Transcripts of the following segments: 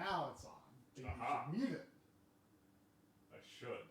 Now it's on. Maybe you Aha. should mute it. I should.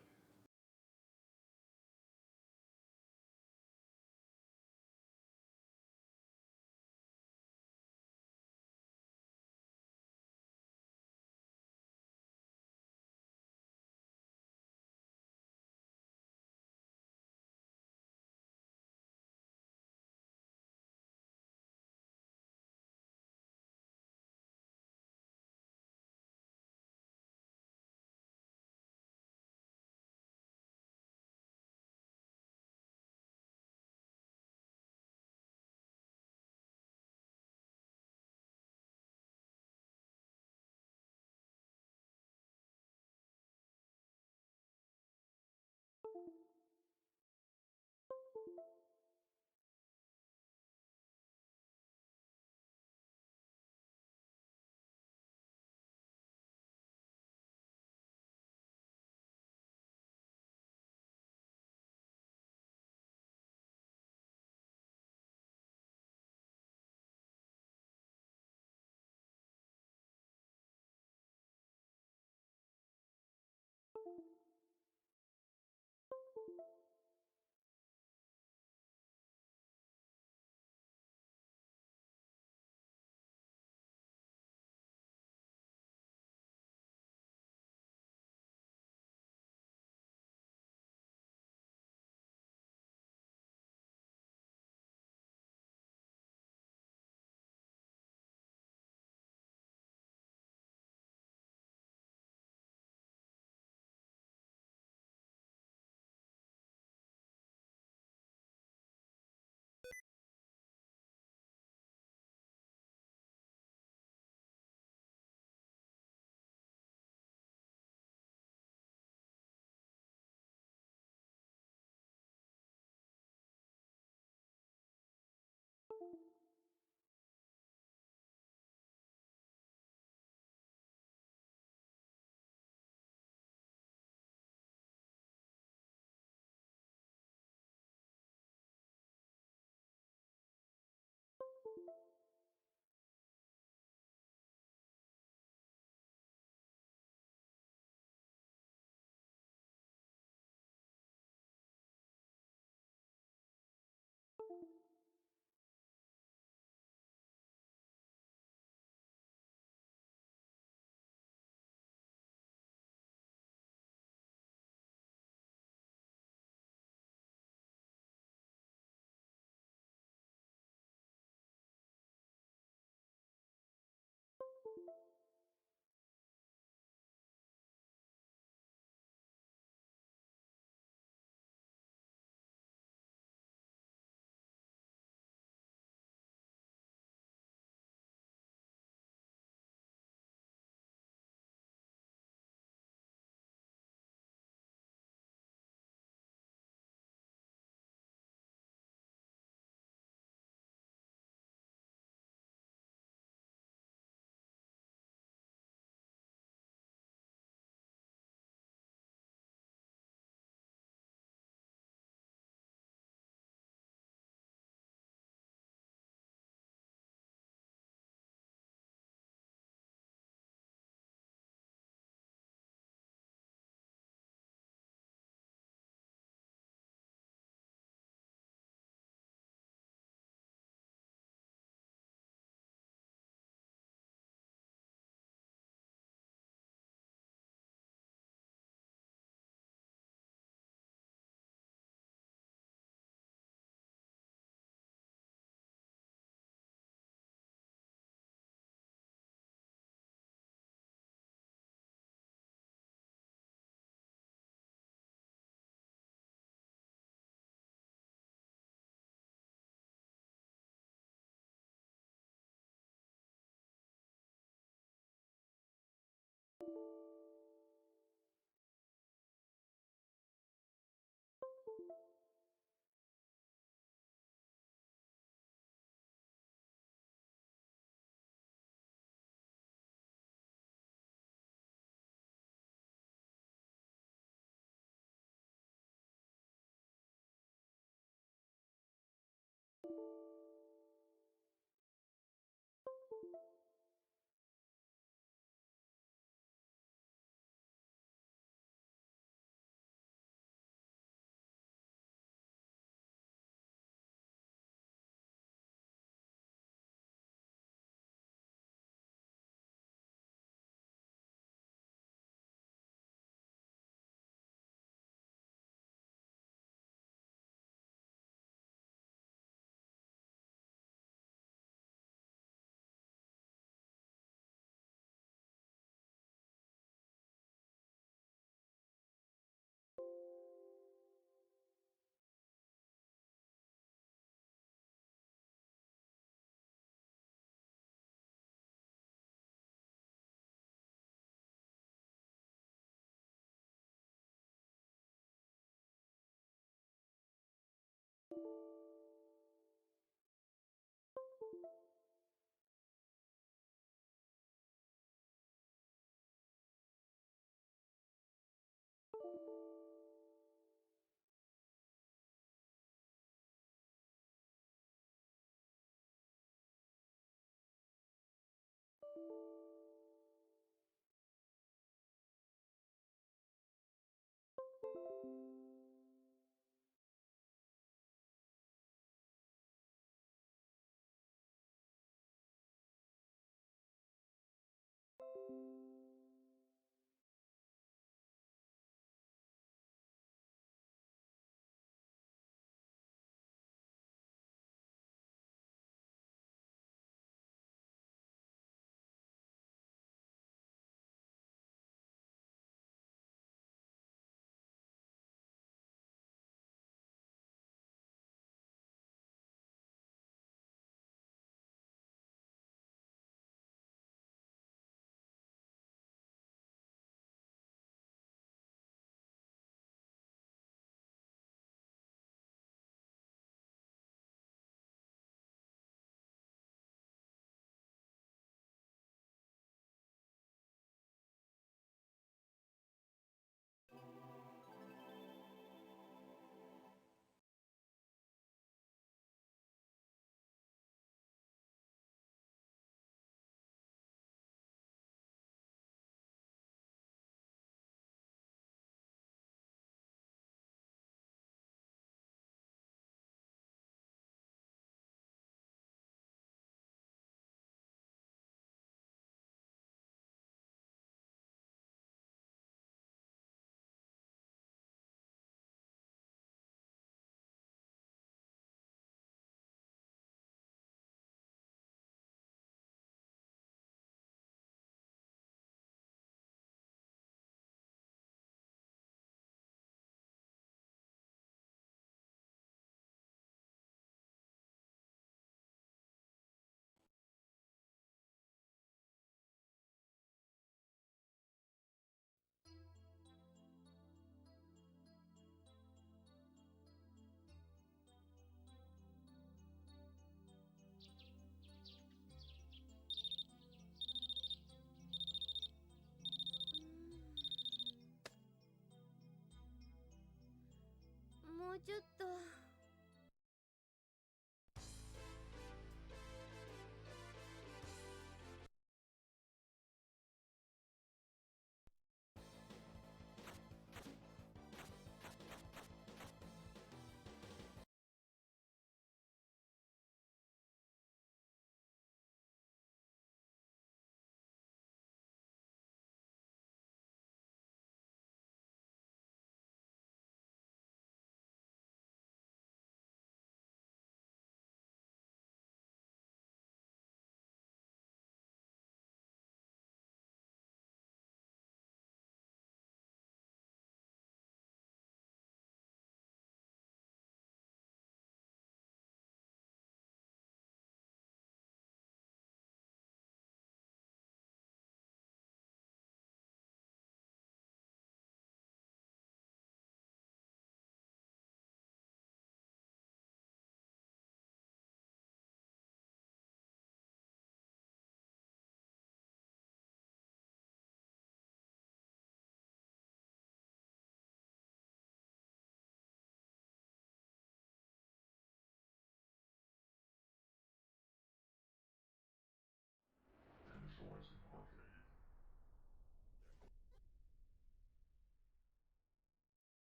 ちょっと。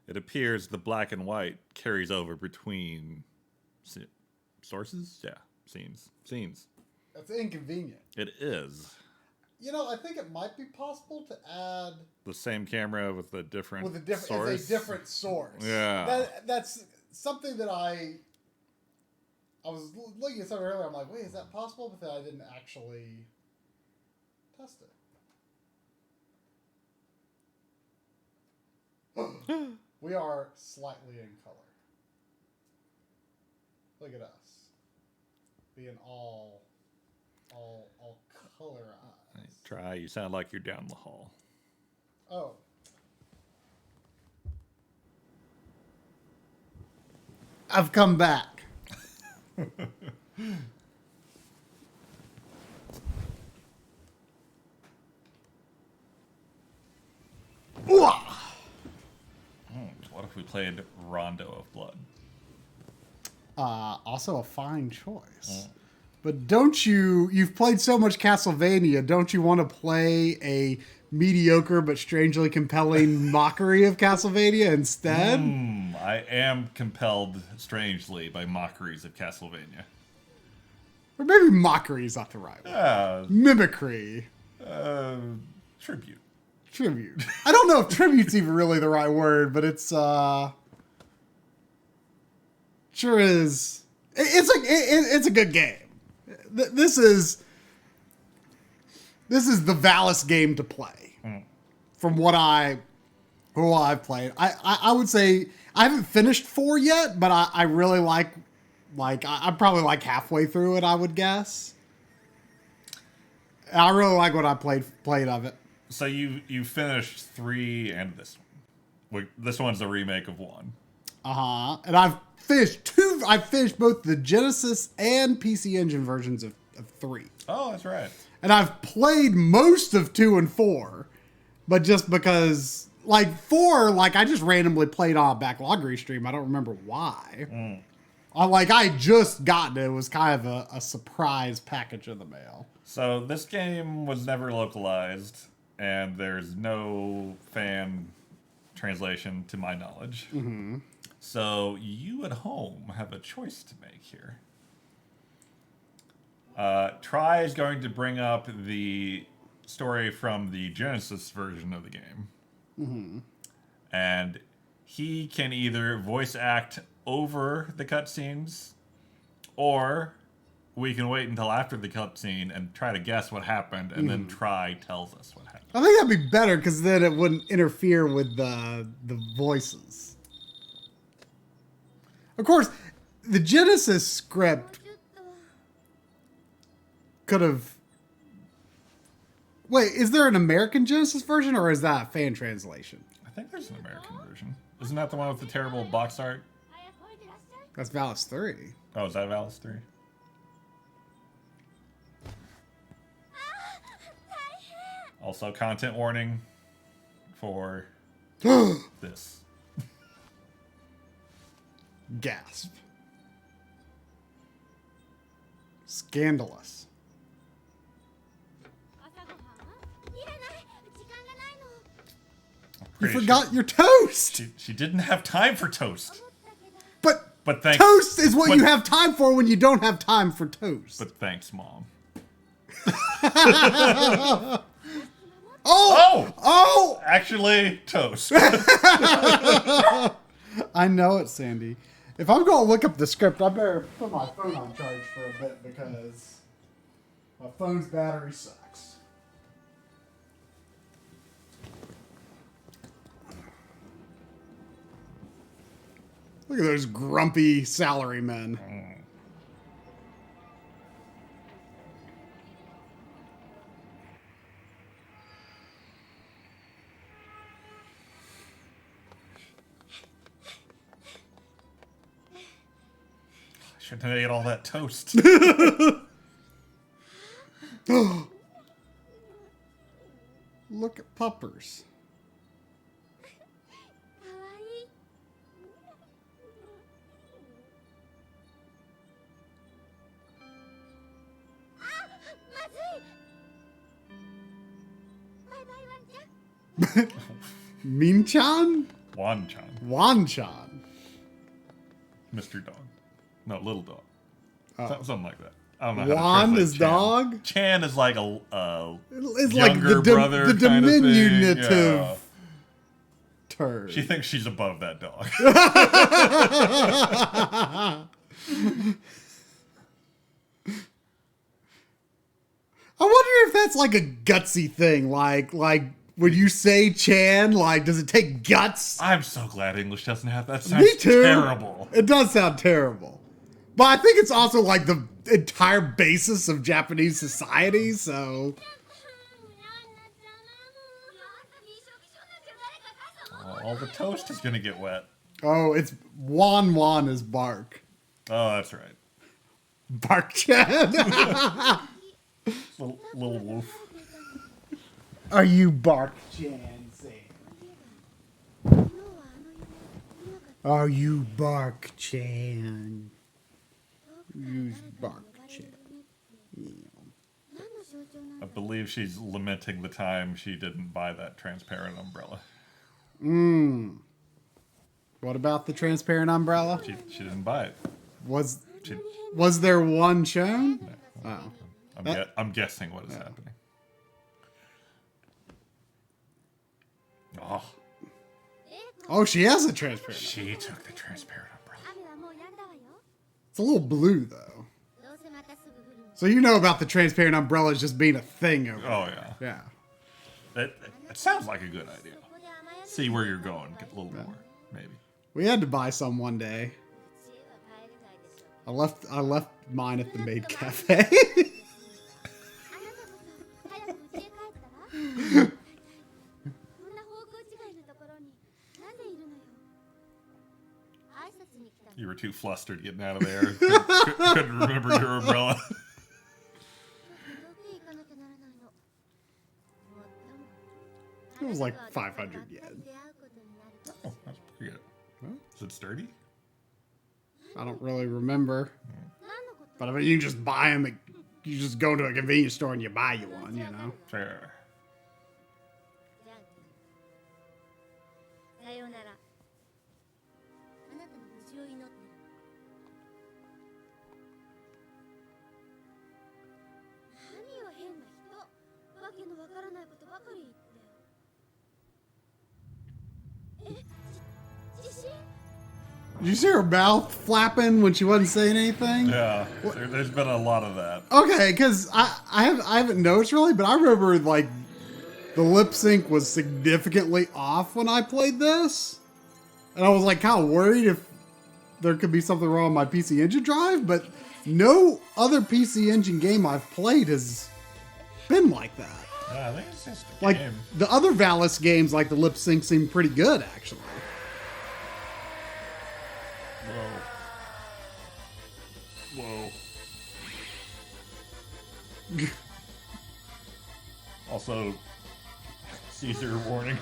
It appears the black and white carries over between sources? Yeah, scenes. That's inconvenient. It is. You know, I think it might be possible to add the same camera with a different source. As a different source. Yeah. That's something that I was looking at something earlier. I'm like, wait, is that possible? But then I didn't actually test it. We are slightly in color. Look at us. Being all colorized. Try. You sound like you're down the hall. Oh. I've come back. What if we played Rondo of Blood. Also a fine choice. But you've played so much Castlevania, don't you want to play a mediocre but strangely compelling mockery of Castlevania instead? I am compelled strangely by mockeries of Castlevania. Or maybe mockery is not the right word. Mimicry. Tribute. Tribute. I don't know if tribute's even really the right word, but it's sure is. It's a good game. This is the Valis game to play. From what I've played, I would say I haven't finished 4 yet, but I really I'm probably like halfway through it, I would guess. I really like what I played of it. So you finished 3 and this one. This one's a remake of 1. And I've finished 2. I've finished both the Genesis and PC Engine versions of 3. Oh, that's right. And I've played most of 2 and 4, but just because 4, I just randomly played on a Backloggery stream. I don't remember why. I just gotten it. It was kind of a surprise package in the mail. So this game was never localized, and there's no fan translation to my knowledge. So you at home have a choice to make here. Try is going to bring up the story from the Genesis version of the game. And he can either voice act over the cutscenes, or we can wait until after the cutscene and try to guess what happened, and then Try tells us what happened. I think that'd be better, because then it wouldn't interfere with the voices. Of course, the Genesis script could have... Wait, is there an American Genesis version, or is that a fan translation? I think there's an American version. Isn't that the one with the terrible box art? That's Valis 3. Oh, is that Valis 3? Also, content warning for this. Gasp. Scandalous. You forgot your toast! She didn't have time for toast. But thanks. Toast is what you have time for when you don't have time for toast. But thanks, Mom. Oh! Actually, toast. I know it, Sandy. If I'm going to look up the script, I better put my phone on charge for a bit, because my phone's battery sucks. Look at those grumpy salarymen. Shouldn't have ate all that toast. Look at puppers. Min-chan? Wan-chan. Wan-chan. Mr. Dog. No, Little Dog. Something like that. I don't know how Wan to is Chan. dog? Chan is like a it's younger like brother the kind of thing. diminutive turd. She thinks she's above that dog. I wonder if that's like a gutsy thing. Like when you say Chan, does it take guts? I'm so glad English doesn't have that. Sounds Me too. terrible. It does sound terrible. But I think it's also like the entire basis of Japanese society, so... All the toast is gonna get wet. Oh, it's Wan is bark. Oh, that's right. Bark-chan. Little wolf. Are you Bark-chan? Oh, you Bark-chan. Use Bark-chan. I believe she's lamenting the time she didn't buy that transparent umbrella. What about the transparent umbrella? She didn't buy it. Was She, there one shown? Oh. I'm guessing what is happening. Oh, Oh, she has a transparent. she took the transparent umbrella. It's a little blue, though. So you know about the transparent umbrellas just being a thing over Oh, there. yeah. Yeah. It sounds like a good idea. See where you're going. Get a little more, maybe. We had to buy some one day. I left mine at the maid cafe. You were too flustered getting out of there. Couldn't remember your umbrella. It was like 500 yen. Oh, that's pretty good. Is it sturdy? I don't really remember. But I mean, you just buy them. You just go to a convenience store and you buy you one, you know? Fair. Did you see her mouth flapping when she wasn't saying anything? Yeah, there's been a lot of that. Okay, because I haven't noticed really, but I remember like the lip sync was significantly off when I played this, and I was like kind of worried if there could be something wrong with my PC Engine drive. But no other PC Engine game I've played has been like that. Yeah, I think it's just a Like game. the other Valis games, like the lip sync seemed pretty good actually. Whoa. Also, Caesar warning.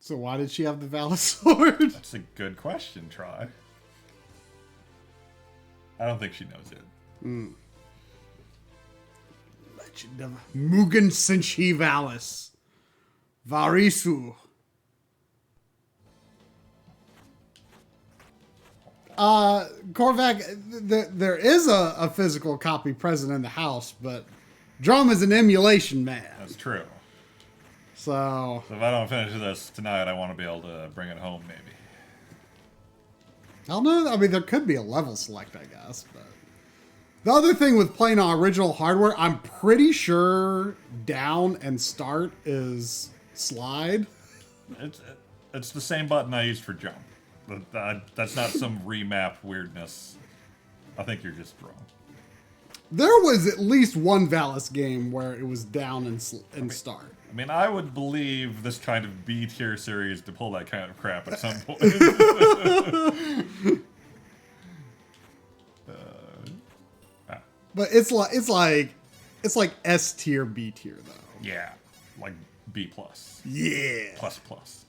So why did she have the Valis sword? That's a good question, Try. I don't think she knows it. Legend of Mugen Senshi Valis. Varisu. Korvac, there is a physical copy present in the house, but Drum is an emulation man. That's true. So So if I don't finish this tonight, I want to be able to bring it home, maybe. I don't know. I mean, there could be a level select, I guess. But the other thing with playing on original hardware, I'm pretty sure down and start is slide. It's the same button I used for jump. That's not some remap weirdness. I think you're just wrong. There was at least one Valis game where it was down and start. I mean, I would believe this kind of B-tier series to pull that kind of crap at some point. But it's like S tier, B tier though. Yeah, like B plus. Yeah. Plus plus.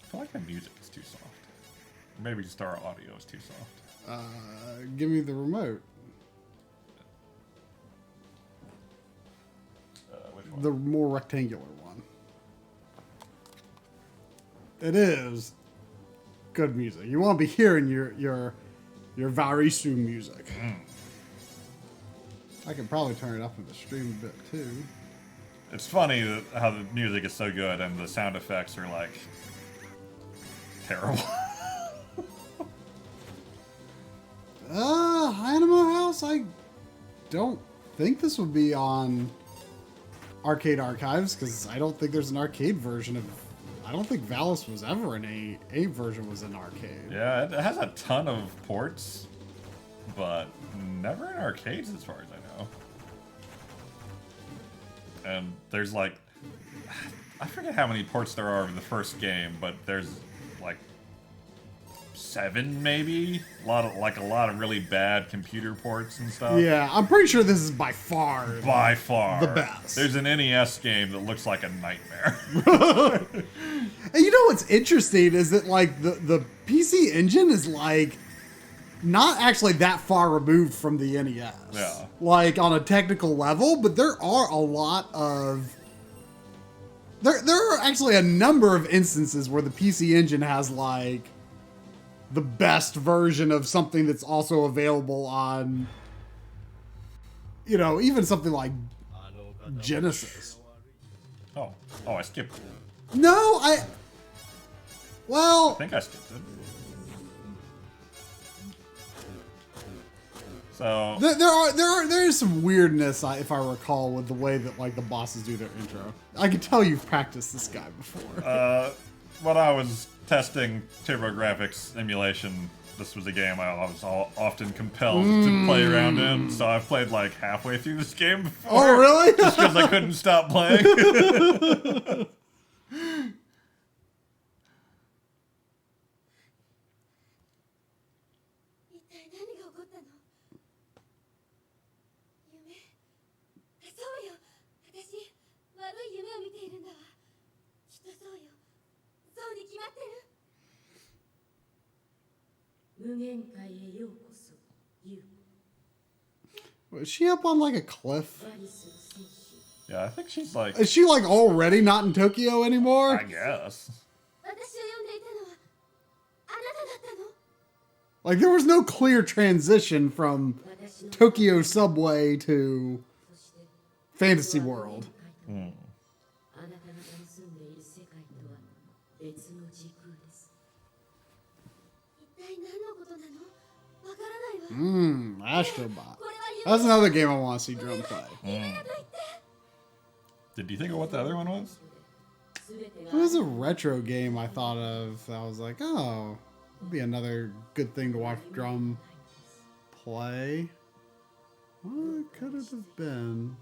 I feel like the music is too soft. Maybe just our audio is too soft. Give me the remote. Which one? The more rectangular one. It is good music. You want to be hearing your Varisu music. I could probably turn it up in the stream a bit too. It's funny how the music is so good and the sound effects are like terrible. Animal House, I don't think this would be on Arcade Archives because I don't think there's an arcade version of. I don't think Valis was ever in a version was in arcade. Yeah, it has a ton of ports, but never in arcades as far as I know. And there's like, I forget how many ports there are of the first game, but there's like 7 maybe. A lot of really bad computer ports and stuff. Yeah, I'm pretty sure this is by far the best. There's an NES game that looks like a nightmare. And you know what's interesting is that like the PC Engine is like not actually that far removed from the NES. Yeah. Like on a technical level, but there are a lot of there are actually a number of instances where the PC Engine has like the best version of something that's also available on, you know, even something like Genesis. Oh, I skipped it. No, I think I skipped it. So there is some weirdness, if I recall, with the way that like the bosses do their intro. I can tell you've practiced this guy before. When I was testing TurboGrafx emulation, this was a game I was often compelled to play around in. So I've played like halfway through this game before. Oh, really? Just because I couldn't stop playing. Is she up on like a cliff? Yeah, I think she's like... Is she like already not in Tokyo anymore? I guess. Like there was no clear transition from Tokyo subway to Fantasy World. Astrobot. That's another game I want to see Drum play. Did you think of what the other one was? It was a retro game I thought of. I was like, oh, it'd be another good thing to watch Drum play. What could it have been?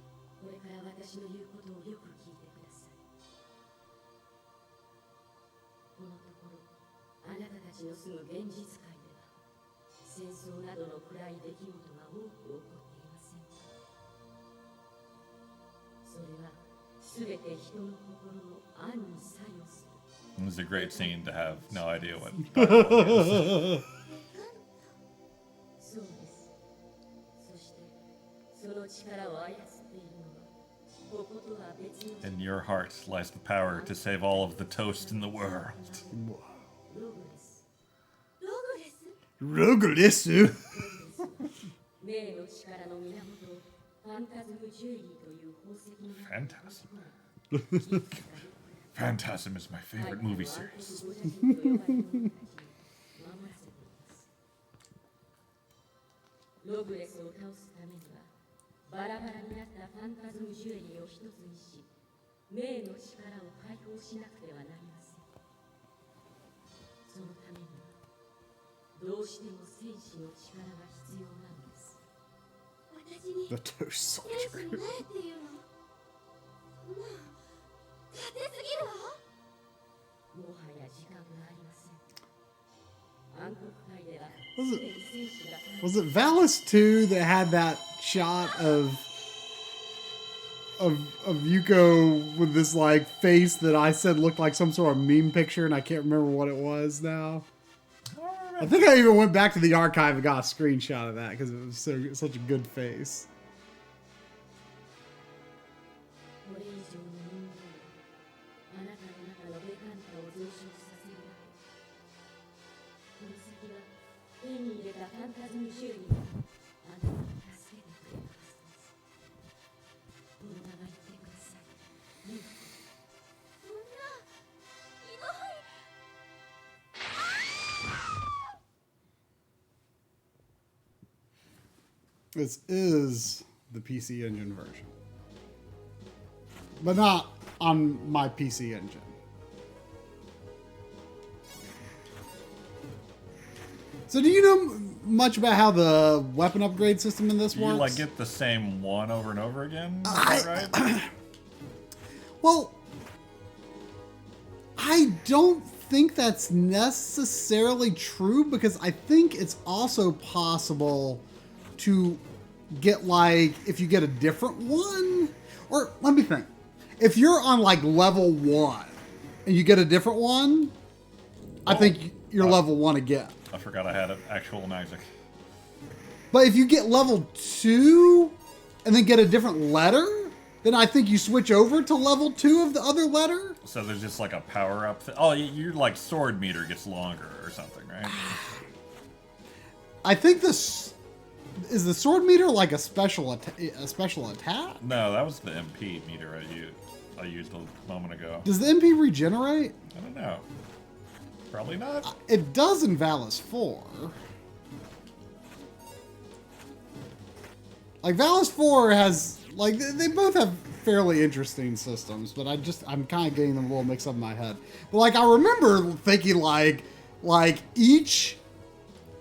It was a great scene to have no idea what dialogue is. In your heart lies the power to save all of the toast in the world. Roglesu. Phantasm. Phantasm is my favorite movie series. The Toast Soldier. Was it Valis 2 that had that shot of Yuko with this like face that I said looked like some sort of meme picture, and I can't remember what it was now. I think I even went back to the archive and got a screenshot of that because it was such a good face. This is the PC Engine version, but not on my PC Engine. So do you know much about how the weapon upgrade system in this works? You like get the same one over and over again, right? Well, I don't think that's necessarily true because I think it's also possible to get like, if you get a different one, or let me think. If you're on like level 1 and you get a different one, I think you're level 1 again. I forgot I had actual magic. But if you get level 2 and then get a different letter, then I think you switch over to level 2 of the other letter. So there's just like a power up. Oh, your like sword meter gets longer or something, right? I think this is the sword meter like a special attack. No, that was the MP meter I used a moment ago. Does the MP regenerate? I don't know. Probably not. It does in Valis 4. Like Valis 4 has like they both have fairly interesting systems, but I'm kind of getting them a little mixed up in my head. But like I remember thinking like each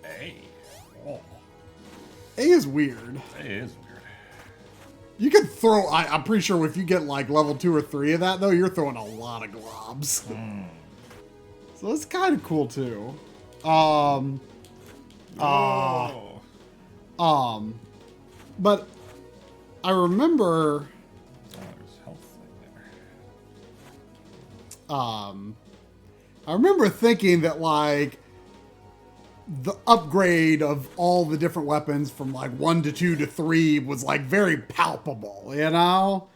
A. Oh. A is weird. A is weird. You could throw. I'm pretty sure if you get like level 2 or 3 of that though, you're throwing a lot of globs. So it's kind of cool too. But I remember. There's health thing there. I remember thinking that like the upgrade of all the different weapons from like 1 to 2 to 3 was like very palpable, you know?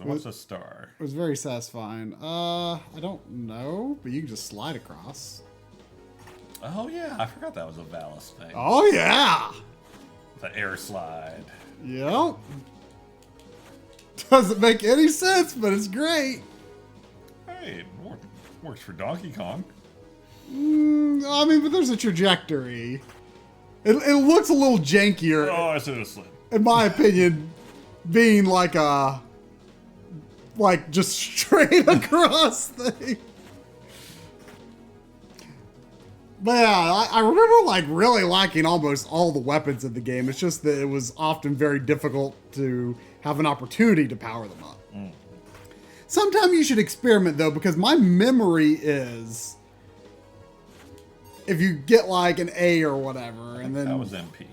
What's a star? It was very satisfying. I don't know, but you can just slide across. Oh yeah, I forgot that was a Valis thing. Oh yeah. The air slide. Yep. Doesn't make any sense, but it's great. Hey, it works for Donkey Kong. I mean, but there's a trajectory. It looks a little jankier. Oh, I should have slid. In my opinion, being like just straight across thing. But yeah, I remember like really liking almost all the weapons in the game. It's just that it was often very difficult to have an opportunity to power them up. Sometime you should experiment though, because my memory is if you get like an A or whatever, and then that was MP.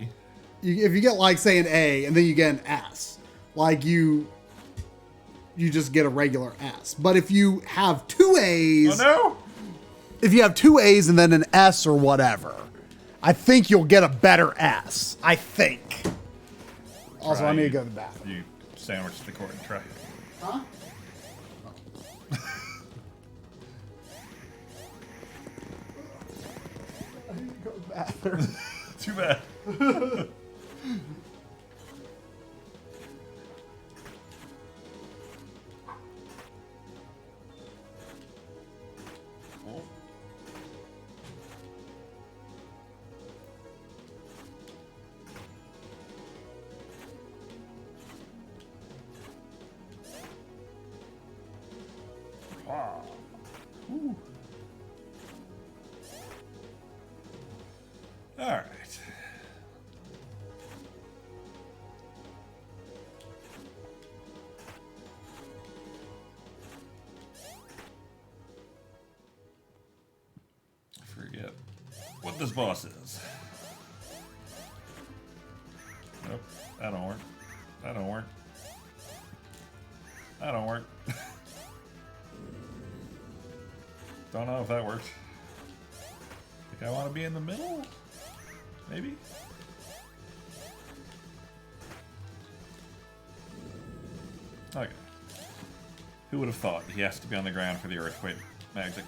If you get like say an A and then you get an S, like you just get a regular S. But if you have 2 A's, oh no! If you have 2 A's and then an S or whatever, I think you'll get a better S. I think. Also, I need to go to the bathroom. You sandwiched the cord and try. Huh? I need to go to the bathroom. Too bad. Wow. Ooh. All right. I forget what this boss is. Nope, that don't work. That don't work. That don't work. Don't know if that works. Think I want to be in the middle? Maybe? Okay. Who would have thought he has to be on the ground for the earthquake magic?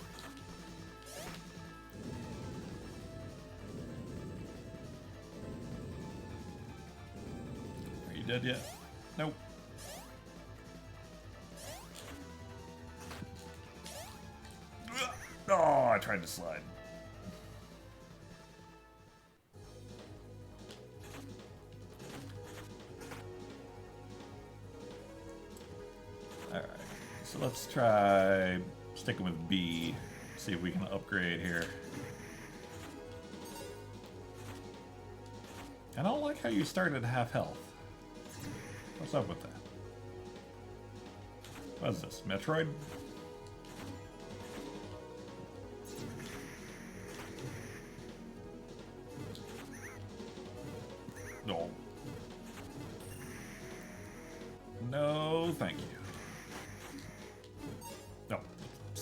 Are you dead yet? Nope. Oh, I tried to slide. Alright, so let's try sticking with B, see if we can upgrade here. I don't like how you started at half health. What's up with that? What is this, Metroid?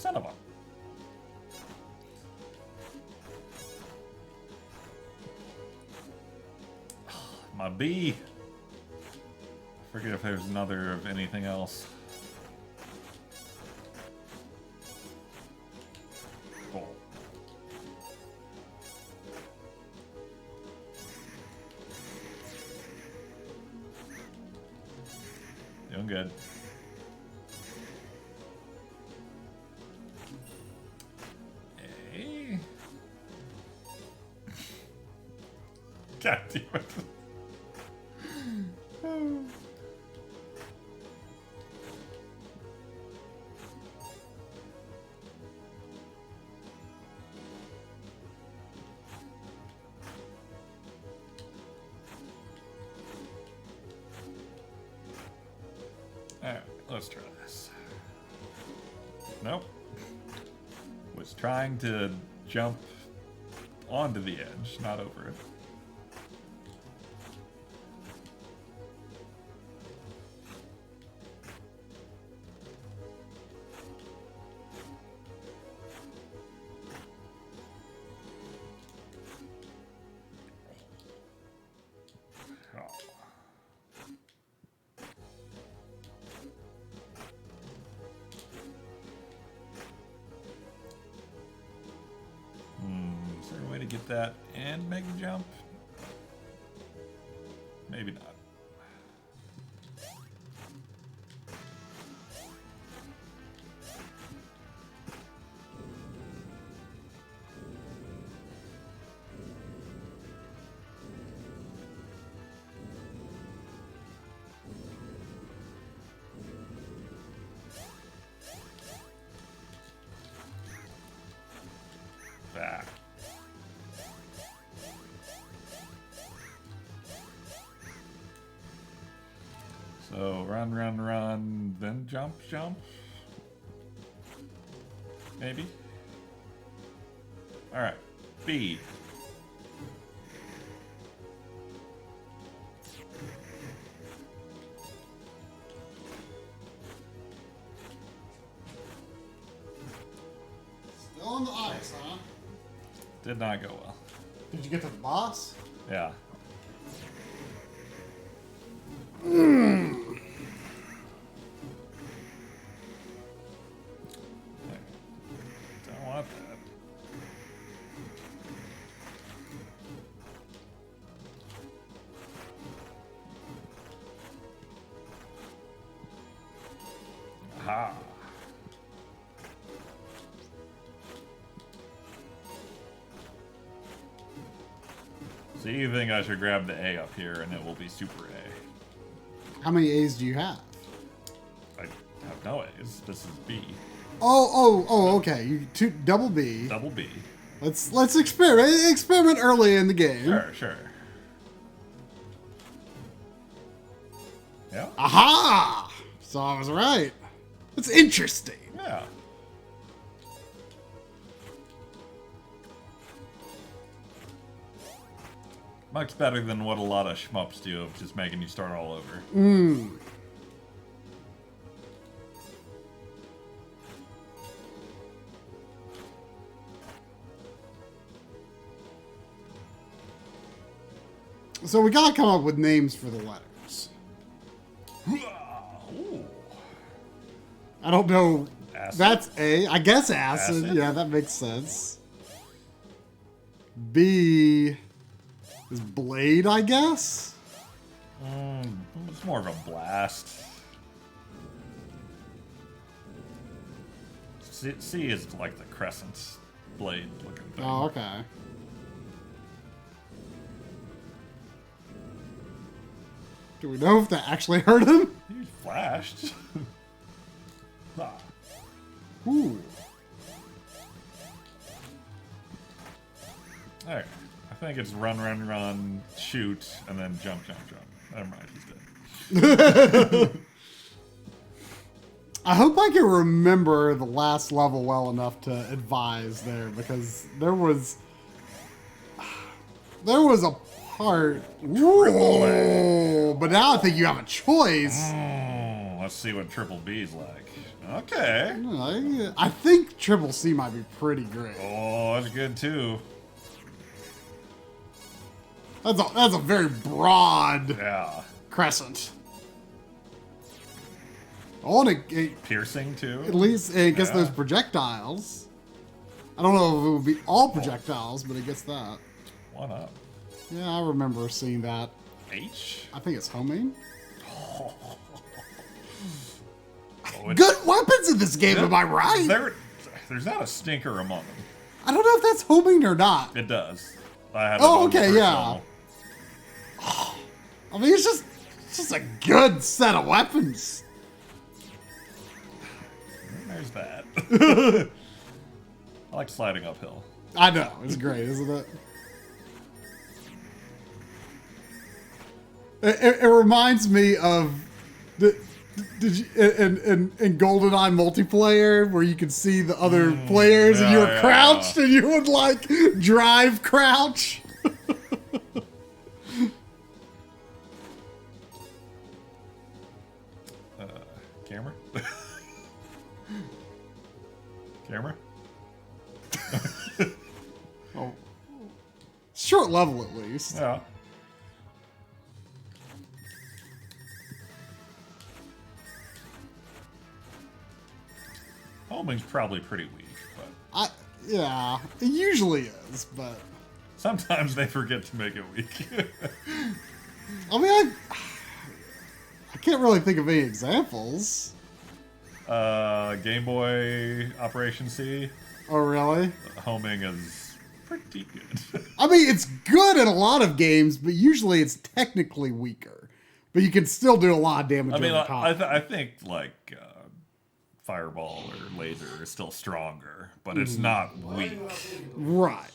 Son of a... My bee. I forget if there's another of anything else. Cool. Doing good. Hey. God damn it. Alright, let's try this. Nope. Was trying to jump onto the edge, not over it. Is there a way to get that and make the jump? Maybe not. Ah. So run, run, run, then jump, jump. Maybe. All right, B. Still on the ice, huh? Did not go well. Did you get to the boss? Yeah. Don't want that. Aha. So you think I should grab the A up here and it will be super A? How many A's do you have? I have no A's. This is B. Oh, okay. You double B. Double B. Let's experiment early in the game. Sure. Yeah? Aha! So I was right. It's interesting. Yeah. Much better than what a lot of shmups do of just making you start all over. So we gotta come up with names for the letters. Ooh. I don't know. Acid? That's A. I guess acid. Acid? Yeah, that makes sense. B is blade, I guess. It's more of a blast. C is like the crescent blade looking thing. Oh, okay. Do we know if that actually hurt him? He flashed. Ah. Ooh. Alright. I think it's run, run, run, shoot, and then jump, jump, jump. Never mind, he's dead. I hope I can remember the last level well enough to advise there, because there was a part. Whoa, but now I think you have a choice. Let's see what triple B's like. Okay. I think Triple C might be pretty great. Oh, that's good too. That's a very broad crescent. I want to piercing too. At least it gets those projectiles. I don't know if it would be all projectiles, but it gets that. One up. Yeah, I remember seeing that. H? I think it's homing. Oh, good weapons in this game, am I right? There's not a stinker among them. I don't know if that's homing or not. It does. I have okay, yeah. I mean, it's just a good set of weapons. There's that. I like sliding uphill. I know. It's great, isn't it? It reminds me of in GoldenEye multiplayer where you could see the other players and you were crouched and you would like drive crouch. Camera? Camera? Oh. Short level at least. Yeah. Homing's probably pretty weak, but yeah, it usually is, but sometimes they forget to make it weak. I mean, I can't really think of any examples. Game Boy Operation C. Oh, really? Homing is pretty good. I mean, it's good in a lot of games, but usually it's technically weaker. But you can still do a lot of damage. I mean, over top. I think like Fireball or Laser is still stronger, but it's not weak. Right.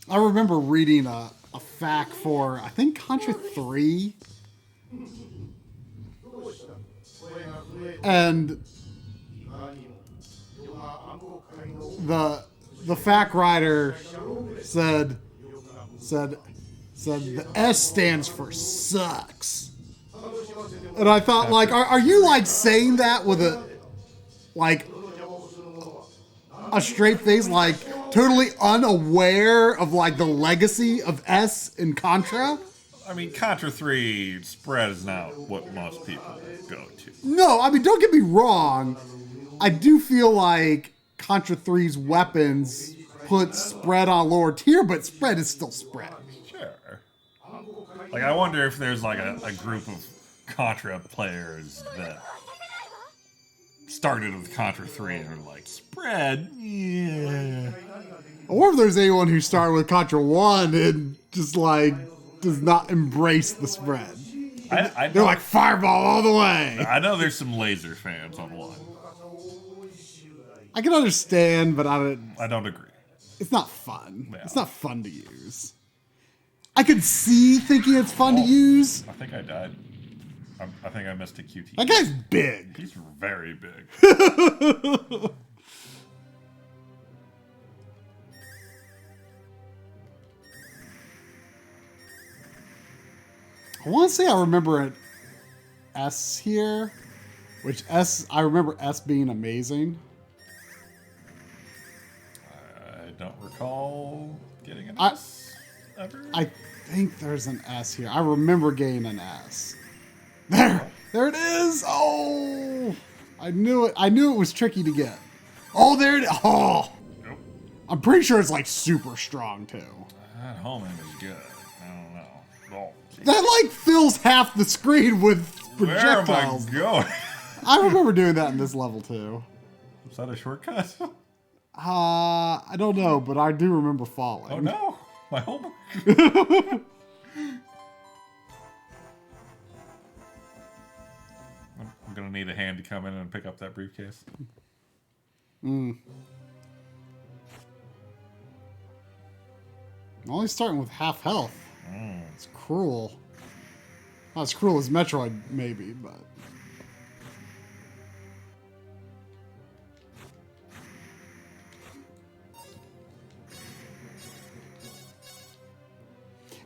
I remember reading a fact for, I think, Contra 3. And the fact writer said the S stands for sucks. And I thought, like, are you like saying that with a straight face, like totally unaware of like the legacy of S in Contra? I mean, Contra 3 spread is not what most people go to. No, I mean, don't get me wrong. I do feel like Contra 3's weapons put spread on a lower tier, but spread is still spread. Sure. Like, I wonder if there's like a group of Contra players that started with Contra 3 and are like, spread? Yeah. Or if there's anyone who started with Contra 1 and just like does not embrace the spread. I know, they're like Fireball all the way. I know there's some Laser fans on one. I can understand, but I don't agree. It's not fun. Yeah. It's not fun to use. I could see thinking it's fun to use. I think I died. I think I missed a QT. That guy's big. He's very big. I want to say I remember an S here, which I remember S being amazing. I don't recall getting an S ever. I think there's an S here. I remember getting an S. There it is. Oh, I knew it. I knew it was tricky to get. Oh, there it is. Oh, nope. I'm pretty sure it's like super strong too. That homing is good. I don't know. Oh, that like fills half the screen with projectiles. Where am I going? I remember doing that in this level too. Is that a shortcut? I don't know, but I do remember falling. Oh no, my homework. I'm gonna need a hand to come in and pick up that briefcase. I'm only starting with half health. It's cruel. Not as cruel as Metroid, maybe, but...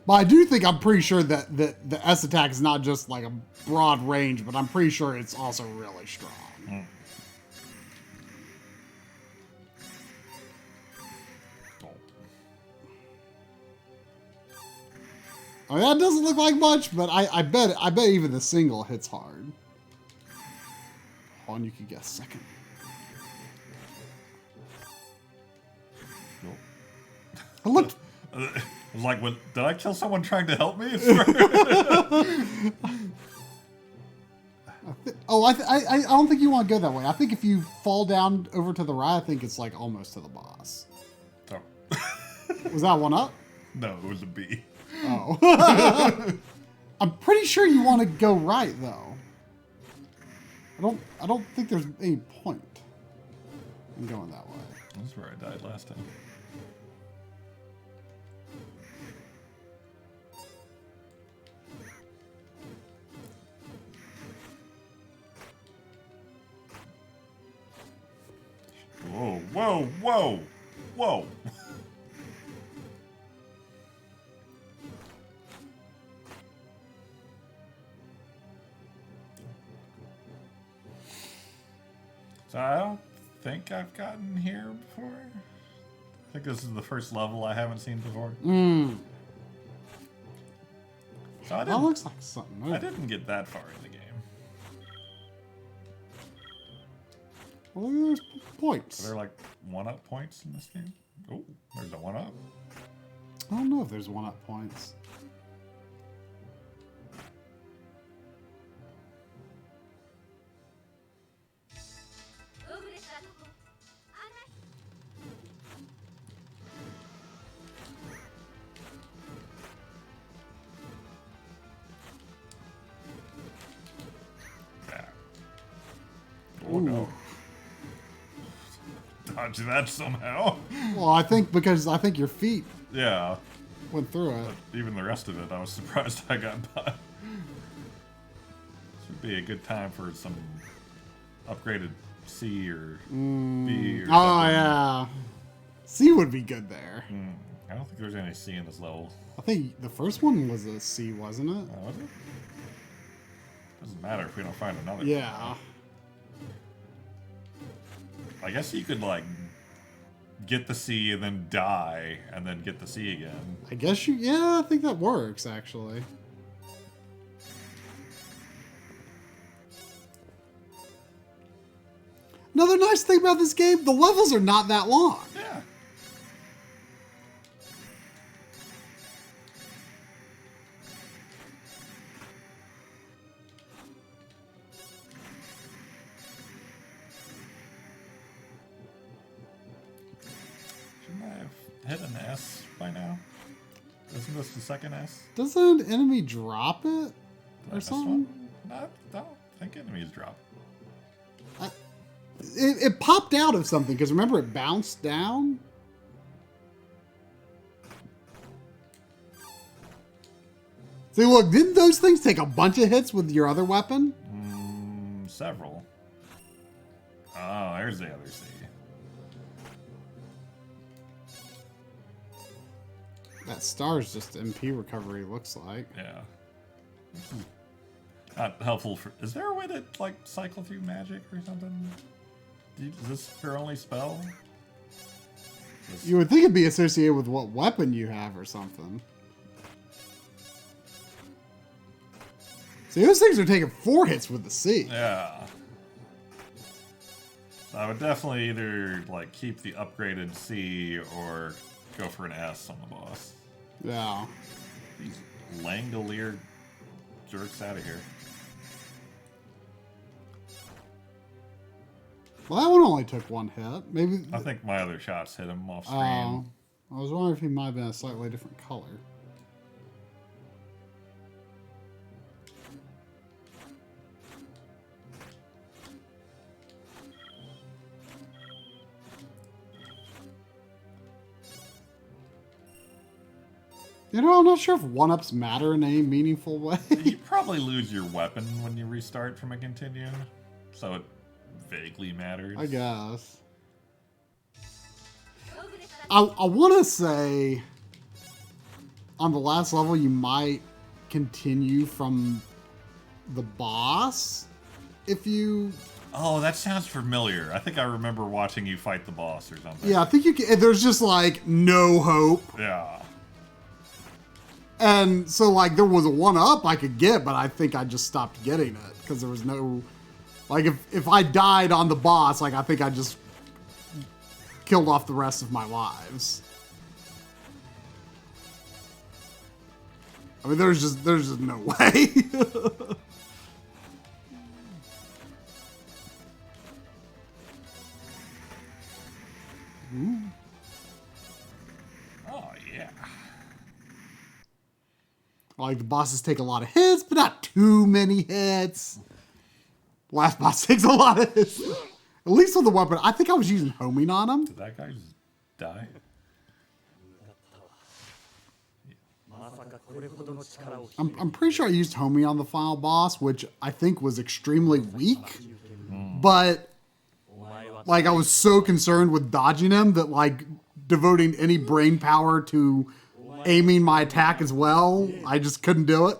But I do think I'm pretty sure that the S attack is not just like a broad range, but I'm pretty sure it's also really strong. Mm. Oh, that doesn't look like much, but I bet even the single hits hard. Hold on, you can guess second. Nope. I looked. I was like, what, did I kill someone trying to help me? I don't think you want to go that way. I think if you fall down over to the right, I think it's like almost to the boss. Oh. Was that one up? No, it was a B. Oh. I'm pretty sure you want to go right though. I don't think there's any point in going that way. That's where I died last time. Whoa, whoa, whoa, whoa. So I don't think I've gotten here before. I think this is the first level I haven't seen before. So That looks like something. I didn't get that far in the game. Well, there's points. Are there like 1-up points in this game? Oh, there's a 1-up. I don't know if there's 1-up points. Yeah. Oh no. Dodge that somehow. Well, I think because your feet Yeah. went through it. But even the rest of it, I was surprised I got by. This would be a good time for some upgraded C or B or something. Oh yeah, C would be good there. I don't think there's any C in this level. I think the first one was a C, wasn't it? Oh, was it? Doesn't matter if we don't find another. Yeah. I guess you could like get the C and then die and then get the C again. I guess you. Yeah, I think that works actually. Another nice thing about this game, the levels are not that long. Yeah. Shouldn't I have hit an S by now? Isn't this the second S? Doesn't an enemy drop it Did I or miss something? one? No, I don't think enemies drop. It popped out of something because remember it bounced down. See, look, didn't those things take a bunch of hits with your other weapon? Several. Oh, there's the other C. That star is just MP recovery, looks like. Yeah. This is not helpful for... Is there a way to, like, cycle through magic or something? Is this your only spell? You would think it'd be associated with what weapon you have or something. See, those things are taking 4 hits with the C. Yeah. So I would definitely either, like, keep the upgraded C or go for an S on the boss. Yeah. These Langolier jerks out of here. Well, that one only took 1 hit. Maybe. I think my other shots hit him off screen. Oh. I was wondering if he might have been a slightly different color. You know, I'm not sure if 1-ups matter in any meaningful way. You probably lose your weapon when you restart from a continue, so it vaguely matters. I guess. I want to say... on the last level, you might continue from the boss if you... Oh, that sounds familiar. I think I remember watching you fight the boss or something. Yeah, I think you can... There's just, like, no hope. Yeah. And so, like, there was a 1-up I could get, but I think I just stopped getting it. Because there was no... Like, if I died on the boss, like, I think I just killed off the rest of my lives. I mean, there's just no way. Ooh. Oh, yeah. Like, the bosses take a lot of hits, but not too many hits. Last boss takes a lot of hits. At least with the weapon. I think I was using homing on him. Did that guy just die? I'm pretty sure I used homing on the final boss, which I think was extremely weak. But, like, I was so concerned with dodging him that, like, devoting any brain power to aiming my attack as well, I just couldn't do it.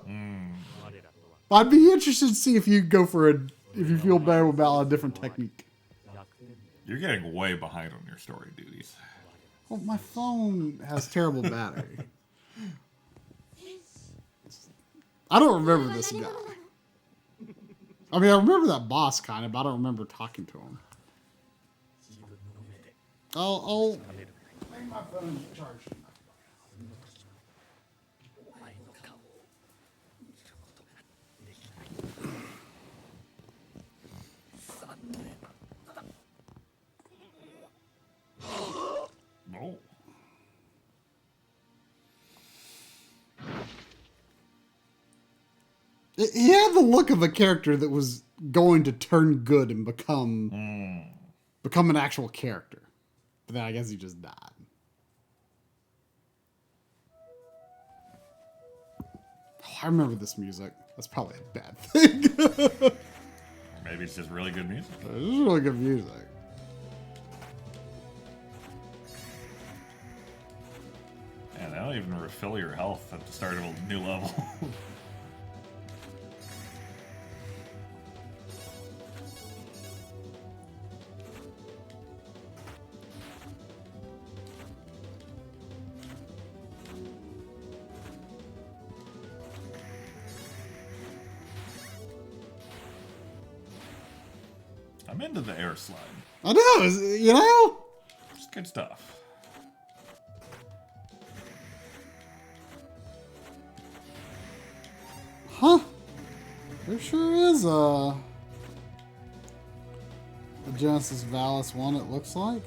But I'd be interested to see if you go for if you feel better about a different technique. You're getting way behind on your story duties. Well, my phone has terrible battery. I don't remember this guy. I mean, I remember that boss kind of, but I don't remember talking to him. I'll make my phone charge. Oh. He had the look of a character that was going to turn good and become an actual character. But then I guess he just died. Oh, I remember this music. That's probably a bad thing. Maybe it's just really good music. This is really good music. And they don't even refill your health at the start of a new level. I'm into the air slide. I know, you know? It's good stuff. Huh? There sure is a Genesis Valis one, it looks like.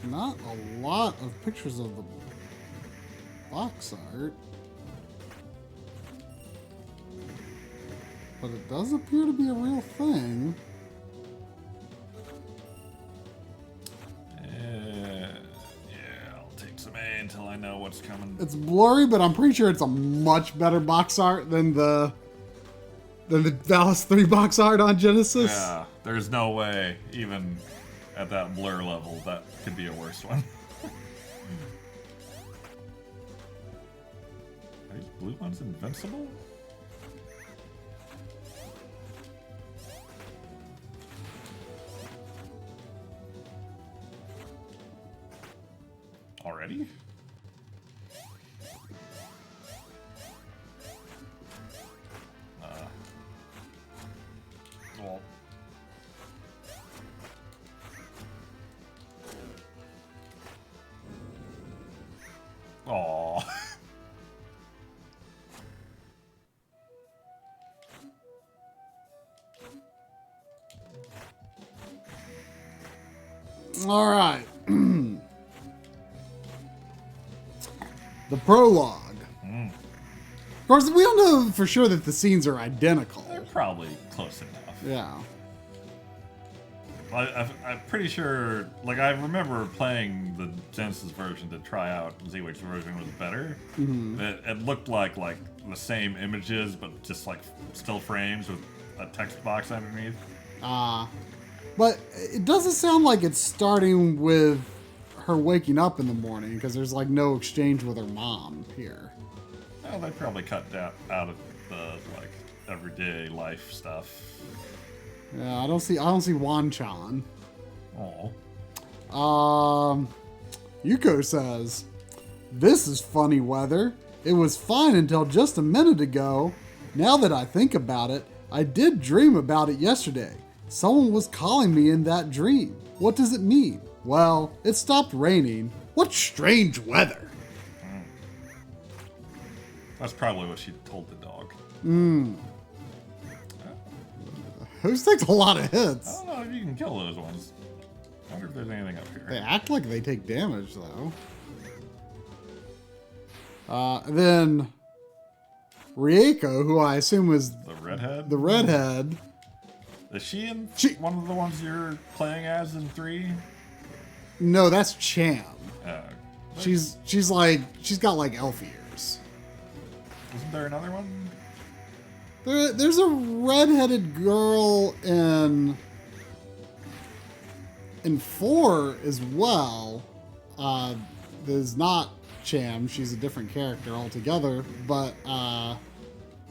Not a lot of pictures of the box art. But it does appear to be a real thing. Yeah, I'll take some A until I know what's coming. It's blurry, but I'm pretty sure it's a much better box art than the Valis 3 box art on Genesis. Yeah, there's no way, even at that blur level, that could be a worse one. Are these blue ones invincible? Already? Well. Aww. All right. The prologue. Of course, we don't know for sure that the scenes are identical. They're probably close enough. Yeah. I'm pretty sure, like, I remember playing the Genesis version to try out and see which version was better. It looked like the same images, but just like still frames with a text box underneath. But it doesn't sound like it's starting with her waking up in the morning because there's like no exchange with her mom here. Well, they probably cut that out of the like everyday life stuff. Yeah, I don't see Wan-chan. Oh. Yuko says, "This is funny weather. It was fine until just a minute ago. Now that I think about it, I did dream about it yesterday. Someone was calling me in that dream. What does it mean? Well, it stopped raining. What strange weather." That's probably what she told the dog. Those takes a lot of hits. I don't know if you can kill those ones. I wonder if there's anything up here. They act like they take damage, though. Then Rieko, who I assume is The redhead? the redhead. Is she in one of the ones you're playing as in 3? No, that's Cham. Uh, She's got like elf ears. Isn't there another one? There's a redheaded girl in 4 as well. There's not Cham. She's a different character altogether. But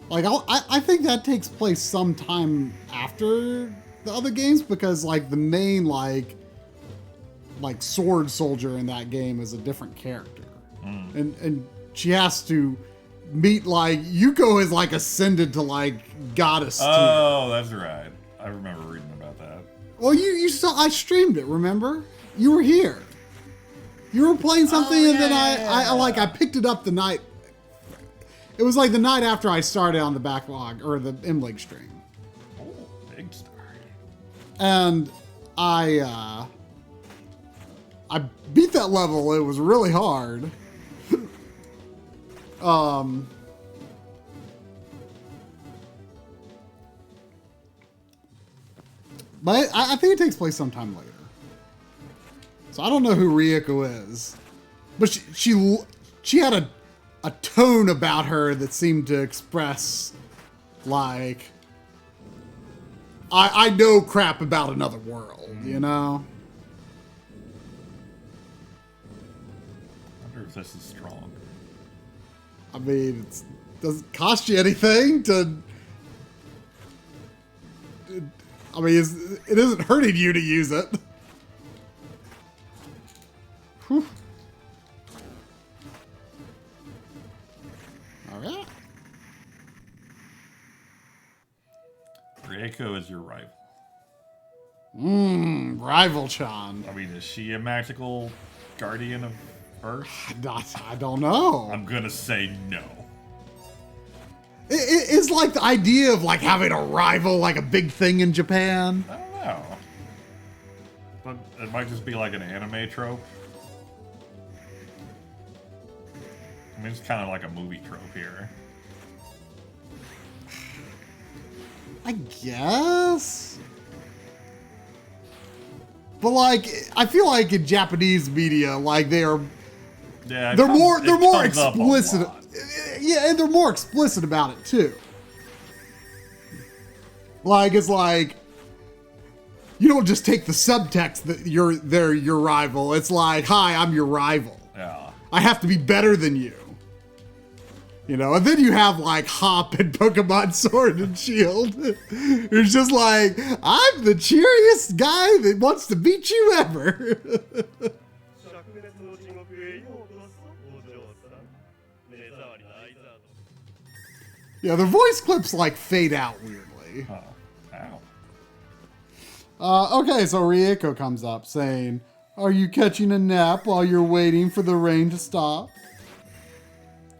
like I think that takes place sometime after the other games because like the main like sword soldier in that game is a different character, and she has to meet like Yuko is like ascended to like goddess tier. Oh, that's right. I remember reading about that. Well, you saw I streamed it. Remember, you were here. You were playing something, and then I picked it up the night. It was like the night after I started on the backlog or the M-League stream. Oh, big star. And I beat that level. It was really hard. But I think it takes place sometime later. So I don't know who Rieko is, but she had a tone about her that seemed to express like I know crap about another world, you know. I wonder if this is strong. I mean, it doesn't cost you anything to. I mean, it isn't hurting you to use it. Whew. All right. Rieko is your rival. Rival-chan. I mean, is she a magical guardian of Earth? I don't know. I'm gonna say no. It's like the idea of like having a rival, like a big thing in Japan. I don't know. But it might just be like an anime trope. I mean, it's kind of like a movie trope here. I guess. But like, I feel like in Japanese media, like they're more explicit. Yeah, and they're more explicit about it too. Like it's like you don't just take the subtext that they're your rival. It's like, hi, I'm your rival. Yeah. I have to be better than you. You know, and then you have like Hop and Pokemon Sword and Shield. It's just like, I'm the cheeriest guy that wants to beat you ever. Yeah, the voice clips like fade out weirdly. Oh, ow. Okay, so Rieko comes up saying, "Are you catching a nap while you're waiting for the rain to stop?"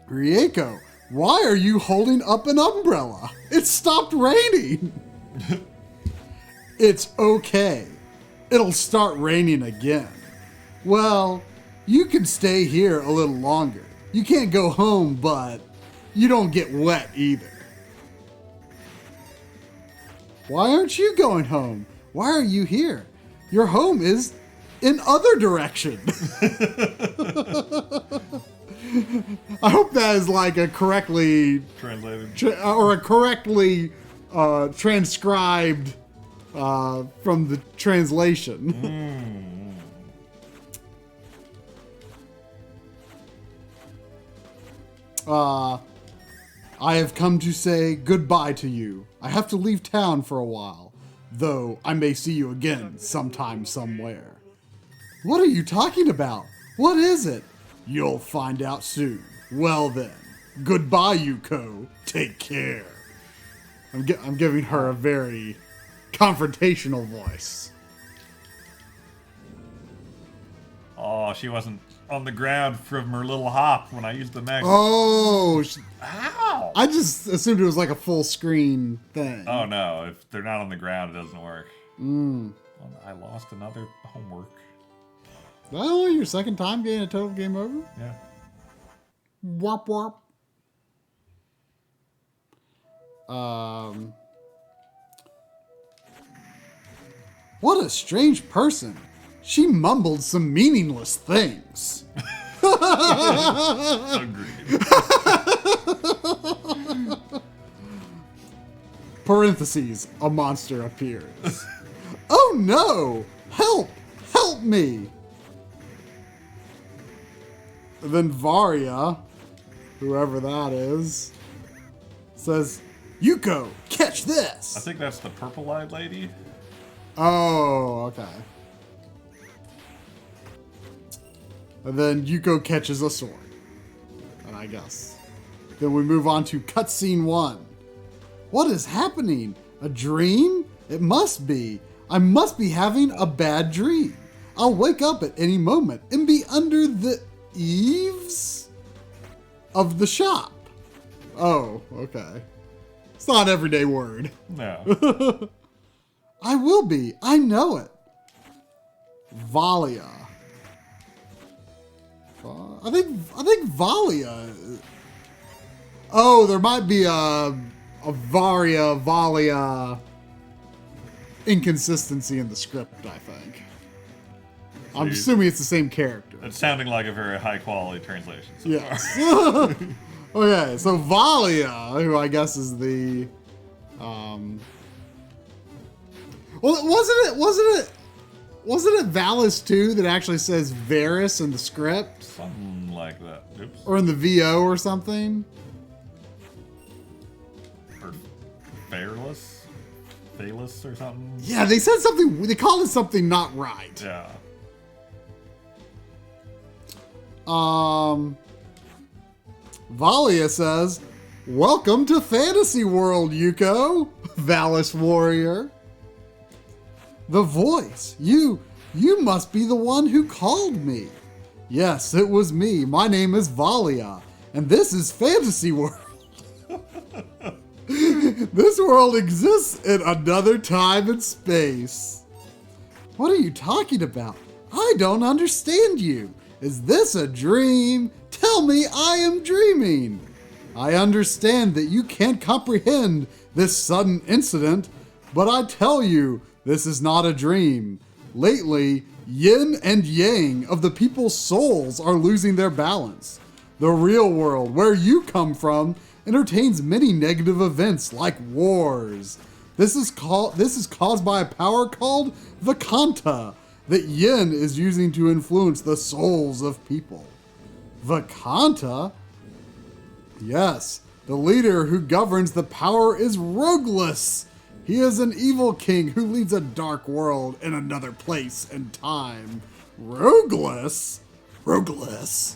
Rieko, why are you holding up an umbrella? It stopped raining. It's okay. It'll start raining again. Well, you can stay here a little longer. You can't go home, but you don't get wet either. Why aren't you going home? Why are you here? Your home is in other direction. I hope that is like a correctly translated or a correctly transcribed from the translation. I have come to say goodbye to you. I have to leave town for a while, though I may see you again sometime somewhere. What are you talking about? What is it? You'll find out soon. Well then, goodbye, Yuko. Take care. I'm giving her a very confrontational voice. Oh, she wasn't on the ground from her little hop when I used the magnet. Oh, Ow! I just assumed it was like a full screen thing. Oh no, if they're not on the ground, it doesn't work. Well, I lost another homework. Oh, your second time getting a total game over? Yeah. Warp warp. What a strange person. She mumbled some meaningless things. Agreed. Parentheses, a monster appears. Oh no! Help! Help me! Then Varia, whoever that is, says, Yuko, catch this! I think that's the purple-eyed lady. Oh, okay. And then Yuko catches a sword. I guess. Then we move on to cutscene 1. What is happening? A dream? It must be. I must be having a bad dream. I'll wake up at any moment and be under the eaves of the shop. Oh, okay. It's not an everyday word. No. I will be. I know it. Valia. I think Valia. Oh, there might be a Valia inconsistency in the script, I think. I'm assuming it's the same character. It's sounding like a very high quality translation so Yes. far. Okay, so Valia, who I guess is the well, wasn't it Valis 2 that actually says Varys in the script? Something like that. Oops. Or in the VO or something? Or Fairless? Phalus or something? Yeah, they said something, they called it something not right. Yeah. Valia says, welcome to Fantasy World, Yuko, Valis warrior. The voice, you must be the one who called me. Yes, it was me. My name is Valia, and this is Fantasy World. This world exists in another time and space. What are you talking about? I don't understand you. Is this a dream? Tell me I am dreaming. I understand that you can't comprehend this sudden incident, but I tell you, this is not a dream. Lately, yin and yang of the people's souls are losing their balance. The real world, where you come from, entertains many negative events like wars. This is caused by a power called Vakanta that yin is using to influence the souls of people. Vakanta? Yes, the leader who governs the power is Rogueless. He is an evil king who leads a dark world in another place and time. Rogueless? Rogueless?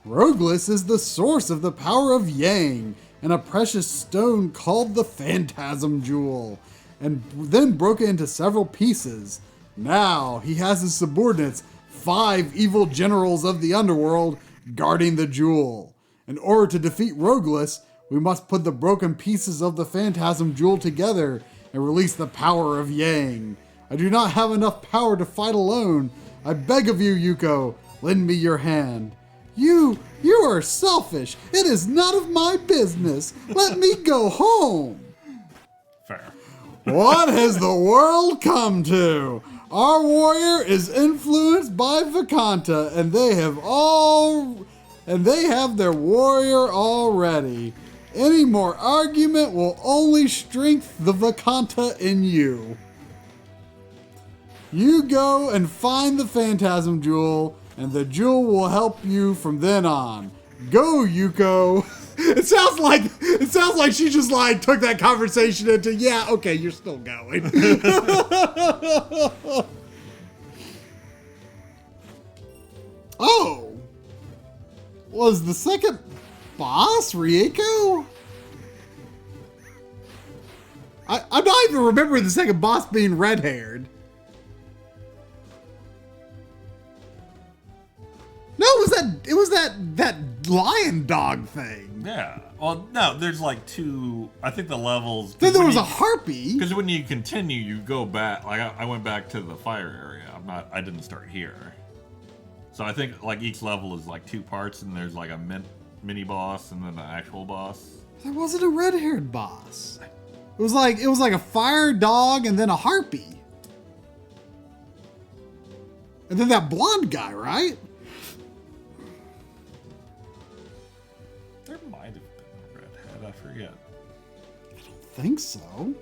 Rogueless is the source of the power of Yang and a precious stone called the Phantasm Jewel, and then broke it into several pieces. Now he has his subordinates, 5 evil generals of the underworld, guarding the jewel. In order to defeat Rogueless, we must put the broken pieces of the Phantasm Jewel together and release the power of Yang. I do not have enough power to fight alone. I beg of you, Yuko, lend me your hand. You are selfish. It is none of my business. Let me go home. Fair. What has the world come to? Our warrior is influenced by Vakanta, and they have their warrior already. Any more argument will only strengthen the Vakanta in you. You go and find the Phantasm Jewel, and the jewel will help you from then on. Go, Yuko. It sounds like she just like took that conversation into, yeah, okay, you're still going. Oh. Was the second boss Rieko? I'm not even remembering the second boss being red-haired. No, it was that lion dog thing. Yeah. Well, no, there's like two. I think the levels. Then there was a harpy. Because when you continue, you go back. Like I went back to the fire area. I didn't start here. So I think like each level is like two parts, and there's like a mini boss and then the actual boss. There wasn't a red-haired boss. It was like a fire dog and then a harpy. And then that blonde guy, right? There might have been a redhead, I forget. I don't think so.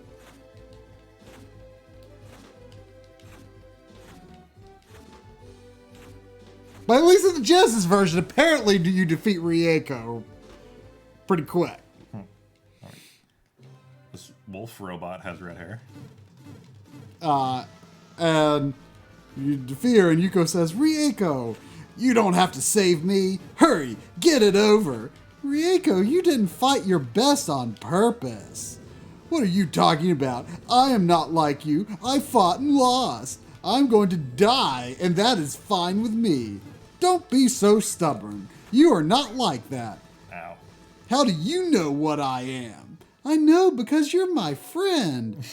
But at least in the Genesis version, apparently you defeat Rieko pretty quick. This wolf robot has red hair. And you defeat her, and Yuko says, Rieko, you don't have to save me. Hurry, get it over. Rieko, you didn't fight your best on purpose. What are you talking about? I am not like you. I fought and lost. I'm going to die, and that is fine with me. Don't be so stubborn. You are not like that. Ow. How do you know what I am? I know because you're my friend.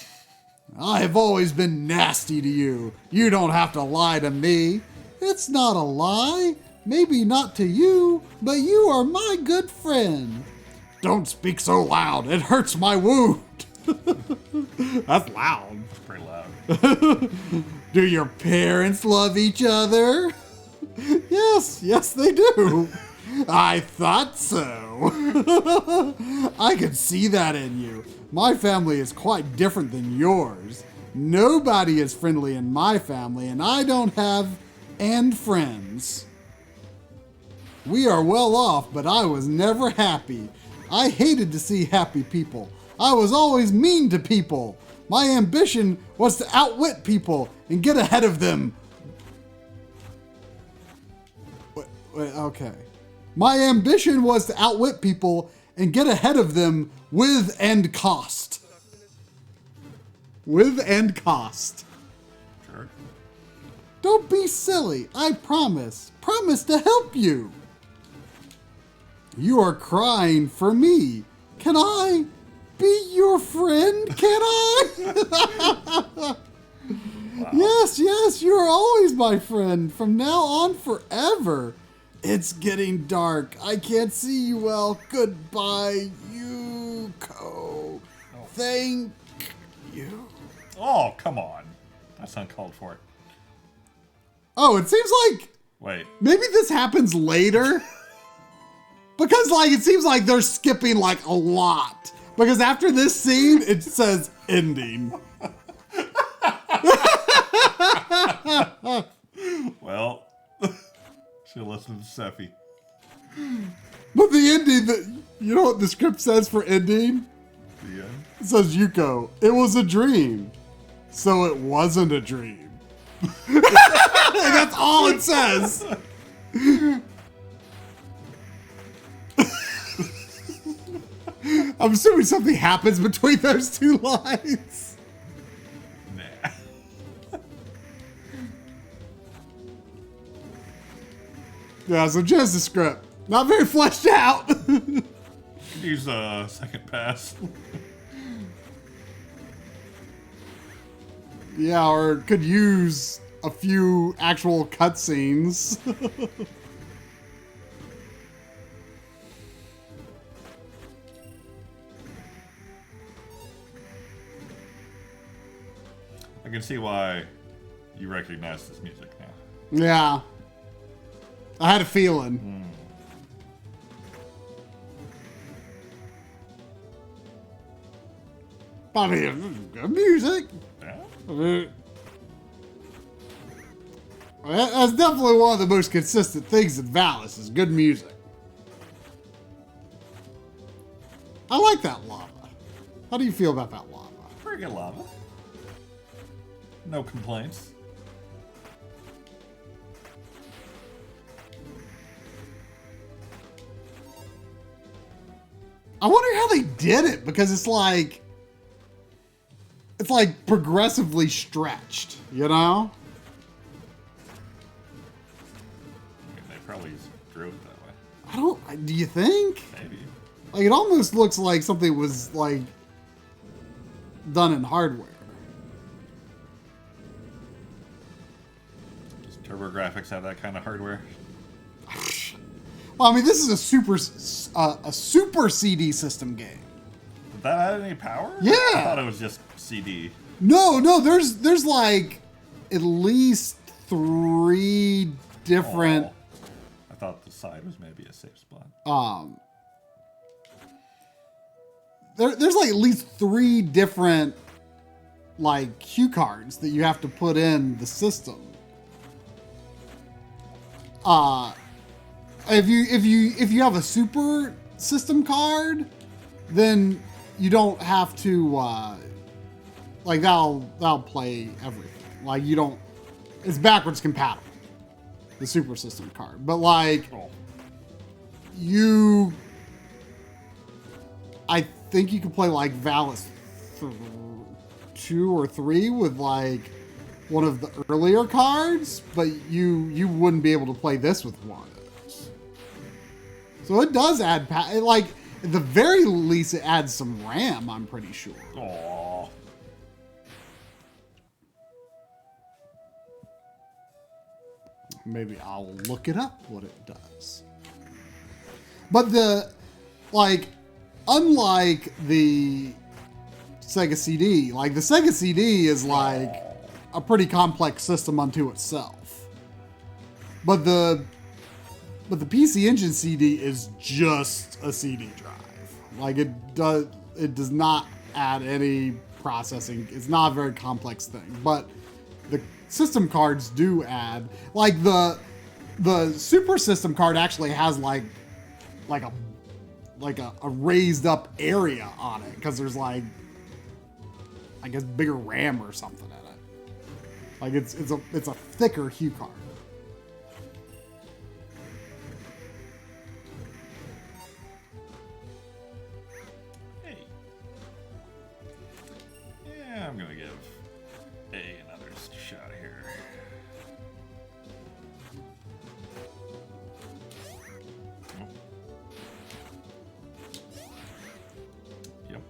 I have always been nasty to you. You don't have to lie to me. It's not a lie. Maybe not to you, but you are my good friend. Don't speak so loud. It hurts my wound. That's loud. It's pretty loud. Do your parents love each other? Yes, they do. I thought so. I could see that in you. My family is quite different than yours. Nobody is friendly in my family, and I don't have friends. We are well off, but I was never happy. I hated to see happy people. I was always mean to people. My ambition was to outwit people and get ahead of them. Wait, okay. My ambition was to outwit people and get ahead of them with end cost. With end cost. Sure. Don't be silly. I promise. Promise to help you. You are crying for me. Can I be your friend? Can I? Wow. Yes, you are always my friend. From now on, forever. It's getting dark. I can't see you well. Goodbye, Yuko. Thank you. Oh, come on. That's uncalled for. Oh, it seems like... Wait. Maybe this happens later. Because, like, it seems like they're skipping, like, a lot. Because after this scene, it says ending. Well, she'll listen to Sephi. But the ending, you know what the script says for ending? The end. It says, Yuko, it was a dream. So it wasn't a dream. That's all it says. I'm assuming something happens between those two lines. Nah. Yeah, so just the script. Not very fleshed out. Use a second pass. Yeah, or could use a few actual cutscenes. I can see why you recognize this music now. Yeah. I had a feeling. I mean, good music. Yeah. That's definitely one of the most consistent things in Valis is good music. I like that lava. How do you feel about that lava? Pretty good lava. No complaints. I wonder how they did it because it's like progressively stretched, you know? They probably drew it that way. Do you think? Maybe. Like, it almost looks like something was, like, done in hardware. Does TurboGrafx have that kind of hardware? Well, I mean, this is a super CD system game. Did that add any power? Yeah. I thought it was just CD. No, there's like at least 3 different. Oh, I thought the side was maybe a safe spot. There's like at least 3 different like cue cards that you have to put in the system. If you have a super system card, then you don't have to like that'll play everything. Like you don't, it's backwards compatible, the super system card. But like I think you can play like Valis 2 or 3 with like one of the earlier cards, but you wouldn't be able to play this with one of those. So it does add, like, at the very least, it adds some RAM, I'm pretty sure. Aww. Maybe I'll look it up, what it does. But unlike the Sega CD, like, the Sega CD is, like, a pretty complex system unto itself. But the PC Engine CD is just a CD drive. Like it does not add any processing. It's not a very complex thing. But the system cards do add, like the Super System card actually has like a raised up area on it because there's like, I guess, bigger RAM or something in it. Like it's a thicker hue card. I'm gonna give A another shot here. Oh. Yep.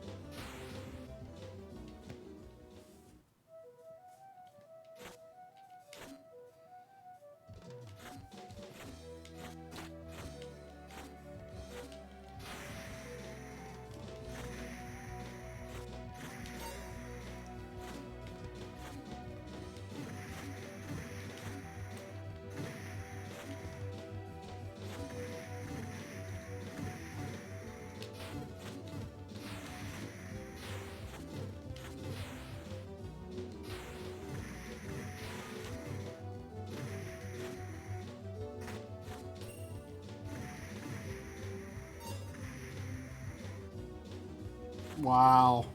Wow.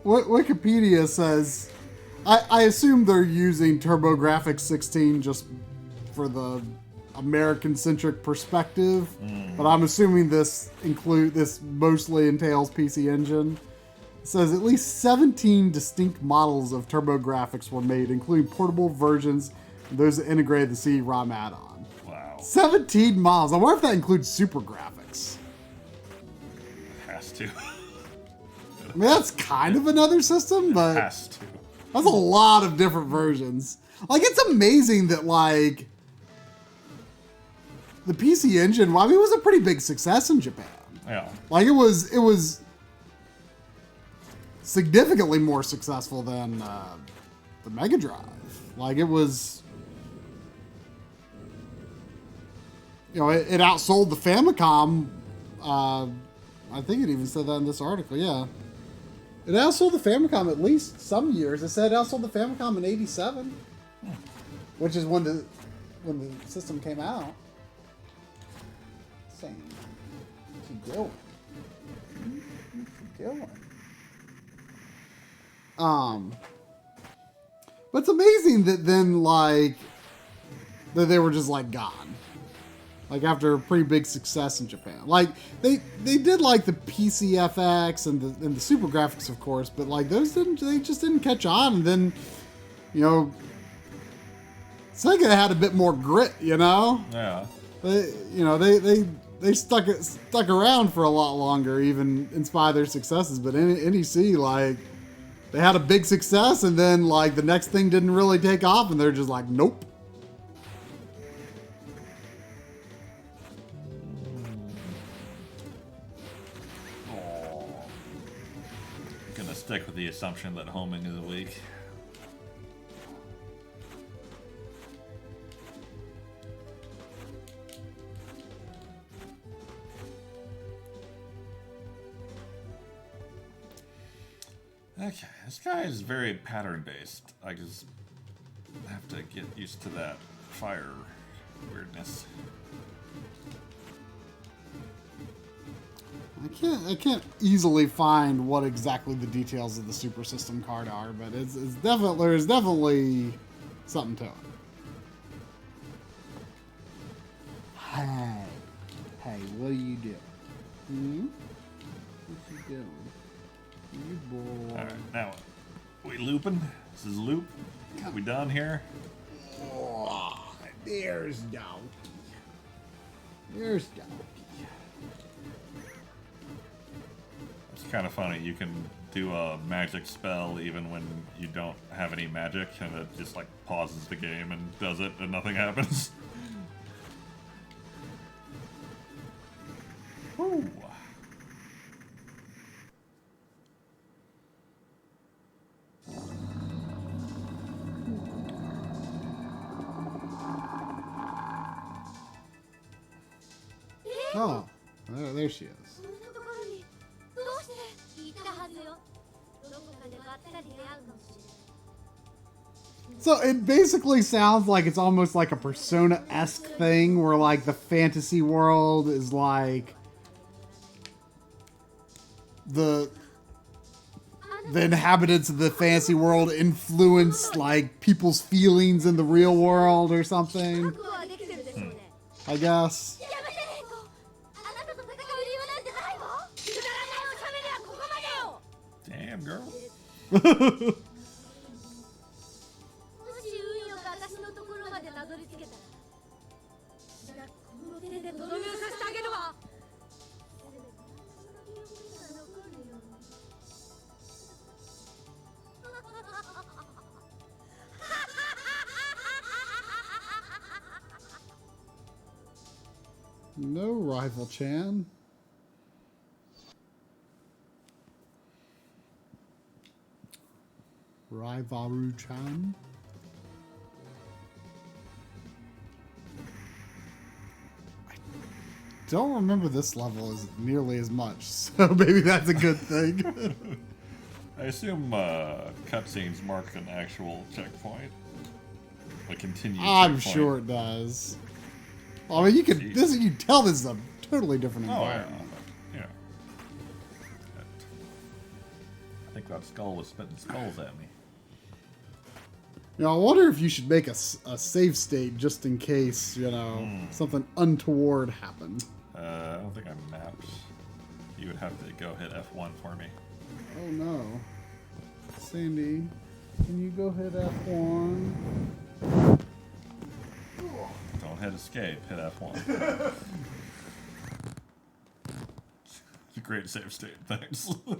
Wikipedia says, I assume they're using TurboGrafx 16 just for the American-centric perspective, but I'm assuming this mostly entails PC Engine. It says at least 17 distinct models of TurboGrafx were made, including portable versions and those that integrated the CD-ROM add-on. Wow. 17 models. I wonder if that includes Super Graphics. It has to. I mean, that's kind of another system, but Has to. that's a lot of different versions. Like, it's amazing that, like, the PC Engine, well, I mean, it was a pretty big success in Japan. Yeah. Like, it was significantly more successful than the Mega Drive. Like, it was, you know, it outsold the Famicom I think it even said that in this article, yeah. It outsold the Famicom at least some years. It said it outsold the Famicom in 87. Which is when the system came out. Same. What's he doing? What's he doing? But it's amazing that then, like, that they were just, like, gone. Like, after a pretty big success in Japan. Like, they did, like, the PCFX and the Super Graphics, of course, but, like, they just didn't catch on. And then, you know, Sega had a bit more grit, you know? Yeah. They stuck around for a lot longer, even in spite of their successes. But NEC, like, they had a big success, and then, like, the next thing didn't really take off, and they're just like, nope. I'm gonna stick with the assumption that homing is weak. Okay, this guy is very pattern-based. I just have to get used to that fire weirdness. I can't easily find what exactly the details of the Super System card are, but there's definitely something to it. Hey, what are you doing? What you doing? You boy. Alright, now we looping? This is loop? We done here? Oh, there's Donkey. There's Donkey. It's kind of funny. You can do a magic spell even when you don't have any magic, and it just like pauses the game and does it, and nothing happens. Woo. Oh, there she is. So it basically sounds like it's almost like a Persona-esque thing where like the fantasy world is like the inhabitants of the fantasy world influence like people's feelings in the real world or something. I guess. Damn, girl. No rival Chan. Rivaru-chan. I don't remember this level as nearly as much, so maybe that's a good thing. I assume cutscenes mark an actual checkpoint. A continued I'm checkpoint. sure it does. I mean, you can you tell this is a totally different environment. Oh, yeah. Yeah. I think that skull was spitting skulls at me. You know, I wonder if you should make a save state just in case, you know, something untoward happened. I don't think I mapped. You would have to go hit F1 for me. Oh no. Sandy, can you go hit F1? Don't hit escape, hit F1. It's a great save state, thanks. You're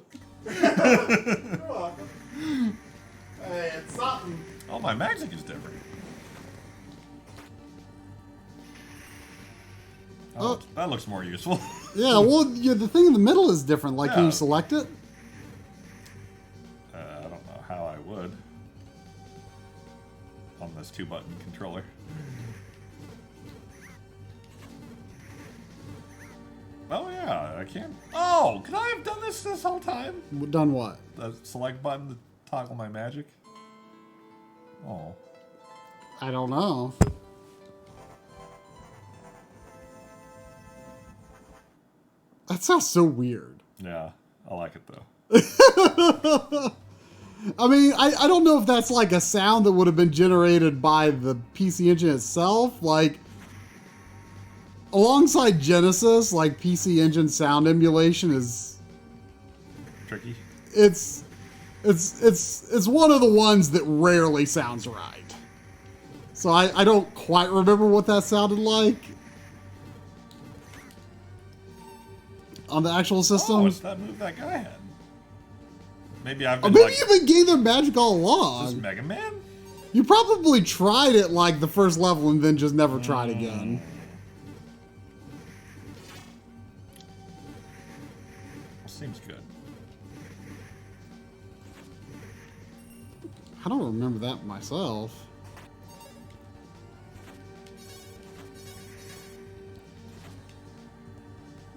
welcome. Hey, it's something. Oh, my magic is different. Oh, that looks more useful. Yeah, well, the thing in the middle is different. Like, can you select it? I don't know how I would. On this 2-button controller. Oh, yeah, I can. Oh, could I have done this whole time? Done what? The select button to toggle my magic? Oh. I don't know. That sounds so weird. Yeah, I like it, though. I mean, I don't know if that's like a sound that would have been generated by the PC Engine itself. Like, alongside Genesis, like PC Engine sound emulation is Tricky. It's one of the ones that rarely sounds right. So I don't quite remember what that sounded like on the actual system. Oh, what's that move that guy had? Maybe I've Or been maybe you've been getting their magic all along. Is this Mega Man? You probably tried it like the first level and then just never tried again. Seems good. I don't remember that myself.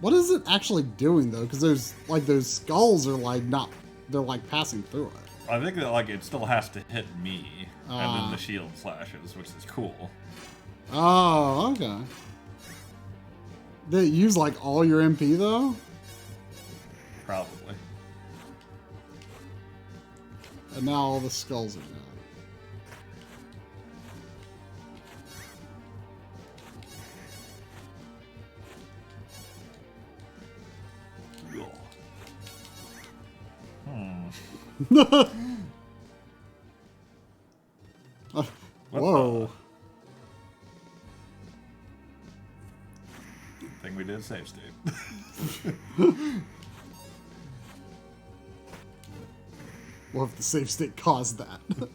What is it actually doing though? Because there's like those skulls are like not, they're like passing through it. I think that like it still has to hit me, and then the shield slashes, which is cool. Oh, okay. Did it use like all your MP though? Probably. And now all the skulls are down. Whoa. Think we did save state. What if the save state caused that? Let's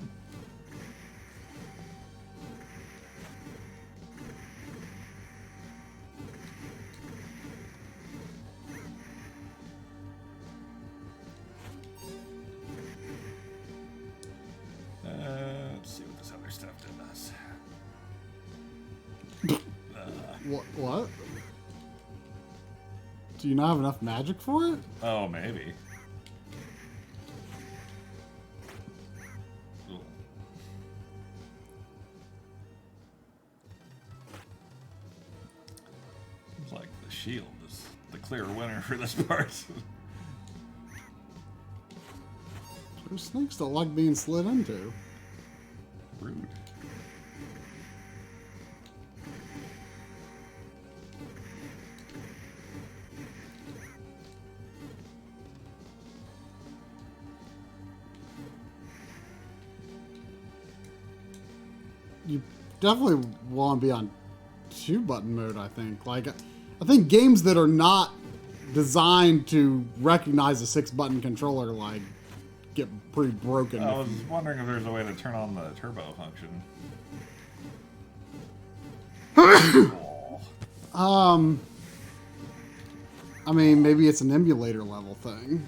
see what this other stuff does. What? Do you not have enough magic for it? Oh, maybe. Cool. Seems like the shield is the clear winner for this part. Those snakes don't like being slid into. Rude. You definitely want to be on 2-button mode, I think. Like, I think games that are not designed to recognize a 6-button controller, like, get pretty broken. I was wondering if there's a way to turn on the turbo function. I mean, maybe it's an emulator level thing.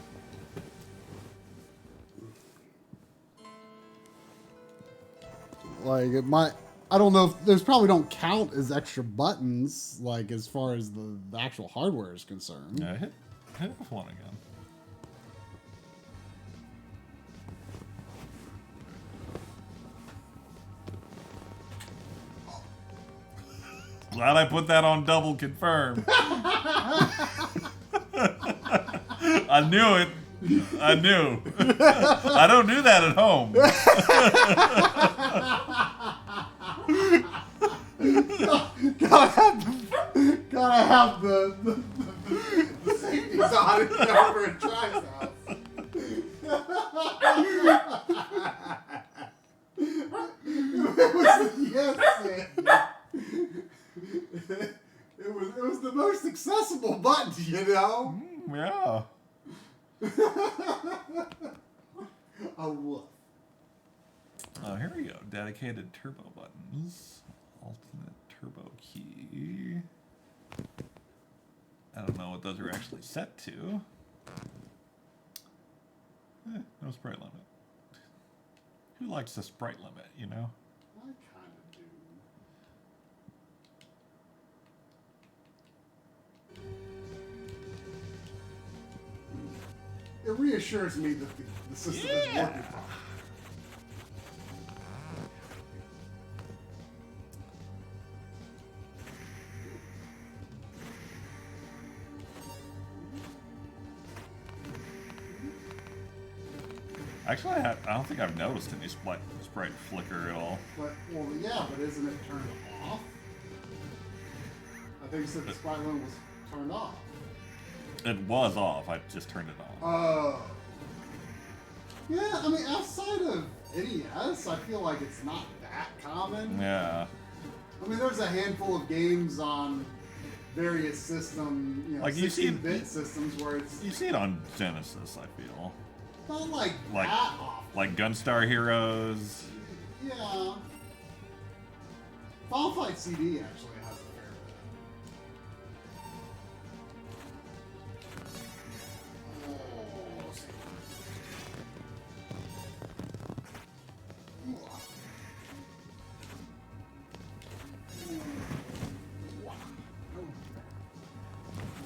Like, it might... I don't know if... Those probably don't count as extra buttons, like, as far as the actual hardware is concerned. Yeah, hit F1 again. Glad I put that on double confirm. I knew it. I knew. I don't do that at home. Gotta have the safeties on it over at Tri's house. It was the most accessible button, you know? Yeah. A woof. Oh, here we go. Dedicated turbo buttons. Alternate turbo key. I don't know what those are actually set to. No sprite limit. Who likes the sprite limit, you know? I kind of do. it reassures me that the system is working properly. Actually, I don't think I've noticed any sprite flicker at all. But, well, yeah, but isn't it turned off? I think you said the sprite limit was turned off. It was off. I just turned it on. Oh. Yeah, I mean, outside of NES, I feel like it's not that common. Yeah. I mean, there's a handful of games on various system, like 16-bit systems where it's... You see it on Genesis, I feel. Not like that often. Like Gunstar Heroes. Yeah. Final Fight CD actually has a fair bit.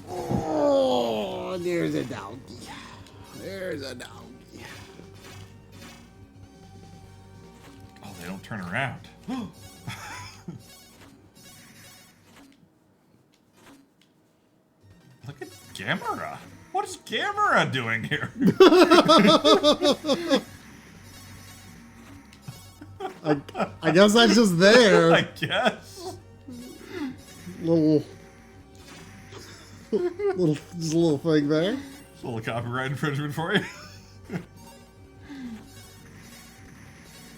Oh, there's a doggy. There's a doggy. Oh, they don't turn around. Look at Gamera. What is Gamera doing here? I guess that's just there. I guess. Just a little thing there. Just a little copyright infringement for you.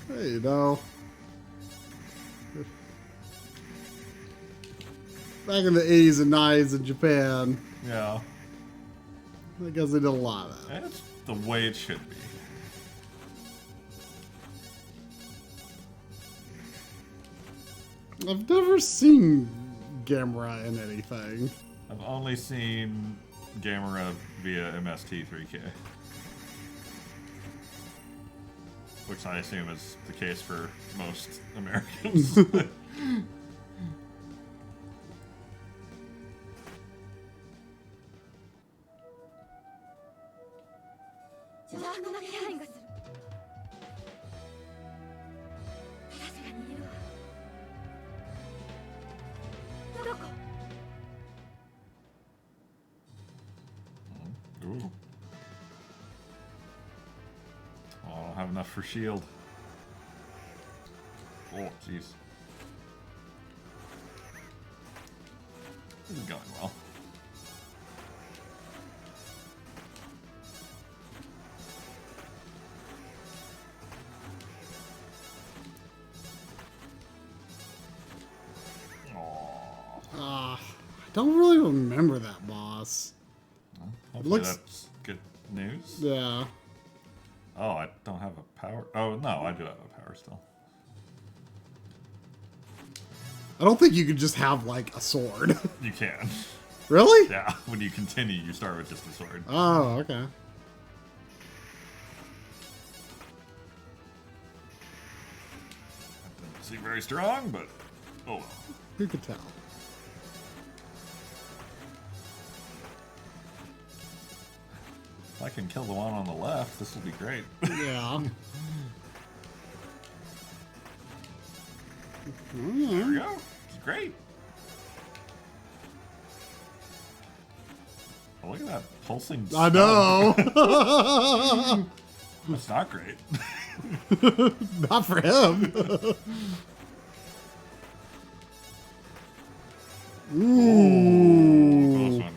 Hey, you know. Back in the 80s and 90s in Japan, Yeah. I guess they did a lot of that. It's the way it should be. I've never seen Gamera in anything. I've only seen Gamera via MST3K. Which I assume is the case for most Americans. Ooh. Oh, I don't have enough for shield. Oh, jeez. This is going well. I don't really remember that boss. Well, hopefully that's good news. Yeah. Oh, I don't have a power. Oh, no, I do have a power still. I don't think you could just have, like, a sword. You can. Really? Yeah, when you continue, you start with just a sword. Oh, okay. That doesn't seem very strong, but oh well. Who could tell? If I can kill the one on the left, this will be great. Yeah. There we go. It's great. Oh, look at that pulsing I know. That's not great. Not for him. Ooh. Close one.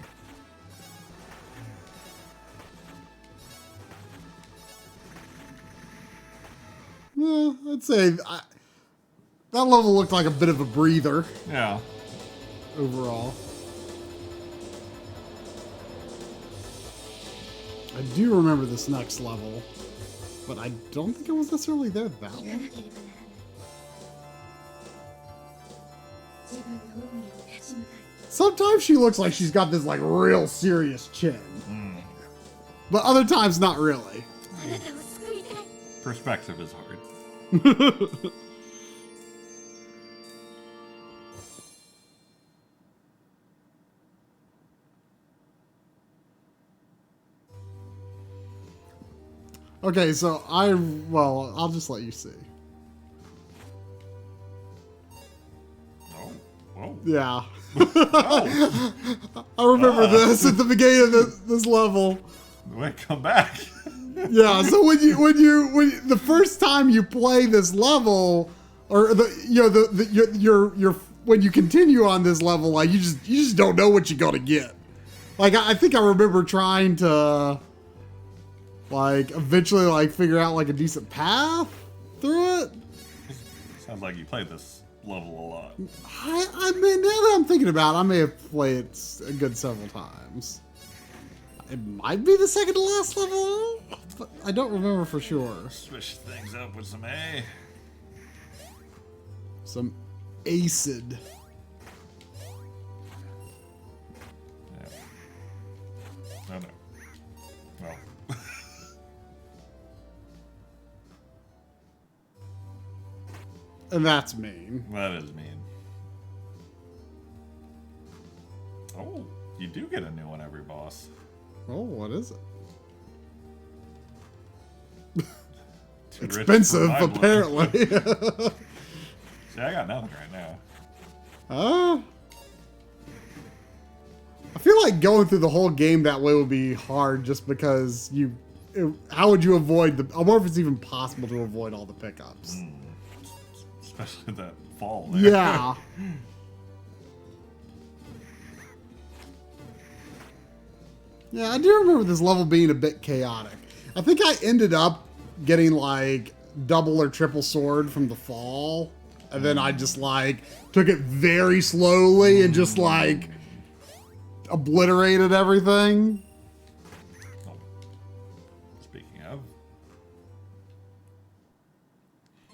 Yeah, I'd say that level looked like a bit of a breather Yeah. overall. I do remember this next level, but I don't think it was necessarily there that one. Sometimes she looks like she's got this like real serious chin, but other times not really. Perspective is hard. Okay, so well, I'll just let you see. Oh, whoa. Yeah. Oh. I remember this at the beginning of this level. Wait, come back. Yeah, so when the first time you play this level, or when you continue on this level, like you just don't know what you're gonna get. Like I think I remember trying to like eventually like figure out like a decent path through it. Sounds like you played this level a lot. I mean, now that I'm thinking about it, I may have played it a good several times. It might be the second to last level, but I don't remember for sure. Switch things up with some A. Some acid. Yeah. Oh no. Well. And that's mean. That is mean. Oh, you do get a new one every boss. Oh, what is it? Too rich for Expensive, my blood. apparently. See, I got nothing right now. I feel like going through the whole game that way would be hard just because how would you avoid I wonder if it's even possible to avoid all the pickups. Especially that fall there. Yeah. Yeah, I do remember this level being a bit chaotic. I think I ended up getting like double or triple sword from the fall. And then I just like took it very slowly and just like obliterated everything. Oh. Speaking of,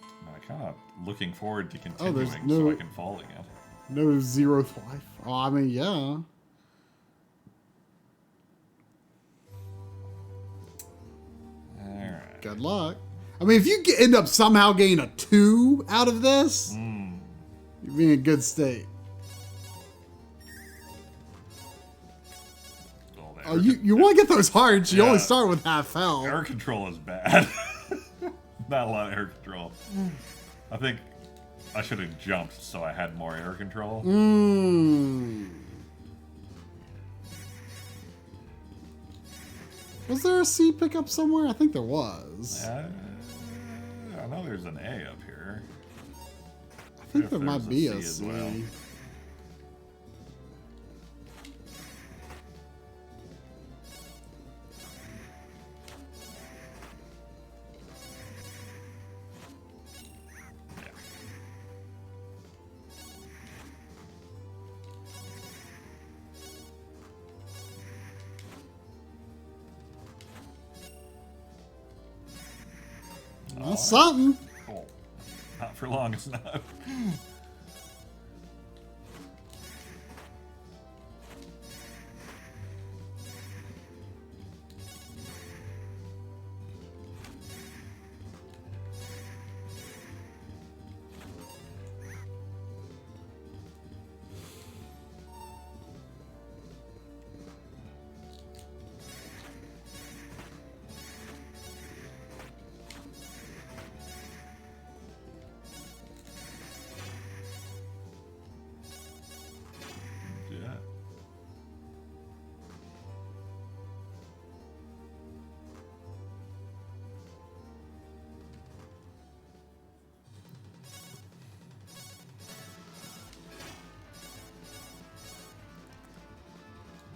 I'm kind of looking forward to continuing so I can fall again. No 0th life. Oh, I mean, yeah. Alright. Good luck. I mean, if you end up somehow getting a 2 out of this, you'd be in a good state. Oh, you want to get those hearts. You only start with half health. Air control is bad. Not a lot of air control. I think I should have jumped so I had more air control. Was there a C pickup somewhere? I think there was. I know there's an A up here. I think there might be a C C. as well. That's something. Oh, not for long, it's not.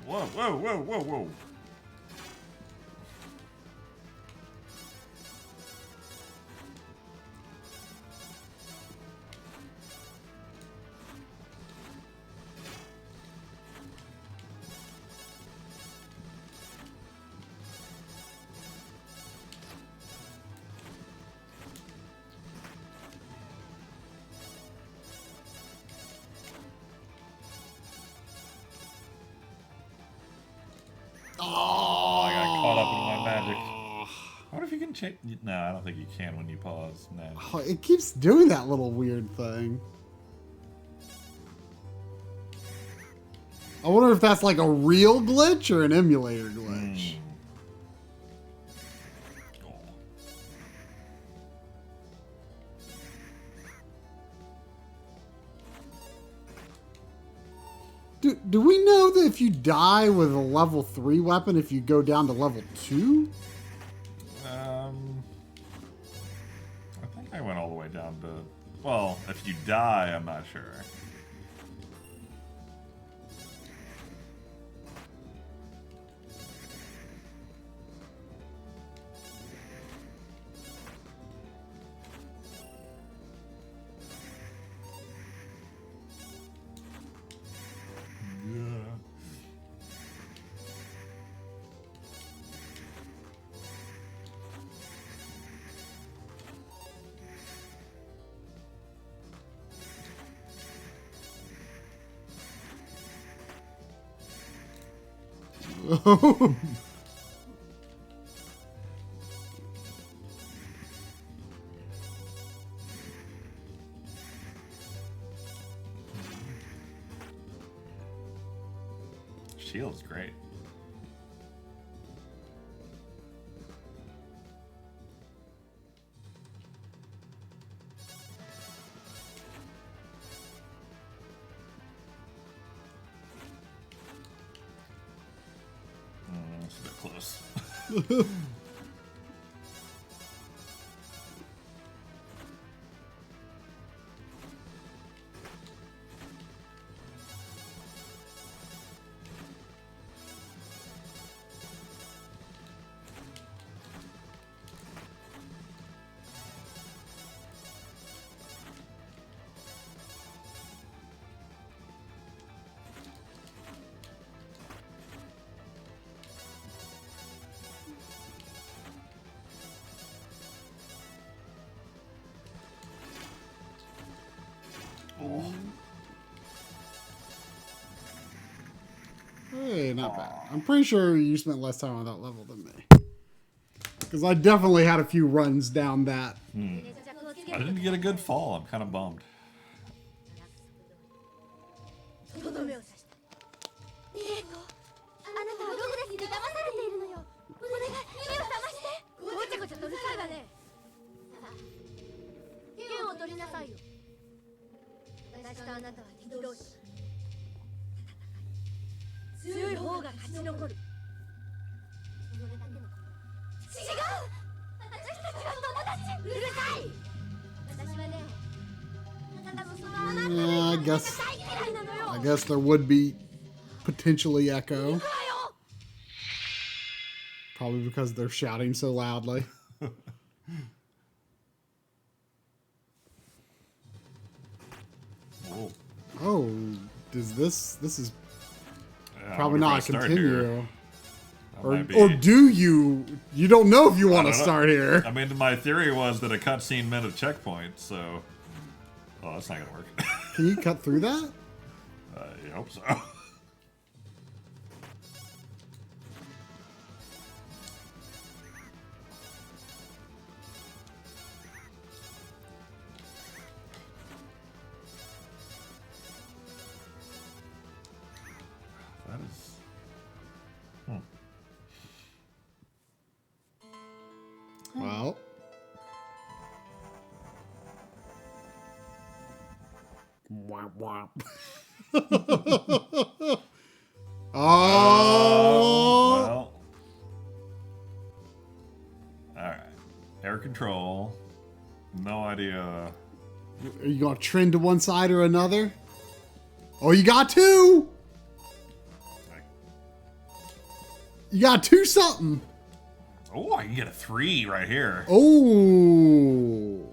Whoa, whoa, whoa, whoa, whoa. I got caught up in my magic. I wonder if you can change. No, I don't think you can when you pause. No. Oh, it keeps doing that little weird thing. I wonder if that's like a real glitch or an emulator glitch. Do we know that if you die with a level 3 weapon, if you go down to level 2? I think I went all the way down to... Well, if you die, I'm not sure. Shield's great. It's a bit close. Hey, not bad. I'm pretty sure you spent less time on that level than me. Because I definitely had a few runs down that. I didn't get a good fall. I'm kind of bummed. Yeah, I guess there would be potentially echo. Probably because they're shouting so loudly. Oh, does this is probably not continue. Or do you don't know if you want to start here. I mean, my theory was that a cutscene meant a checkpoint, so that's not gonna work. Can you cut through that? I hope so. That is... Well... Womp womp. Oh! Well. Alright. Air control. No idea. Are you going to trend to one side or another? Oh, you got two! You got two something. Oh, I can get a 3 right here. Oh.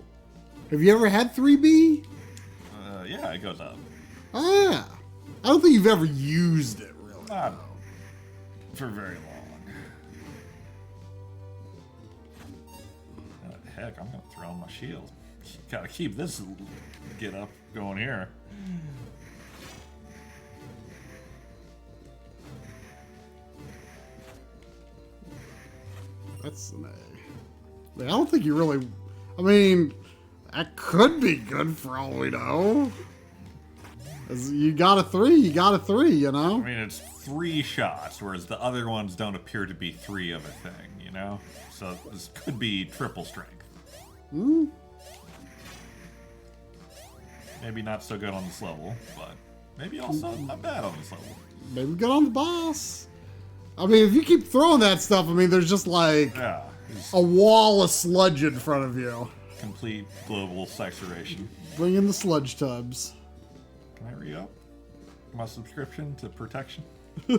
Have you ever had 3B? Yeah, it goes up. Ah. I don't think you've ever used it, really. Not for very long. Heck, I'm going to throw on my shield. Gotta keep this get up going here. That's an A. I don't think you really... I mean, that could be good for all we know. You got a 3, you got a 3, you know? I mean, it's 3 shots, whereas the other ones don't appear to be 3 of a thing, you know? So this could be triple strength. Hmm. Maybe not so good on this level, but... Maybe also not bad on this level. Maybe get on the boss. I mean, if you keep throwing that stuff, I mean, there's just like a wall of sludge in front of you. Complete global saturation. Bring in the sludge tubs. Can I re-up my subscription to protection? This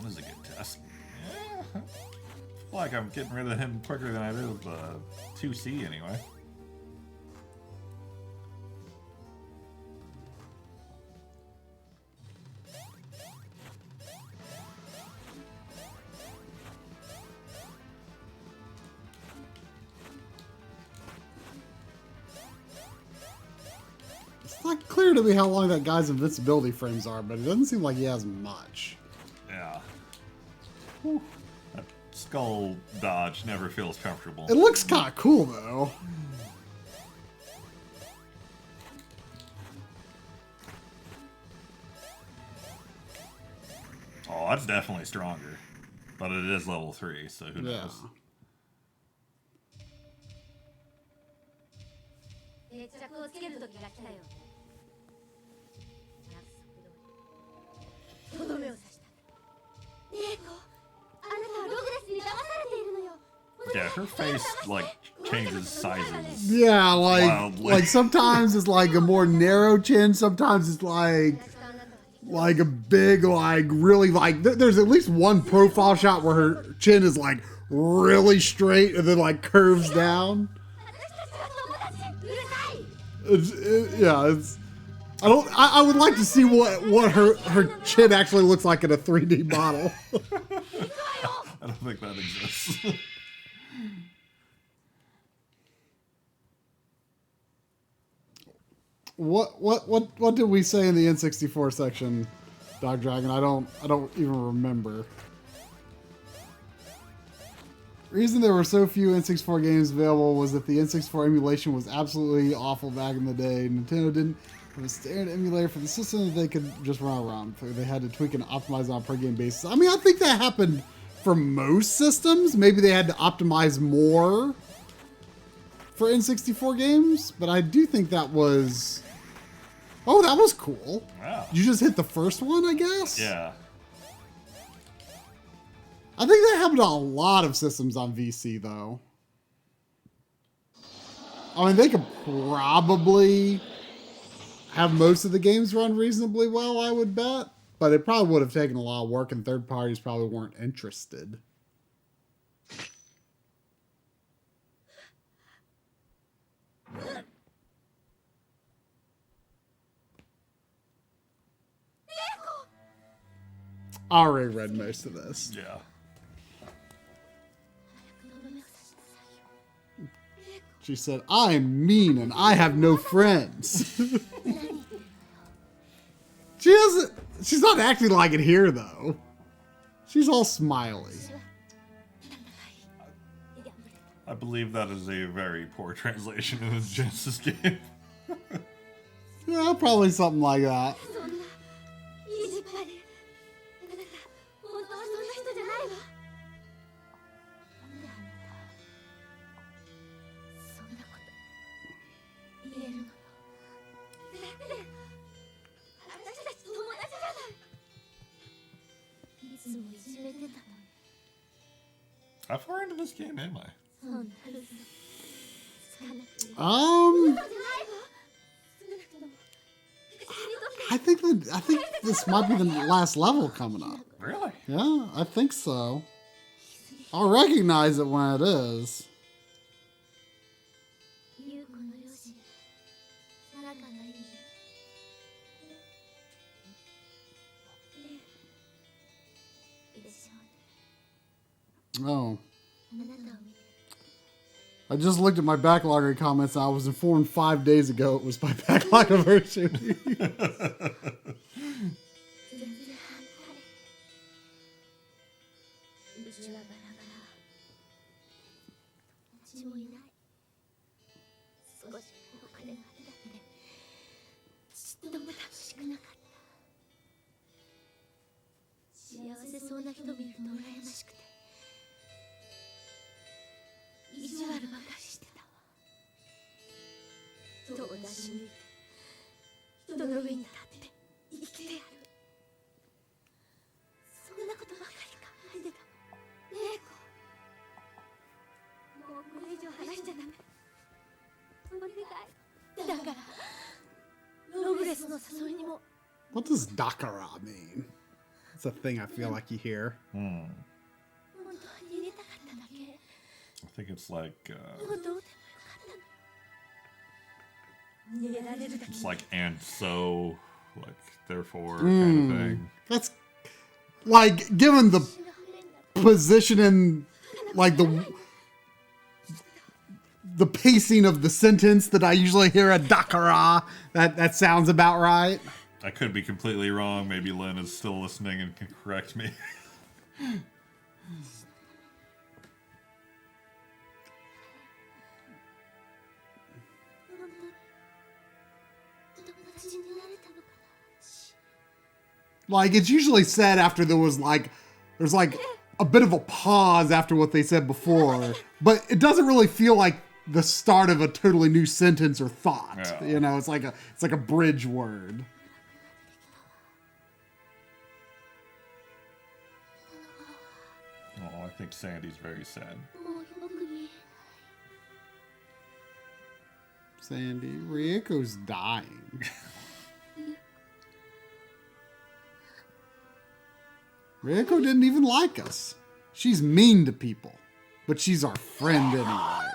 is a good test. Yeah. I feel like I'm getting rid of him quicker than I did with 2C anyway. It's not clear to me how long that guy's invincibility frames are, but it doesn't seem like he has much. Yeah. Whew. That skull dodge never feels comfortable. It looks kind of cool, though. Oh, that's definitely stronger. But it is level 3, so who knows? Yeah, her face, like, changes sizes. Yeah, wildly. like sometimes it's like a more narrow chin, sometimes it's like a big, like, really, like, there's at least one profile shot where her chin is, like, really straight and then, like, curves down. I would like to see what her chin actually looks like in a 3D model. I don't think that exists. What did we say in the N64 section, Dog Dragon? I don't even remember. Reason there were so few N64 games available was that the N64 emulation was absolutely awful back in the day. Nintendo didn't have a standard emulator for the system that they could just run around. They had to tweak and optimize on a per game basis. I mean, I think that happened for most systems. Maybe they had to optimize more for N64 games, but I do think that was... Oh, that was cool. Wow. You just hit the first one, I guess? Yeah. I think that happened to a lot of systems on VC, though. I mean, they could probably have most of the games run reasonably well, I would bet. But it probably would have taken a lot of work, and third parties probably weren't interested. I already read most of this. Yeah. She said, I'm mean and I have no friends. She's not acting like it here, though. She's all smiley. I believe that is a very poor translation of the Genesis game. Yeah, probably something like that. How far into this game am I? I think this might be the last level coming up. Really? Yeah, I think so. I'll recognize it when it is. Oh. I just looked at my Backloggery comments and I was informed 5 days ago it was my Backloggery. What does Dakara mean? It's a thing I feel like you hear. I think it's like it's like and so, like therefore kind of thing. That's like, given the position and like the pacing of the sentence that I usually hear at Dakara, that sounds about right. I could be completely wrong. Maybe Lynn is still listening and can correct me. Like, it's usually said after there's like a bit of a pause after what they said before, but it doesn't really feel like the start of a totally new sentence or thought. Yeah. You know, it's like a bridge word. Oh, I think Sandy's very sad. Sandy, Rieko's dying. Rieko didn't even like us. She's mean to people, but she's our friend anyway.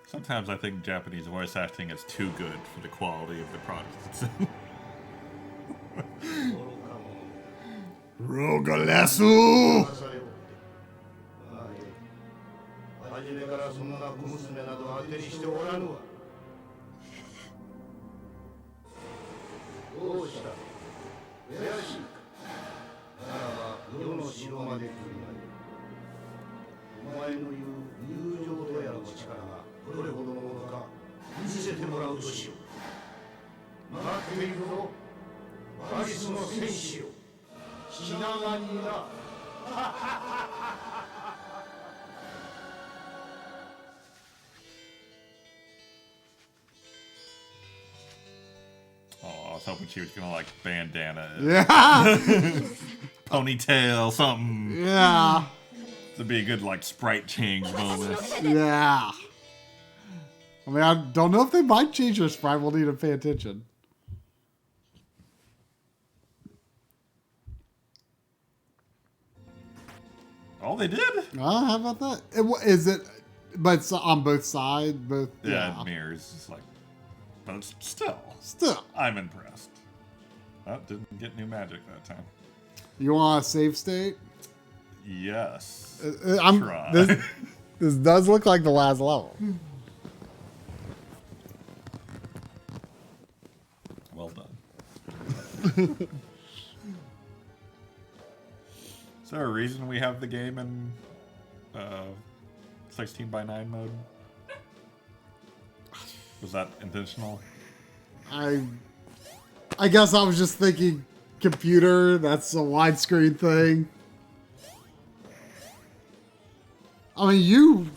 Sometimes I think Japanese voice acting is too good for the quality of the product itself. Rogalesu! 初めからそんな小娘など当てにしておらぬわ。どうした？悔しいか？ならば世の城まで来るがよい。お前の言う友情とやらの力がどれほどのものか見せてもらうとしよう。待っているぞ。バリスの戦士よ。気長にな。Oh, I was hoping she was gonna like bandana it. Yeah! Ponytail, something. Yeah! It'd be a good like sprite change moment. Yeah! I mean, I don't know if they might change their sprite. We'll need to pay attention. Oh, they did? How about that? Is it? But it's on both sides? Both? Yeah, mirrors. It's like, but it's still, I'm impressed. Oh, didn't get new magic that time. You want a save state? Yes. Try. This does look like the last level. Well done. Is there a reason we have the game in 16:9 mode? Was that intentional? I guess I was just thinking computer, that's a widescreen thing. I mean,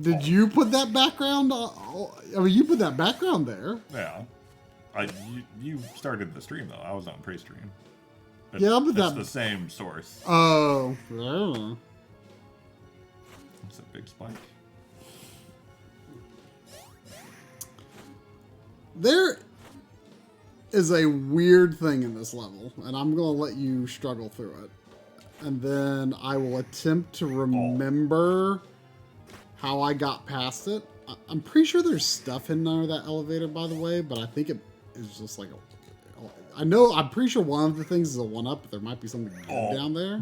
did you put that background? I mean, you put that background there. Yeah. You started the stream though. I was on pre-stream. Yeah, but that's the same source. Oh, yeah. It's a big spike. There is a weird thing in this level, and I'm going to let you struggle through it. And then I will attempt to remember how I got past it. I'm pretty sure there's stuff in there, that elevator, by the way, but I think it is just like I'm pretty sure one of the things is a 1-up, but there might be something good down there.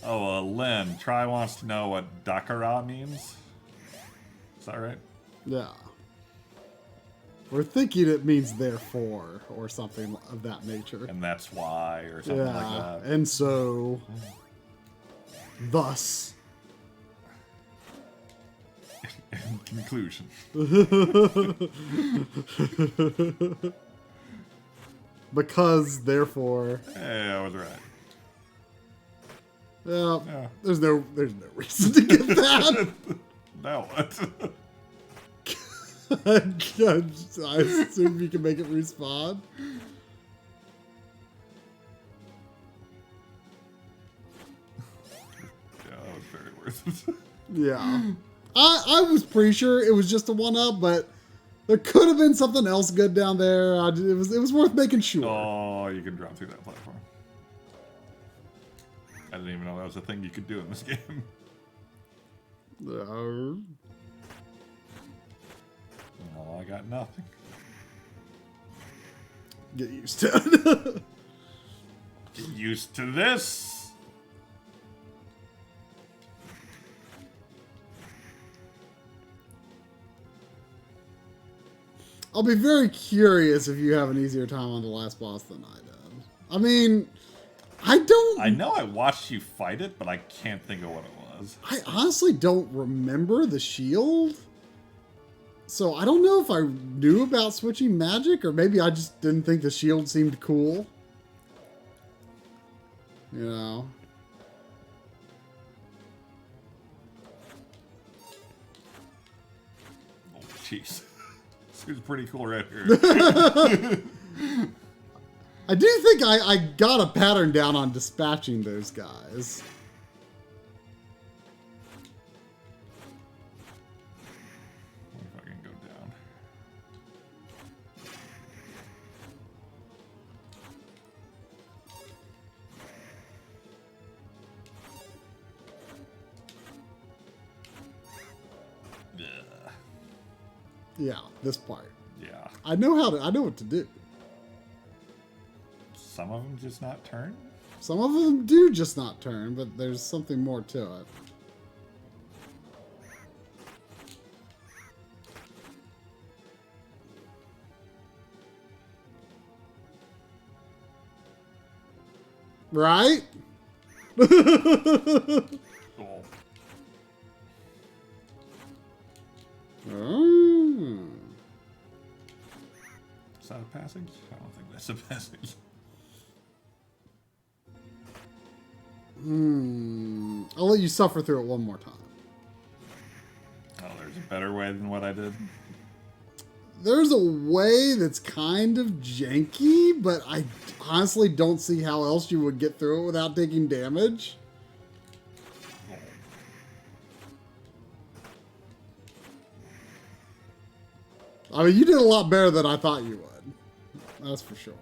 Oh, Len, Try wants to know what Dakara means. that right? Yeah. We're thinking it means therefore, or something of that nature. And that's why, or something like Yeah, that. and so, thus. In conclusion. Because, therefore. Hey, I was right. Yeah, Yeah. there's no reason to give that. Now what? I assume you can make it respawn. Yeah, that was very worth it. Yeah. I was pretty sure it was just a 1-up, but there could have been something else good down there. It was worth making sure. Oh, you can drop through that platform. I didn't even know that was a thing you could do in this game. Uh, Oh, I got nothing. get used to it. Get used to this. I'll be very curious if you have an easier time on the last boss than I did. I mean, I know I watched you fight it, but I can't think of what it was. I honestly don't remember the shield. So I don't know if I knew about switching magic, or maybe I just didn't think the shield seemed cool. You know? Oh, jeez. This is pretty cool right here. I do think I got a pattern down on dispatching those guys. What if I can go down? Yeah. Yeah, this part. Yeah. I know what to do. Some of them just not turn? Some of them do just not turn, but there's something more to it. Right? Cool. Oh. Is that a passage? I don't think that's a passage. I'll let you suffer through it one more time. Oh, there's a better way than what I did. There's a way that's kind of janky, but I honestly don't see how else you would get through it without taking damage. I mean, you did a lot better than I thought you would. That's for sure.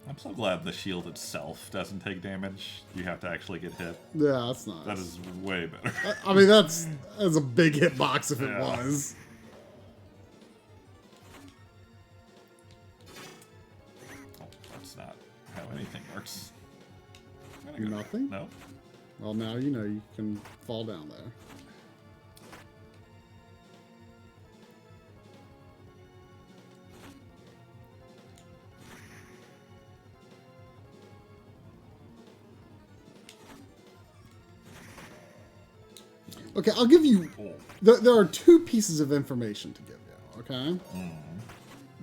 I'm so glad the shield itself doesn't take damage. You have to actually get hit. Yeah, that's nice. That is way better. I mean, that's a big hitbox if it Yeah. was. Oh, that's not how anything works. I'm gonna go- Nothing? No. Well, now you know you can fall down there. Okay, I'll give you... Oh. There are two pieces of information to give you, okay?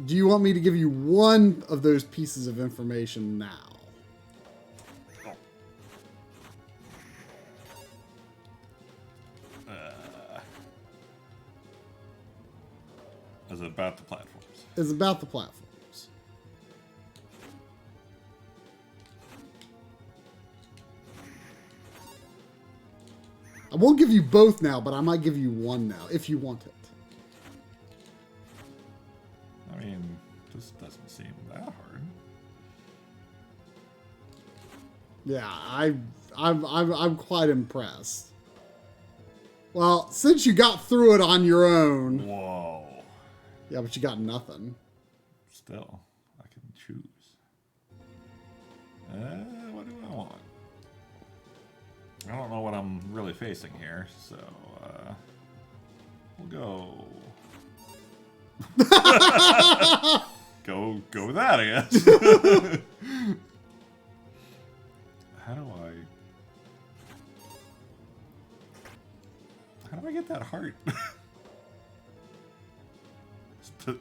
Do you want me to give you one of those pieces of information now? Oh. Is it about the platforms? It's about the platforms. I won't give you both now, but I might give you one now, if you want it. I mean, this doesn't seem that hard. Yeah, I'm quite impressed. Well, since you got through it on your own... Whoa. Yeah, but you got nothing. Still, I can choose. What do I want? really facing here, so we'll go. go with that, I guess. How do I get that heart?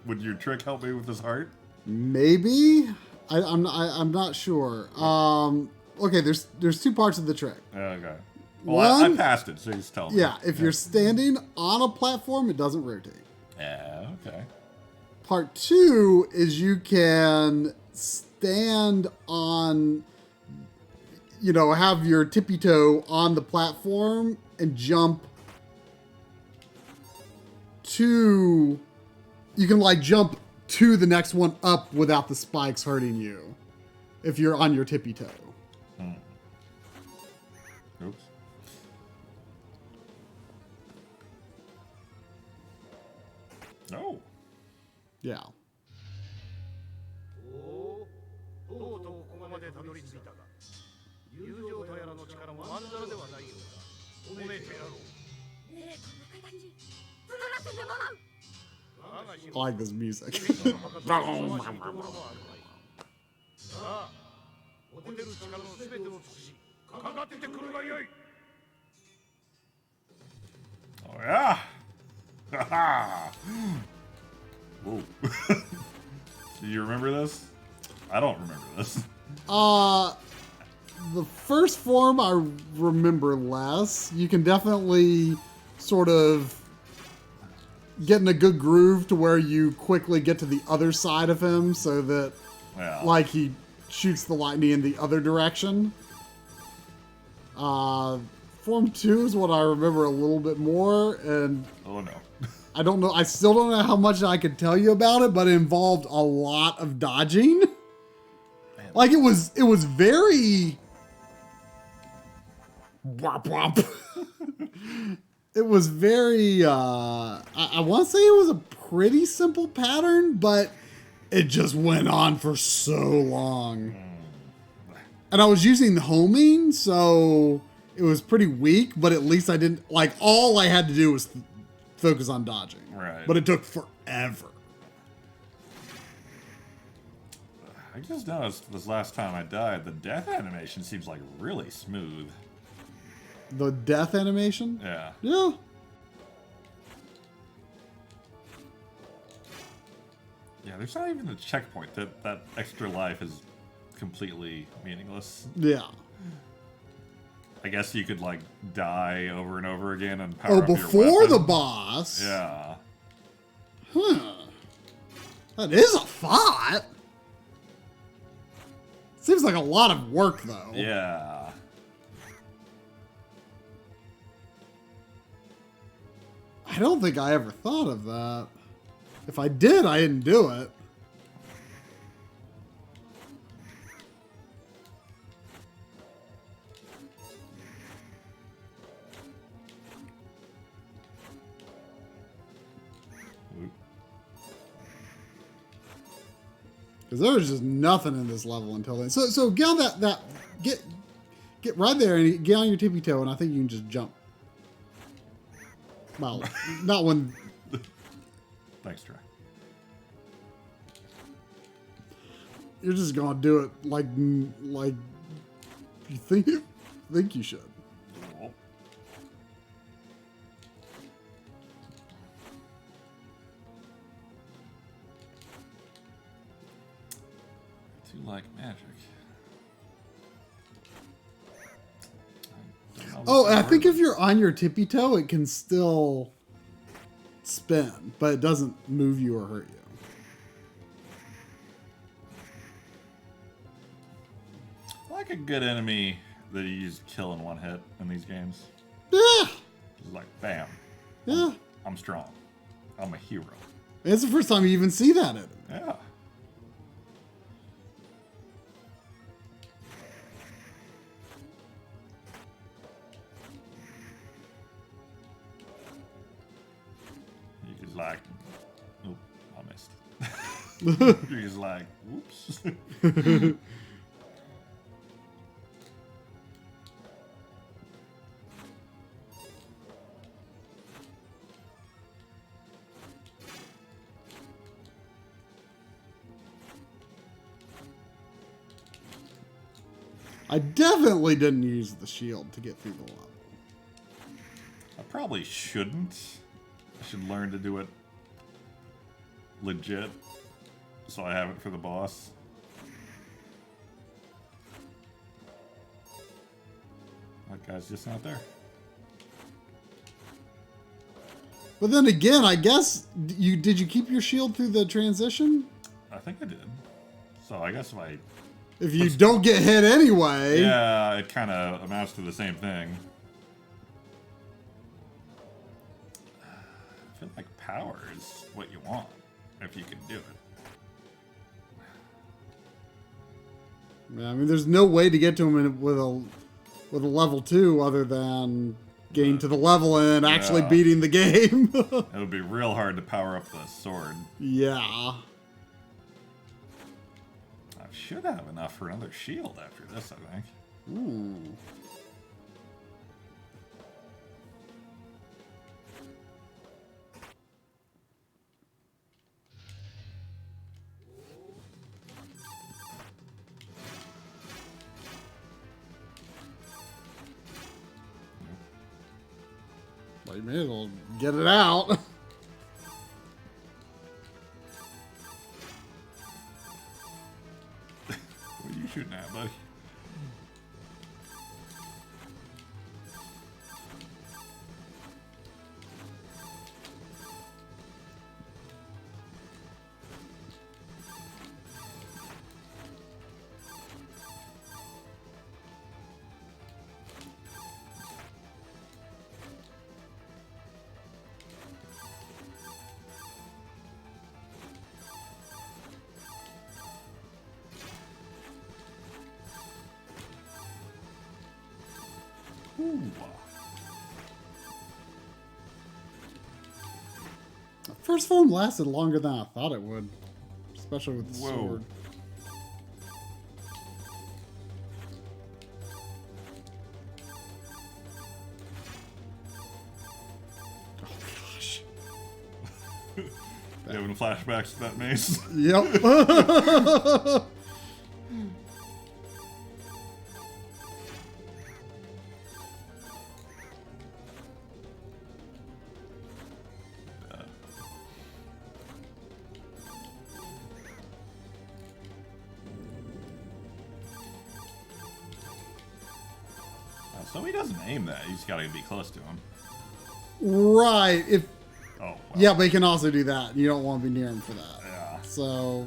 Would your trick help me with this heart? Maybe. I'm not sure. Okay, there's two parts of the trick. Okay. Well, I One, passed it, so just tell me. Yeah, if you're standing on a platform, it doesn't rotate. Yeah, okay. Part two is you can stand on, have your tippy toe on the platform and jump to, you can like jump to the next one up without the spikes hurting you if you're on your tippy toe. Oops. Oh. Yeah. とうとうここまでたどり着いたが、友情とやらの力もまんざらではないようだ。褒めてやろう。 I like this music. さあ、持てる力のすべてを尽くし、かかっててくるがよい。 Oh yeah. Haha. Whoa. Do you remember this? I don't remember this. The first form I remember less. You can definitely sort of get in a good groove to where you quickly get to the other side of him so that like he shoots the lightning in the other direction. Form 2 is what I remember a little bit more, and Oh no. I don't know. I still don't know how much I could tell you about it, but it involved a lot of dodging. Man. Like it was very. Whop, whop. It was very. I want to say it was a pretty simple pattern, but it just went on for so long. And I was using homing, so it was pretty weak. But at least I didn't like. All I had to do was focus on dodging. Right. But it took forever. I just noticed this last time I died, the death animation seems like really smooth. The death animation? Yeah. Yeah. Yeah, there's not even a checkpoint. That extra life is completely meaningless. Yeah. I guess you could like die over and over again and power up your before weapon. the boss? Yeah. Huh. That is a thought. Seems like a lot of work, though. Yeah. I don't think I ever thought of that. If I did, I didn't do it. Because there was just nothing in this level until then. So get on get right there and get on your tippy toe, and I think you can just jump. Well, not when. Thanks, Trey. You're just gonna do it like you think you should. Oh. Too like magic. Oh, I think if you're on your tippy toe, it can still spin, but it doesn't move you or hurt you. I like a good enemy that you just kill in one hit in these games. Yeah, It's like, bam. yeah. I'm strong. I'm a hero. It's the first time you even see that in it. Yeah. You just like, oop, I missed. You're just like, whoops. I definitely didn't use the shield to get through the level. I probably shouldn't. I should learn to do it legit, so I have it for the boss. That guy's just not there. But then again, I guess did you keep your shield through the transition? I think I did. So I guess if you don't get hit anyway. Yeah, it kind of amounts to the same thing. I feel like power is what you want if you can do it. Yeah, I mean, there's no way to get to him with a level 2 other than getting to the level and actually beating the game. It would be real hard to power up the sword. Yeah. I should have enough for another shield after this, I think. Ooh. Well, you may as well get it out. What are you shooting at, buddy? Ooh. The first form lasted longer than I thought it would, especially with the sword. Oh gosh. You having flashbacks to that mace? Yep. So he doesn't aim that. You just gotta be close to him. Right. Oh, well. Yeah, but you can also do that. You don't want to be near him for that. Yeah. So,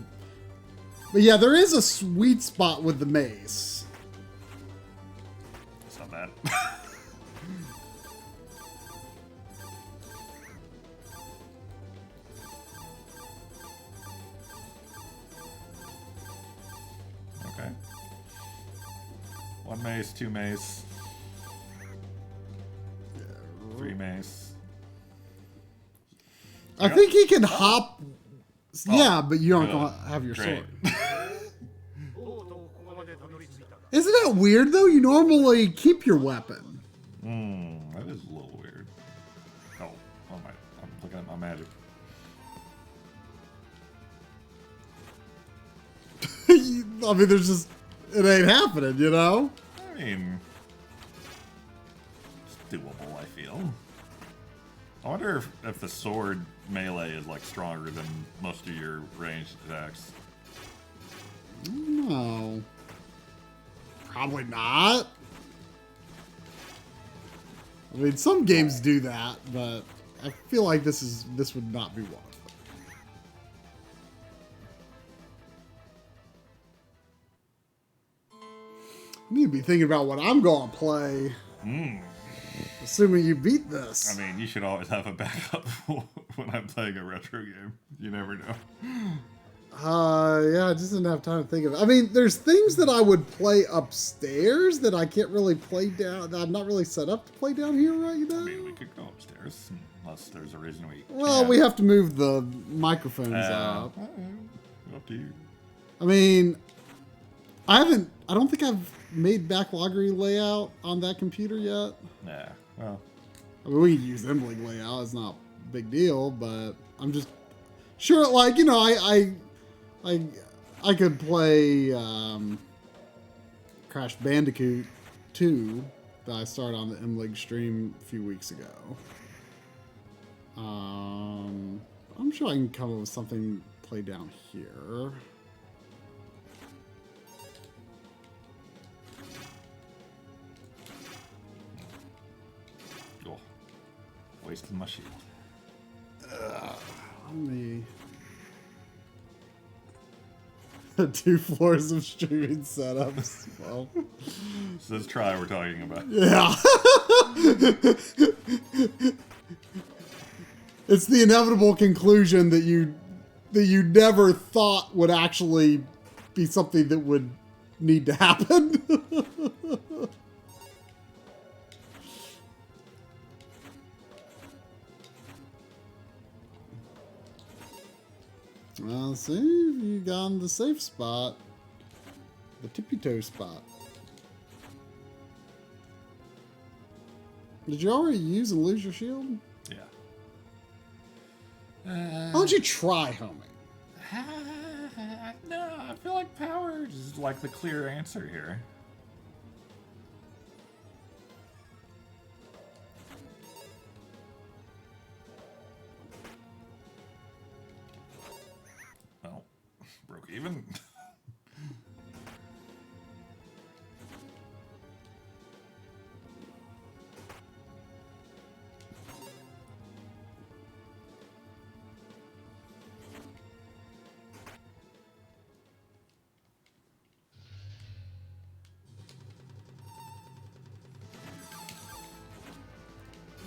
but yeah, there is a sweet spot with the mace. It's not bad. Okay. 1 mace, 2 mace. 3 mace. I think he can hop. Yeah, but you aren't going to have your Great. sword. Isn't that weird, though? You normally keep your weapon. That is a little weird. Oh my! I'm looking at my magic. I mean, there's just... It ain't happening, you know? I mean, it's doable, I feel. I wonder if the sword melee is like stronger than most of your ranged attacks. No. Probably not. I mean, some games do that, but I feel like this would not be one of them. I need to be thinking about what I'm going to play. Assuming you beat this. I mean, you should always have a backup when I'm playing a retro game. You never know. Yeah, I just didn't have time to think of it. I mean, there's things that I would play upstairs that I can't really play down. That I'm not really set up to play down here right now. I mean, we could go upstairs unless there's a reason we. Well, can't. we have to move the microphones up. Up to you. I mean, I don't think I've made Backloggery layout on that computer yet. Yeah. Well. I mean, we can use Embling layout. It's not a big deal, but I'm just sure, like, you know, I could play Crash Bandicoot 2 that I started on the M-League stream a few weeks ago. I'm sure I can come up with something to play down here. Oh, wasting my shield. Let me... 2 floors of streaming setups. Well, So this try we're talking about. yeah. It's the inevitable conclusion that you never thought would actually be something that would need to happen. Well, see, you got in the safe spot. The tippy toe spot. Did you already use and lose your shield? Yeah. Why don't you try homing? No, I feel like power is like the clear answer here. Well, broke even.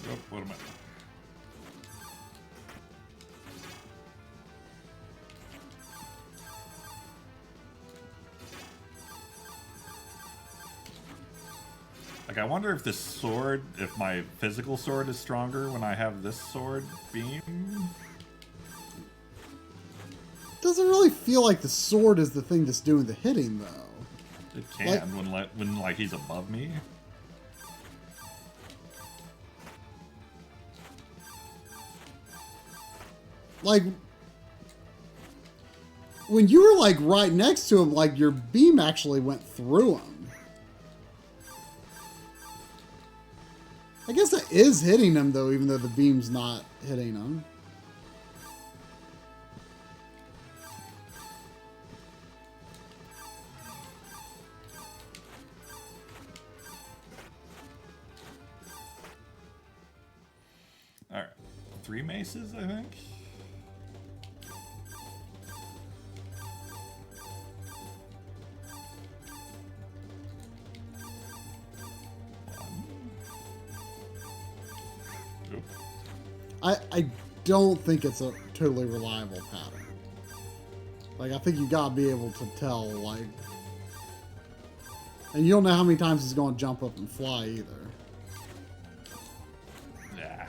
Oh, what am I? Like, I wonder if this sword, if my physical sword is stronger when I have this sword beam. Doesn't really feel like the sword is the thing that's doing the hitting, though. It can when like he's above me. Like, when you were, like, right next to him, like, your beam actually went through him. I guess that is hitting him, though, even though the beam's not hitting him. Alright. 3 maces, I think. I don't think it's a totally reliable pattern. Like, I think you gotta be able to tell, like... And you don't know how many times he's gonna jump up and fly, either. Yeah.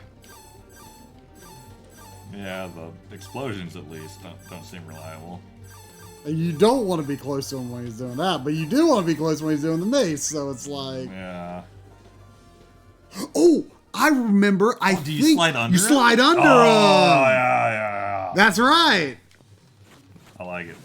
Yeah, the explosions, at least, don't seem reliable. And you don't want to be close to him when he's doing that, but you do want to be close when he's doing the mace, so it's like... Yeah. Oh! I remember, I do think... you slide under You slide under him! Oh, yeah. That's right! I like it.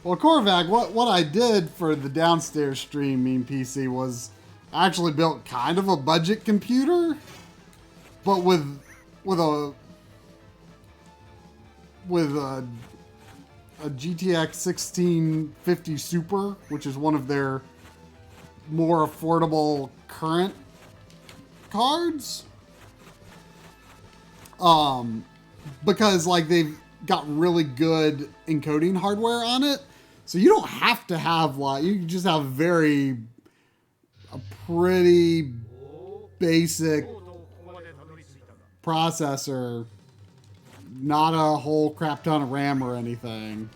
Well, Korvac, what I did for the downstairs streaming PC was I actually built kind of a budget computer, but with a GTX 1650 Super, which is one of their more affordable current cards. Because like they've got really good encoding hardware on it. So you don't have to have like, you can just have a pretty basic processor, not a whole crap ton of RAM or anything.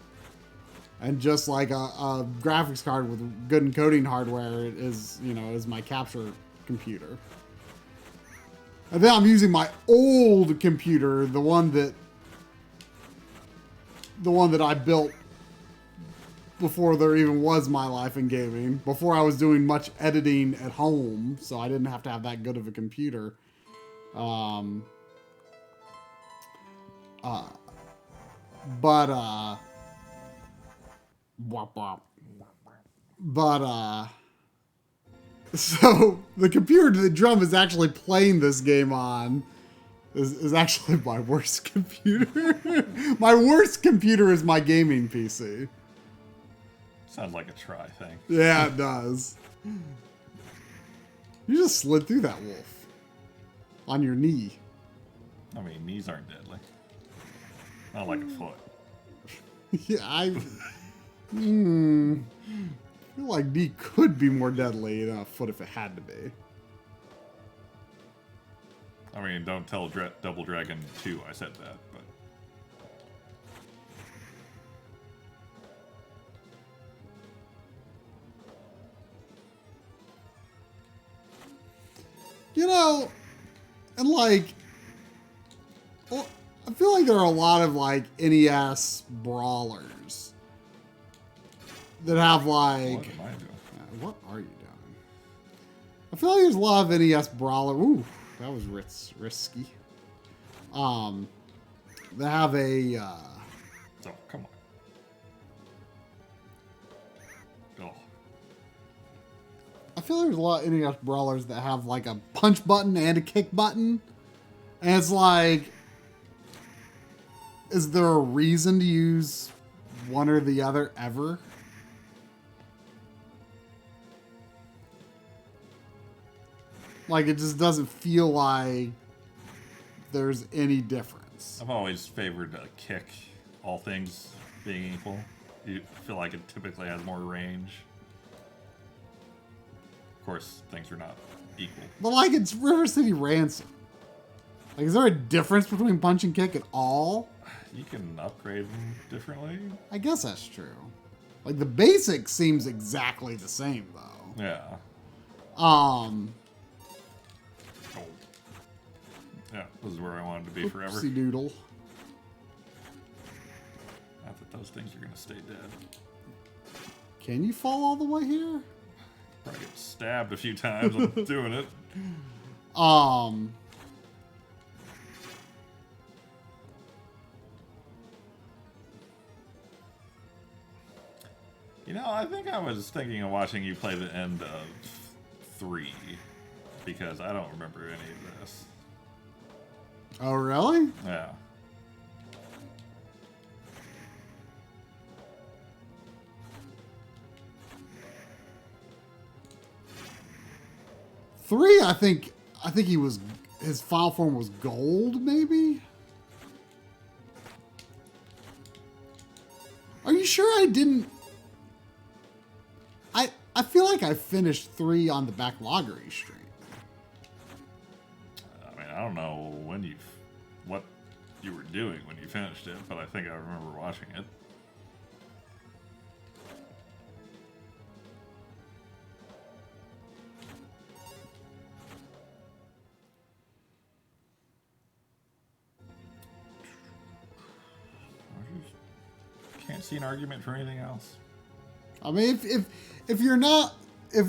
And just like a graphics card with good encoding hardware is my capture computer. And then I'm using my old computer, the one that the one that I built before there even was my life in gaming. Before I was doing much editing at home, so I didn't have to have that good of a computer. So the computer the drum is actually playing this game on is actually my worst computer. My worst computer is my gaming PC. Sounds like a try thing. Yeah, it does. You just slid through that wolf. On your knee. I mean, knees aren't deadly. Not like a foot. Yeah, I feel like knee could be more deadly than a foot if it had to be. I mean, don't tell Double Dragon 2 I said that, but... You know, and like, well, I feel like there are a lot of like NES brawlers that have like. What am I doing? What are you doing? I feel like there's a lot of NES brawler. Ooh, that was risky. They have a. Oh, come on. Oh. I feel like there's a lot of NES brawlers that have like a punch button and a kick button. And it's like, is there a reason to use one or the other ever? Like, it just doesn't feel like there's any difference. I've always favored a kick, all things being equal. You feel like it typically has more range. Of course, things are not equal. But like, it's River City Ransom. Like, is there a difference between punch and kick at all? You can upgrade them differently. I guess that's true. Like, the basic seems exactly the same, though. Yeah. Oh. Yeah, this is where I wanted to be forever. Oopsie doodle. Not that those things are going to stay dead. Can you fall all the way here? Probably get stabbed a few times on doing it. You know, I think I was thinking of watching you play the end of 3 because I don't remember any of this. Oh, really? Yeah. Three, I think he was, his final form was gold, maybe? Are you sure I didn't? I feel like I finished 3 on the Backloggery stream. I mean, I don't know what you were doing when you finished it, but I think I remember watching it. I can't see an argument for anything else. I mean, if you're not, if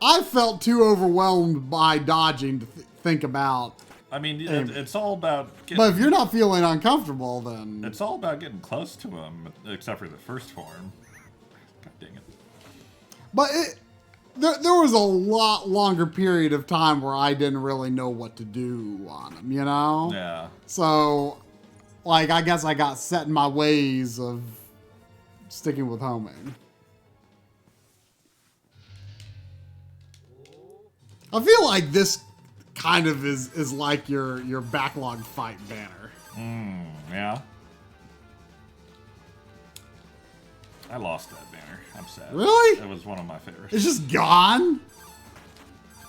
I felt too overwhelmed by dodging to think about. I mean, it's all about getting... But if you're not feeling uncomfortable, then... It's all about getting close to him, except for the first form. God dang it. But there was a lot longer period of time where I didn't really know what to do on him, you know? Yeah. So, like, I guess I got set in my ways of sticking with homing. I feel like this kind of is like your backlog fight banner. Yeah. I lost that banner. I'm sad. Really? It was one of my favorites. It's just gone?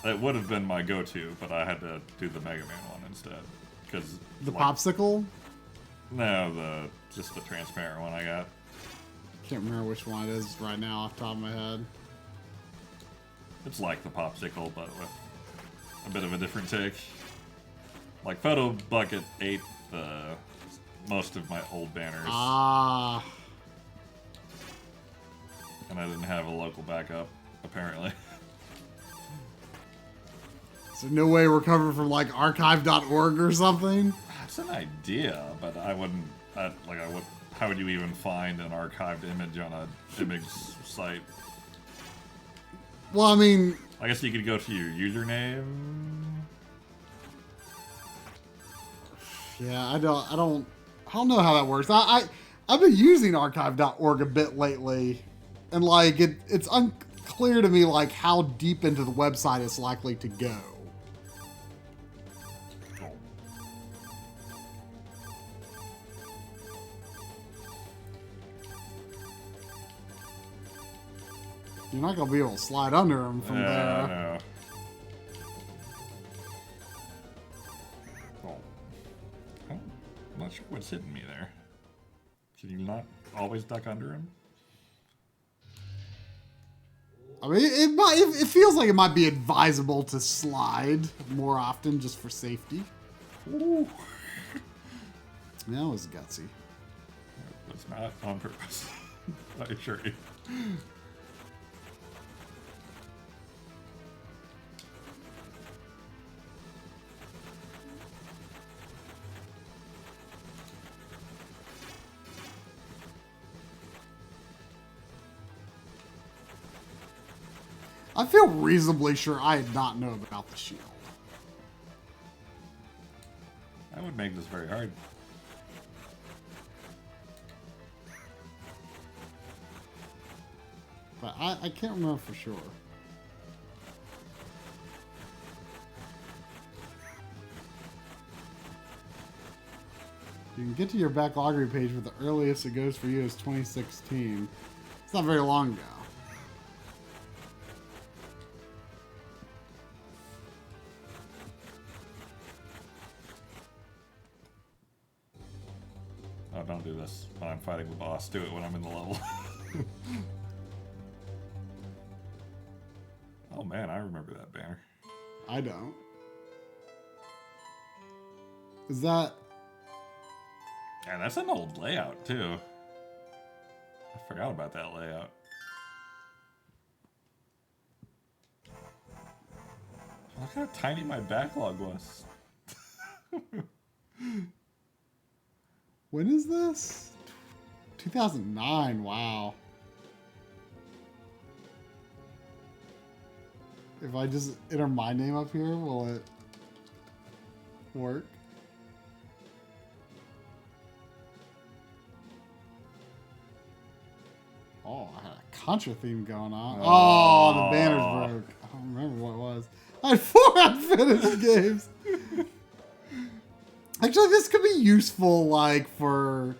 It would have been my go-to, but I had to do the Mega Man one instead. Because The popsicle? No, just the transparent one I got. Can't remember which one it is right now off the top of my head. It's like the popsicle, but with a bit of a different take. Like Photo Bucket ate the most of my old banners. Ah. And I didn't have a local backup, apparently. So no way we're covered from like archive.org or something? That's an idea, but I wouldn't. How would you even find an archived image on a image site? Well, I mean, I guess you could go to your username. yeah, I don't know how that works. I've been using archive.org a bit lately, and like it's unclear to me like how deep into the website it's likely to go. You're not gonna be able to slide under them from there. No. Oh. I'm not sure what's hitting me there. Can you not always duck under him? I mean, it feels like it might be advisable to slide more often just for safety. Ooh. That was gutsy. That's not on purpose. I assure you. I feel reasonably sure I did not know about the shield. That would make this very hard. But I can't remember for sure. You can get to your Backloggery page, but the earliest it goes for you is 2016. It's not very long ago. Oh, don't do this when I'm fighting the boss. Do it when I'm in the level. Oh man, I remember that banner. I don't. Is that... Yeah, that's an old layout too. I forgot about that layout. Look how tiny my backlog was. When is this? 2009, wow. If I just enter my name up here, will it work? Oh, I had a Contra theme going on. Oh, the banner's broke. I don't remember what it was. I had 4 unfinished games. Actually, this could be useful, like, for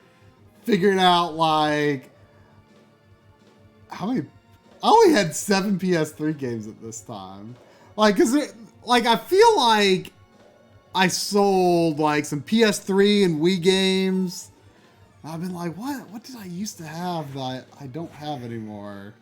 figuring out, like, how many... I only had 7 PS3 games at this time. Like, cause I feel like I sold like some PS3 and Wii games. I've been like, what did I used to have that I don't have anymore?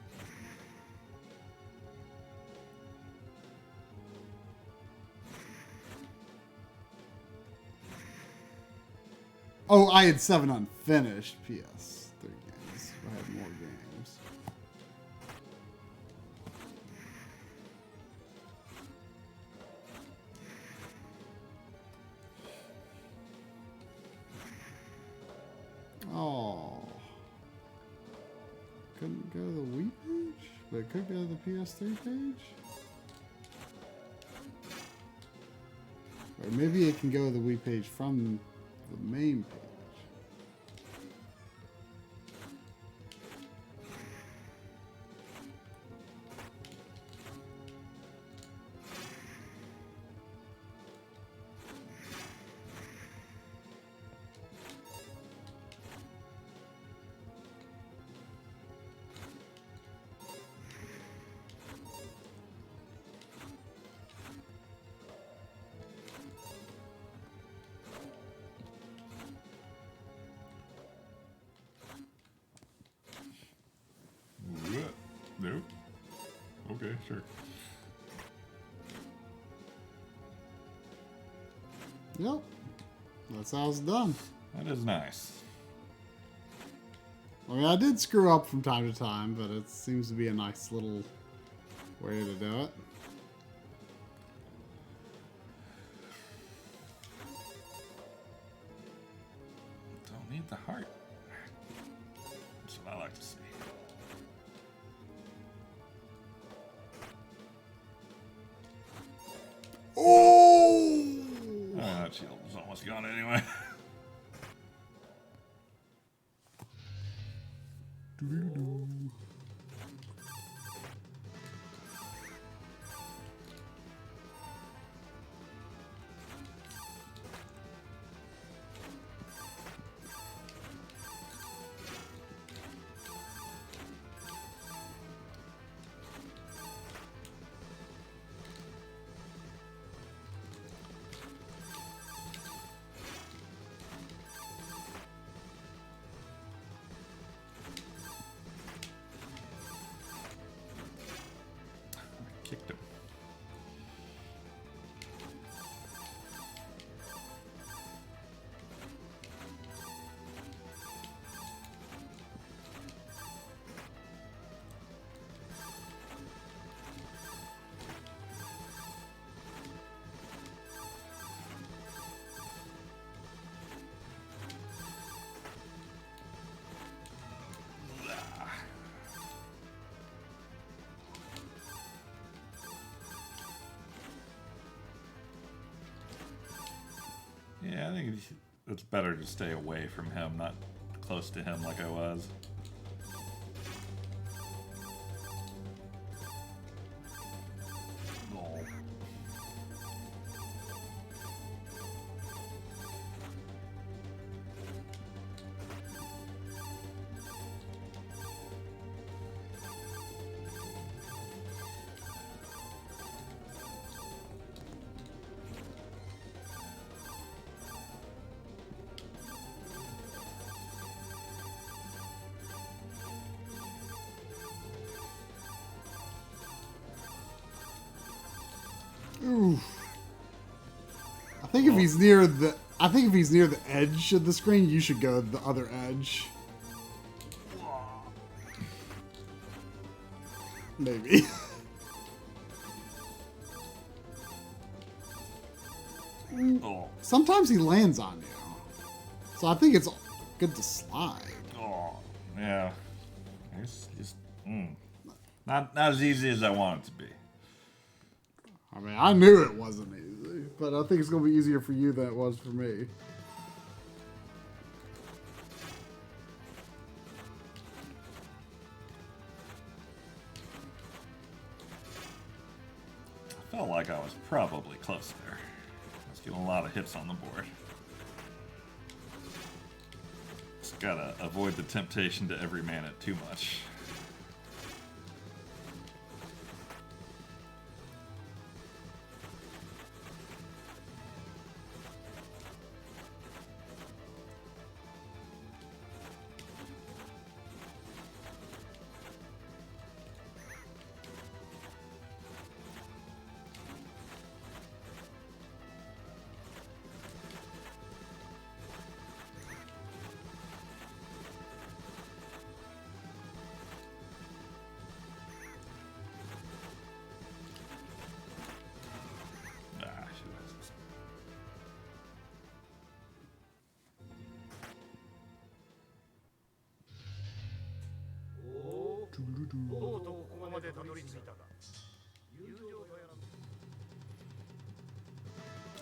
Oh, I had 7 unfinished PS3 games. I had more games. Oh. Couldn't go to the Wii page, but it could go to the PS3 page? Or maybe it can go to the Wii page from the main page. Nope. Okay, sure. Yep. That's how it's done. That is nice. I mean, I did screw up from time to time, but it seems to be a nice little way to do it. Don't need the heart. That's what I like to see. Oh! That shield was almost gone anyway. Kicked him. Yeah, I think it's better to stay away from him, not close to him like I was. Oh. Oof. I think if he's near the edge of the screen, you should go to the other edge. Maybe. Oh. Sometimes he lands on you. So I think it's good to slide. Oh. Yeah. It's just not as easy as I want it to be. I mean, I knew it wasn't easy, but I think it's going to be easier for you than it was for me. I felt like I was probably close there. I was getting a lot of hits on the board. Just gotta avoid the temptation to every man it too much.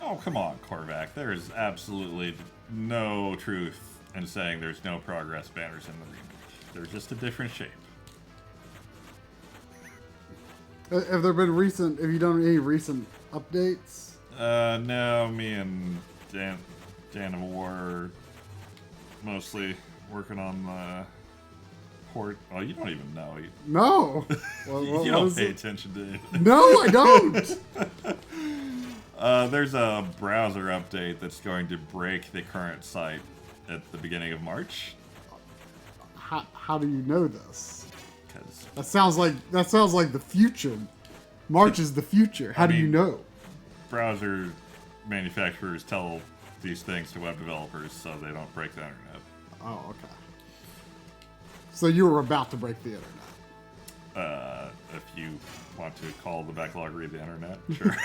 Oh, come on, Korvac. There is absolutely no truth in saying there's no progress banners in the remake. They're just a different shape. Have there been recent, have you done any recent updates? No, me and Dan of War are mostly working on the port. Oh, you don't even know. No. You don't pay attention to it. No, I don't. There's a browser update that's going to break the current site at the beginning of March. How do you know this? Because That sounds like the future. March is the future. How do you know? browser manufacturers tell these things to web developers so they don't break the internet. Oh, okay. So you were about to break the internet. If you want to call the Backloggery the internet, sure.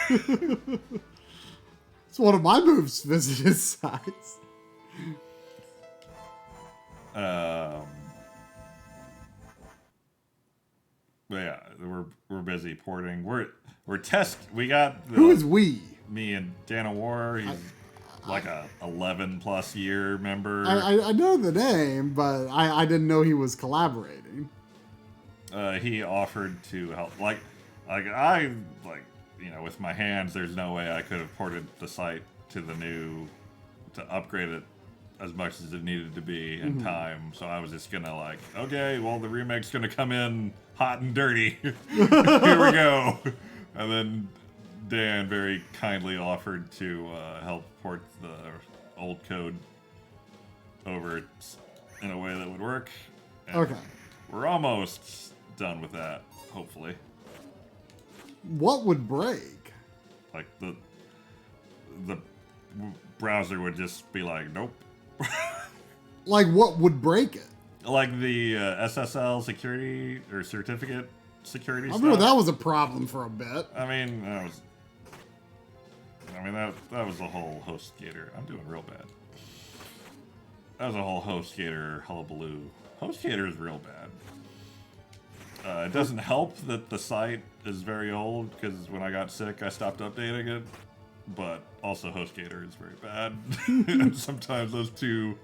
It's one of my moves, visit his sites. But yeah, we're busy porting. We got Who is we? me and Dana War. He's like a 11+ year member. I know the name, but I didn't know he was collaborating. He offered to help. With my hands, there's no way I could have ported the site to upgrade it as much as it needed to be in time. So I was just gonna okay, well, the remake's gonna come in hot and dirty. Here we go. And then Dan very kindly offered to help port the old code over in a way that would work. And Okay. we're almost done with that, hopefully. What would break? Like the browser would just be like, nope. Like, what would break it? Like the SSL security or certificate security I stuff. remember that was a problem for a bit. I mean, that was the whole HostGator. I'm doing real bad. That was a whole HostGator hullabaloo. HostGator is real bad. It doesn't help that the site is very old, because when I got sick, I stopped updating it. But also, HostGator is very bad. And sometimes those two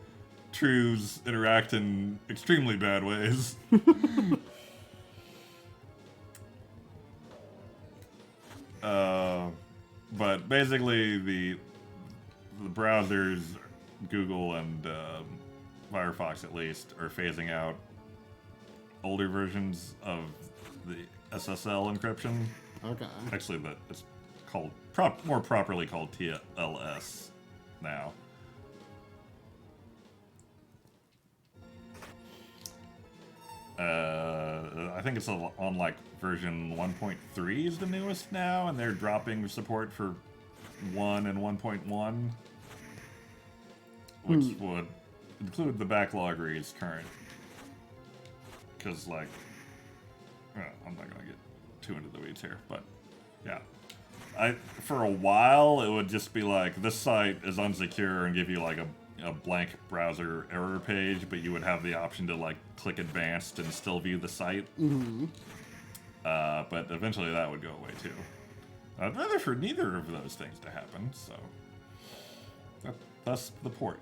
truths interact in extremely bad ways. But basically, the browsers, Google and Firefox at least, are phasing out older versions of the SSL encryption. Okay. Actually, it's called more properly called TLS now. I think it's on version 1.3 is the newest now, and they're dropping support for 1 and 1.1, which would include the Backloggery's current. Because, I'm not gonna get too into the weeds here, but yeah. For a while, it would just be like, this site is unsecure, and give you a blank browser error page, but you would have the option to click advanced and still view the site. Mm-hmm. But eventually that would go away too. I'd rather for neither of those things to happen, so that's the port.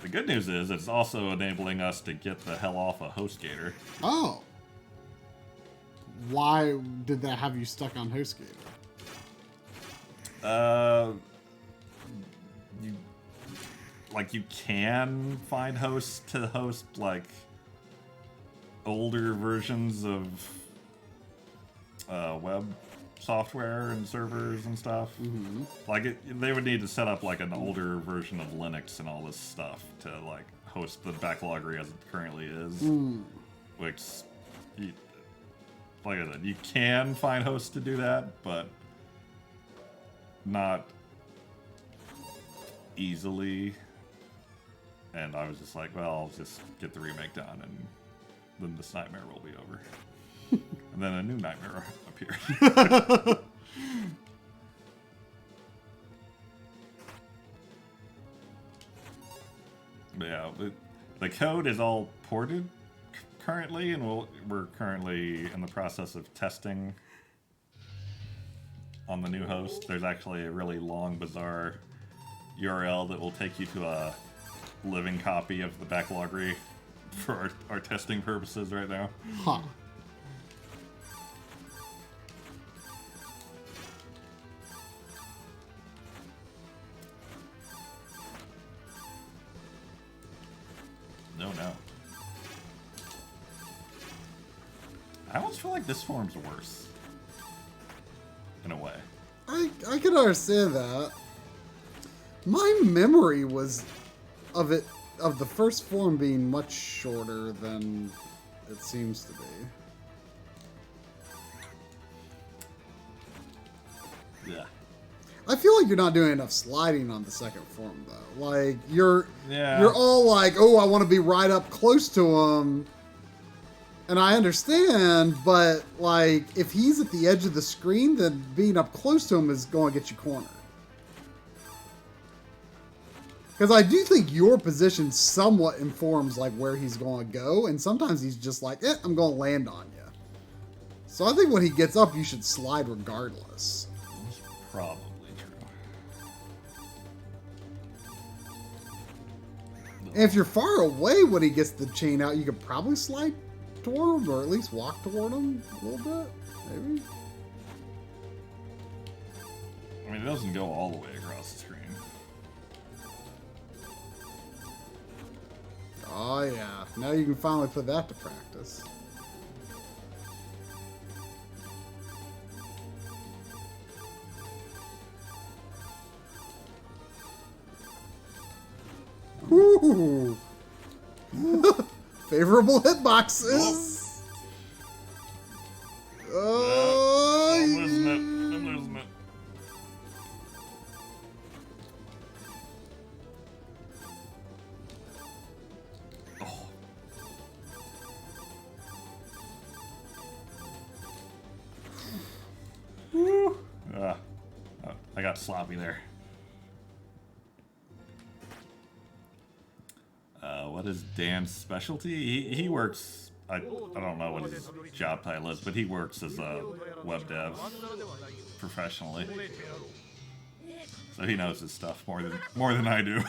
The good news is it's also enabling us to get the hell off of HostGator. Oh. Why did that have you stuck on HostGator? You can find hosts to host older versions of web software and servers and stuff. Mm-hmm. They would need to set up an older version of Linux and all this stuff to host the Backloggery as it currently is. Which, like I said, you can find hosts to do that, but not easily. And I was just like, well, I'll just get the remake done, and then this nightmare will be over. And then a new nightmare appeared. But yeah, the code is all ported currently, and we're currently in the process of testing on the new host. There's actually a really long, bizarre URL that will take you to a living copy of the Backloggery for our testing purposes right now. Huh. No. I almost feel like this form's worse. In a way. I can understand that. My memory was of the first form being much shorter than it seems to be. Yeah. I feel like you're not doing enough sliding on the second form though. Like you're Yeah. you're all like, oh, I want to be right up close to him. And I understand, but like if he's at the edge of the screen, then being up close to him is going to get you cornered. Because I do think your position somewhat informs like where he's going to go, and sometimes he's just like, I'm going to land on you. So I think when he gets up, you should slide regardless. That's probably true. And if you're far away when he gets the chain out, you could probably slide toward him, or at least walk toward him a little bit, maybe. I mean, it doesn't go all the way across the screen. Oh yeah, now you can finally put that to practice. Ooh. Favorable hitboxes. I'm losing it. I'm losing it. Oh. Woo. I got sloppy there. What is Dan's specialty? He works. I don't know what his job title is, but he works as a web dev professionally. So he knows his stuff more than I do.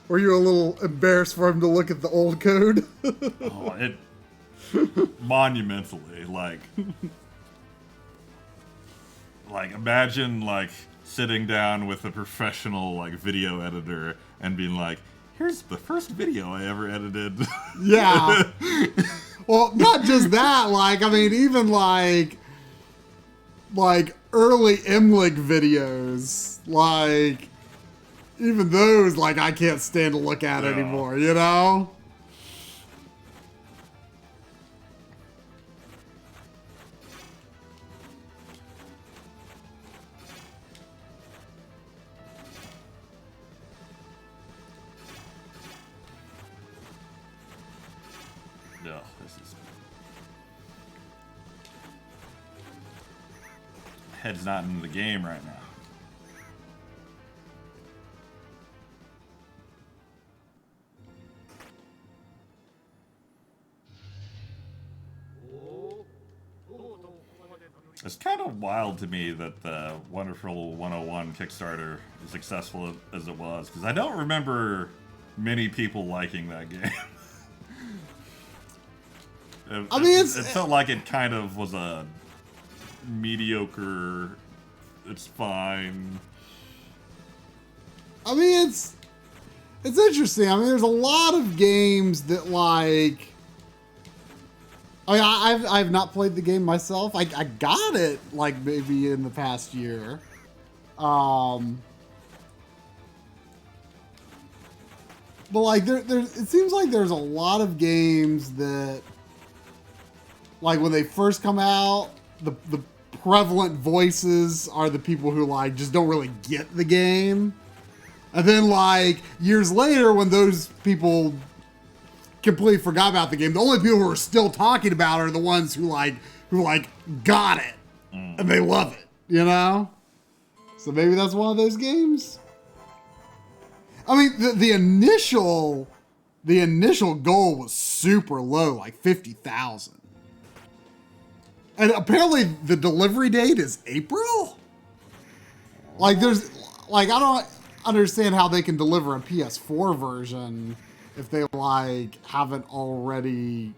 Were you a little embarrassed for him to look at the old code? Oh, it monumentally like imagine like sitting down with a professional like video editor and being like, here's the first video I ever edited. Yeah. Well, not just that, like, I mean, even like early Imlig videos, like, even those, like, I can't stand to look at anymore, you know? No, this is head's not in the game right now. It's kind of wild to me that the Wonderful 101 Kickstarter, as successful as it was, because I don't remember many people liking that game. It felt like it kind of was a mediocre, it's fine. I mean, it's interesting. I mean, there's a lot of games that like. I mean, I've not played the game myself. I got it like maybe in the past year. But like it seems like there's a lot of games that like when they first come out, the prevalent voices are the people who like just don't really get the game. And then like years later when those people completely forgot about the game, the only people who are still talking about are the ones who got it and they love it, you know? So maybe that's one of those games. I mean, the initial goal was super low, like 50,000. And apparently the delivery date is April? Like I don't understand how they can deliver a PS4 version if they like haven't already.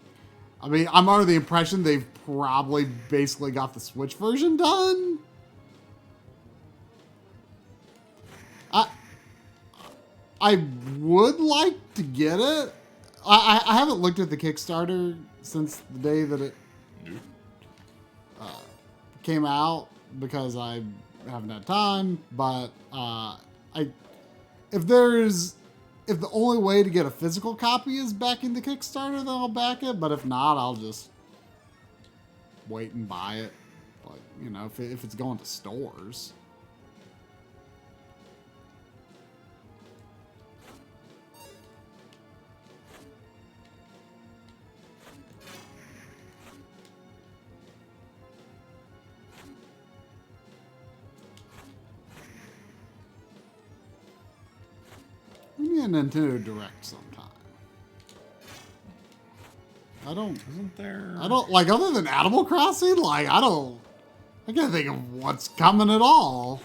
I mean, I'm under the impression they've probably basically got the Switch version done. I would like to get it. I haven't looked at the Kickstarter since the day that it came out because I haven't had time. But if the only way to get a physical copy is backing the Kickstarter, then I'll back it. But if not, I'll just wait and buy it. But, you know, if it's going to stores. We need a Nintendo Direct sometime. Isn't there? I don't, like, other than Animal Crossing, like, I can't think of what's coming at all.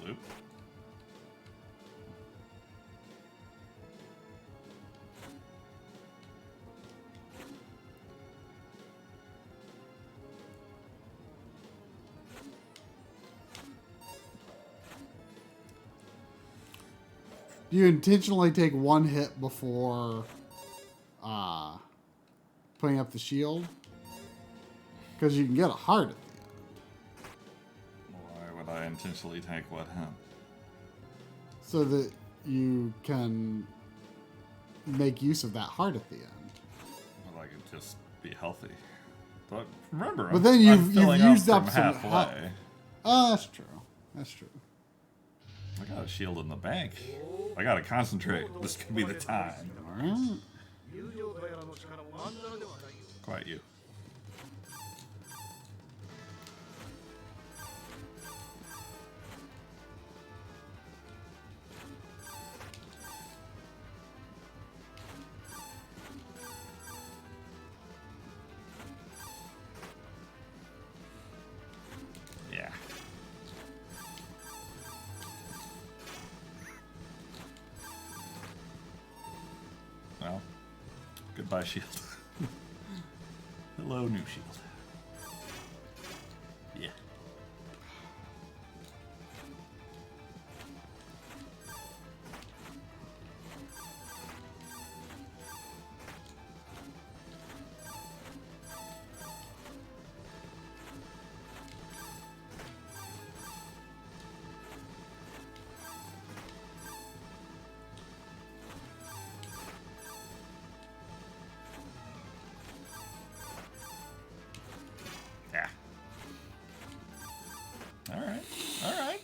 Loop. Do you intentionally take one hit before putting up the shield? Because you can get a heart at the end. Why would I intentionally take what him? So that you can make use of that heart at the end. Well, I could just be healthy. But remember, But then I'm you've filling used from up some halfway. Oh, that's true. That's true. I got a shield in the bank. I gotta concentrate. This could be the time. All right. Quiet you. Yeah. Well, goodbye, shield. Hello, new shield. Yeah. Yeah. All right. All right.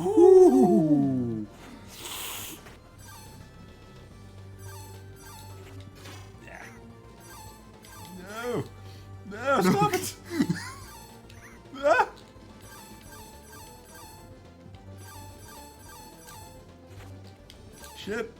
Ooh. Yeah. No. No, stop it. Ah. Shit.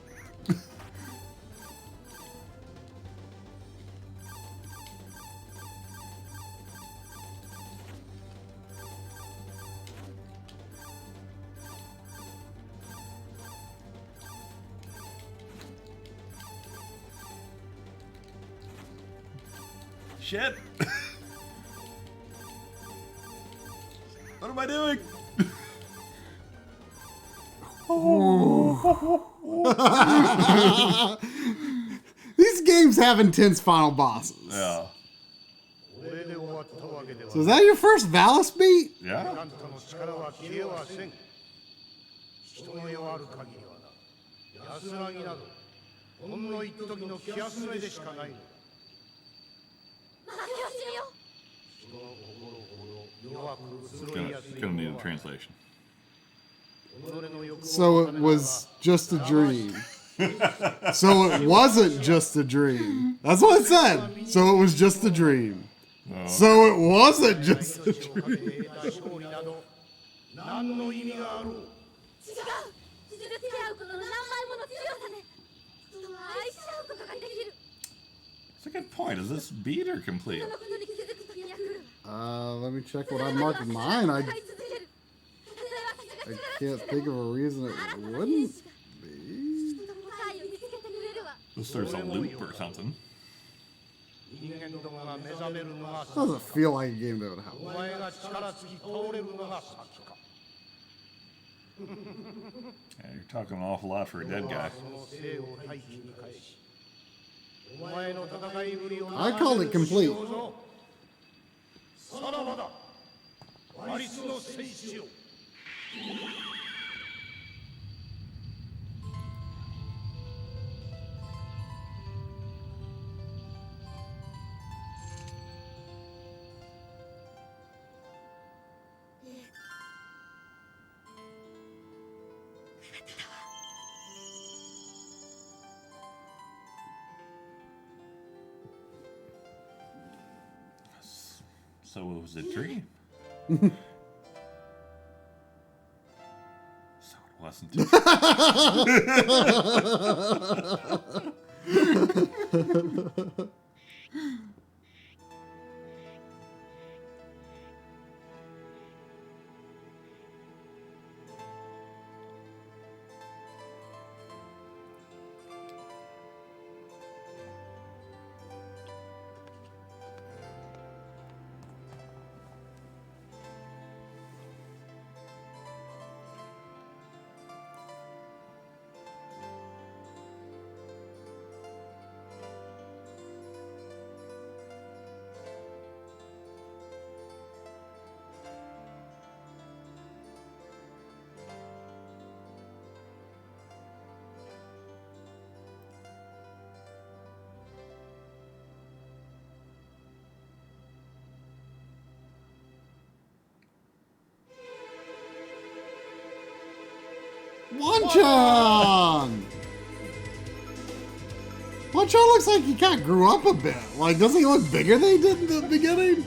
Shit. What am I doing? These games have intense final bosses. Yeah. So is that your first Valis beat? Yeah. 人の世ある限りはな、安らぎなどほんの一時の気休めでしかないの。人の心ほど弱く移ろいやすい Gonna need も a のは translation. So it was just a dream. So it wasn't just a dream. That's what it said. So it was just a dream. So it wasn't just a dream. 何の意味があろう。違う。実手合うことの何倍もの強さで人は愛し合うことができる。 That's a good point. Is this beat or complete? 人のことに気づく時が来る。 Let me check what I marked in mine. I 戦い続ける。たとえ私が can't think of a reason it あなたの wouldn't 天使が be. きっと答えを見つけてくれるわ。 This there's a loop or something. 人間どもが目覚めるのが先 Doesn't feel like a game that would お help. 前が力尽き倒れるのが先か。 Yeah, you're talking an awful lot for a dead guy. その生を大気に返し、お前の戦いぶりを I called it complete. さらばだ。バリスの戦士よ。 So it was a dream. So it wasn't. Wanchan! Wanchan looks like he kind of grew up a bit. Like, doesn't he look bigger than he did in the beginning?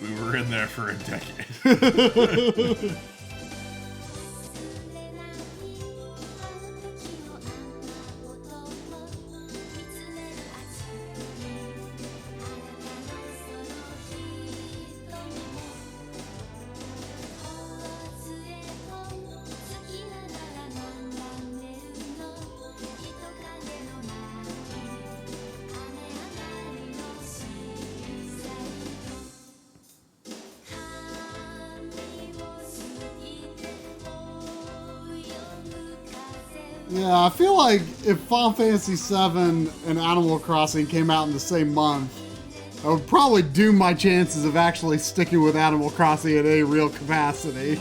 We were in there for a decade. Yeah, I feel like if Final Fantasy VII and Animal Crossing came out in the same month, I would probably doom my chances of actually sticking with Animal Crossing in a real capacity.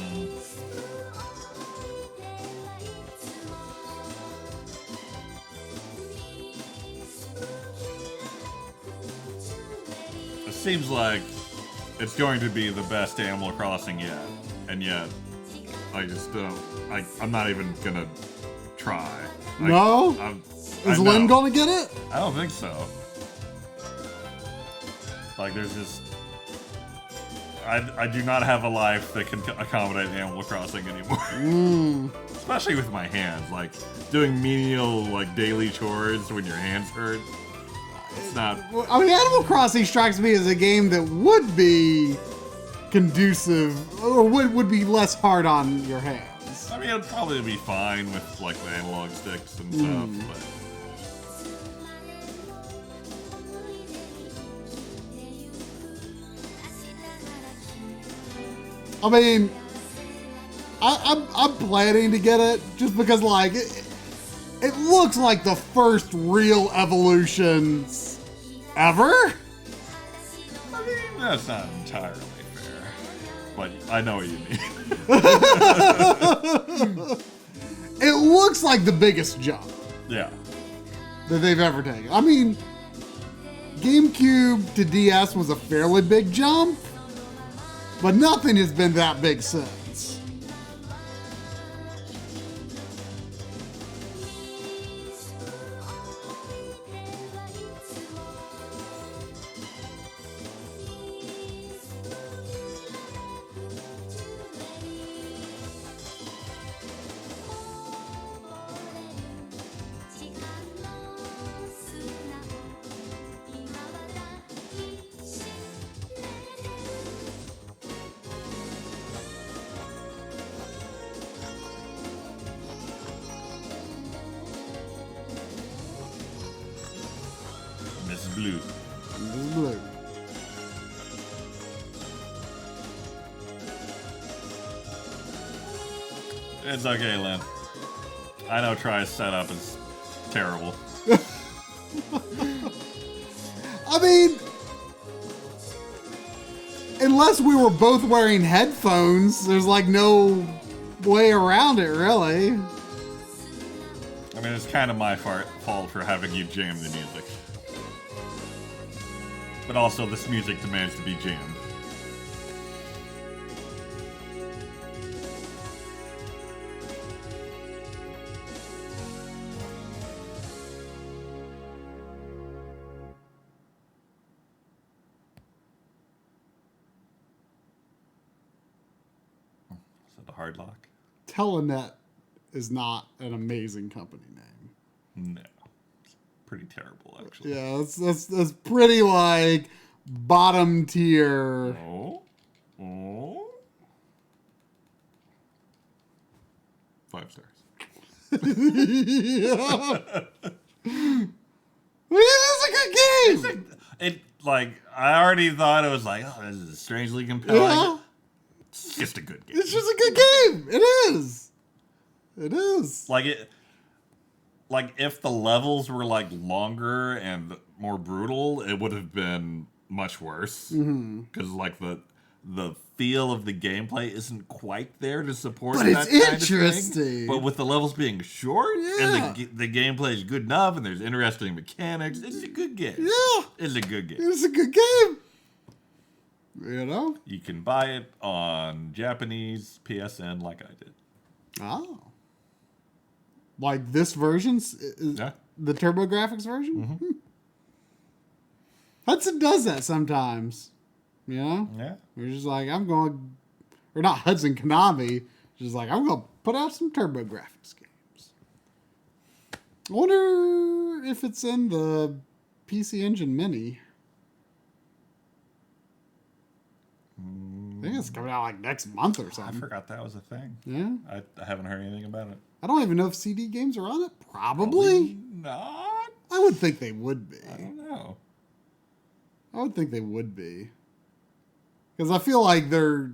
It seems like it's going to be the best Animal Crossing yet, and yet I just don't. I'm not even gonna try. No? Is Lynn gonna get it? I don't think so. Like, there's just... I do not have a life that can accommodate Animal Crossing anymore. Especially with my hands. Like, doing menial, like, daily chores when your hands hurt. It's not... I mean, Animal Crossing strikes me as a game that would be conducive, or would be less hard on your hands. I mean, it'd probably be fine with, like, the analog sticks and stuff, but... I mean, I'm planning to get it just because, like, it looks like the first real evolutions ever. I mean, that's not entirely fair, but I know what you mean. It looks like the biggest jump Yeah. that they've ever taken. I mean, GameCube to DS was a fairly big jump, but nothing has been that big since. blue. Just blue. It's okay, Lynn. I know Try's setup is terrible. I mean, unless we were both wearing headphones, there's like no way around it, really. I mean, it's kind of my fault for having you jam the music. But also, this music demands to be jammed. Is that the hard lock? Telenet is not an amazing company name. No. It's pretty terrible, actually. Yeah, that's pretty like bottom tier. Oh. Oh. 5 stars. Yeah. It's a good game. It, like, I already thought it was like, oh, this is strangely compelling. Yeah. It's just a good game. It's just a good game. It is. It is. Like if the levels were like longer and more brutal, it would have been much worse. Because like the feel of the gameplay isn't quite there to support But that it's kind of thing. interesting. But with the levels being short Yeah. and the gameplay is good enough and there's interesting mechanics, it's a good game. Yeah. It's a good game. It's a good game. You know? You can buy it on Japanese PSN like I did. Oh. Like this version? Yeah. The TurboGrafx version? Hudson does that sometimes. You know? Yeah. We're just like, I'm going... Or not Hudson, Konami. Just like, I'm going to put out some TurboGrafx games. I wonder if it's in the PC Engine Mini. I think it's coming out like next month or I something. forgot that was a thing. Yeah. I haven't heard anything about it. I don't even know if CD games are on it. Probably. Not. I would think they would be. I don't know. I would think they would be. Because I feel like they're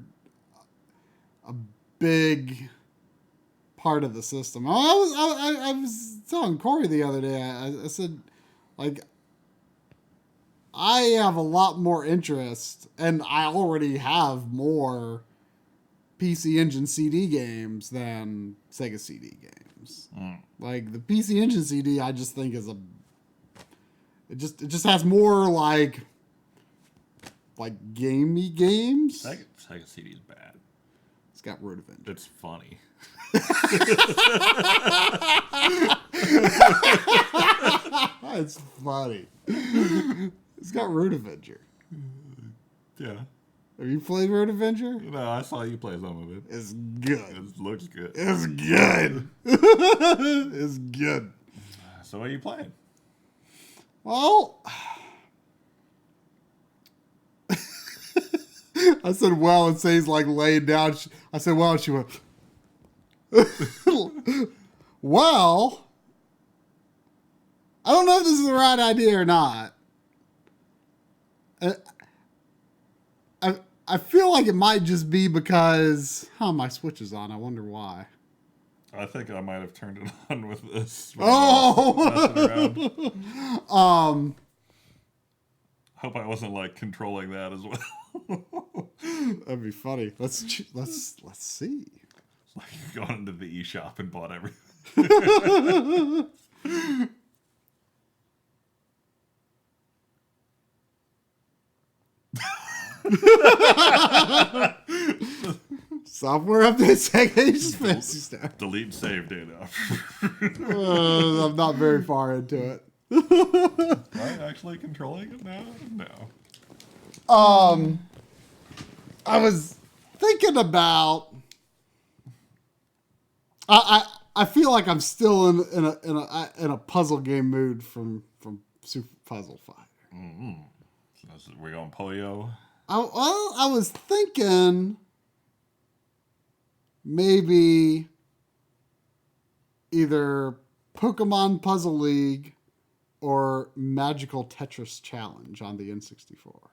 a big part of the system. I was telling Corey the other day, I said, like, I have a lot more interest, and I already have more PC Engine CD games than Sega CD games. Like, the PC Engine CD, I just think is it just has more, like gamey games. Sega CD is bad. It's got Road Avenger. It's funny. It's funny. It's got Road Avenger. Yeah. Have you played Road Avenger? No, I saw you play some of it. It's good. It looks good. It's good. It's good. So what are you playing? Well, I said, well, and Say's like laying down. I said, well, and she went, well, I don't know if this is the right idea or not. I feel like it might just be because, my Switch is on. I wonder why. I think I might have turned it on with this. Oh! Hope I wasn't like controlling that as well. That'd be funny. Let's see. Like gone into the eShop and bought everything. Software updates, Sega Ages Fantasy Star. Delete save data. I'm not very far into it. Right? Actually controlling it now? No. I was thinking about. I feel like I'm still in a puzzle game mood from Super Puzzle Fighter. So we're going Puyo. I was thinking maybe either Pokemon Puzzle League or Magical Tetris Challenge on the N64?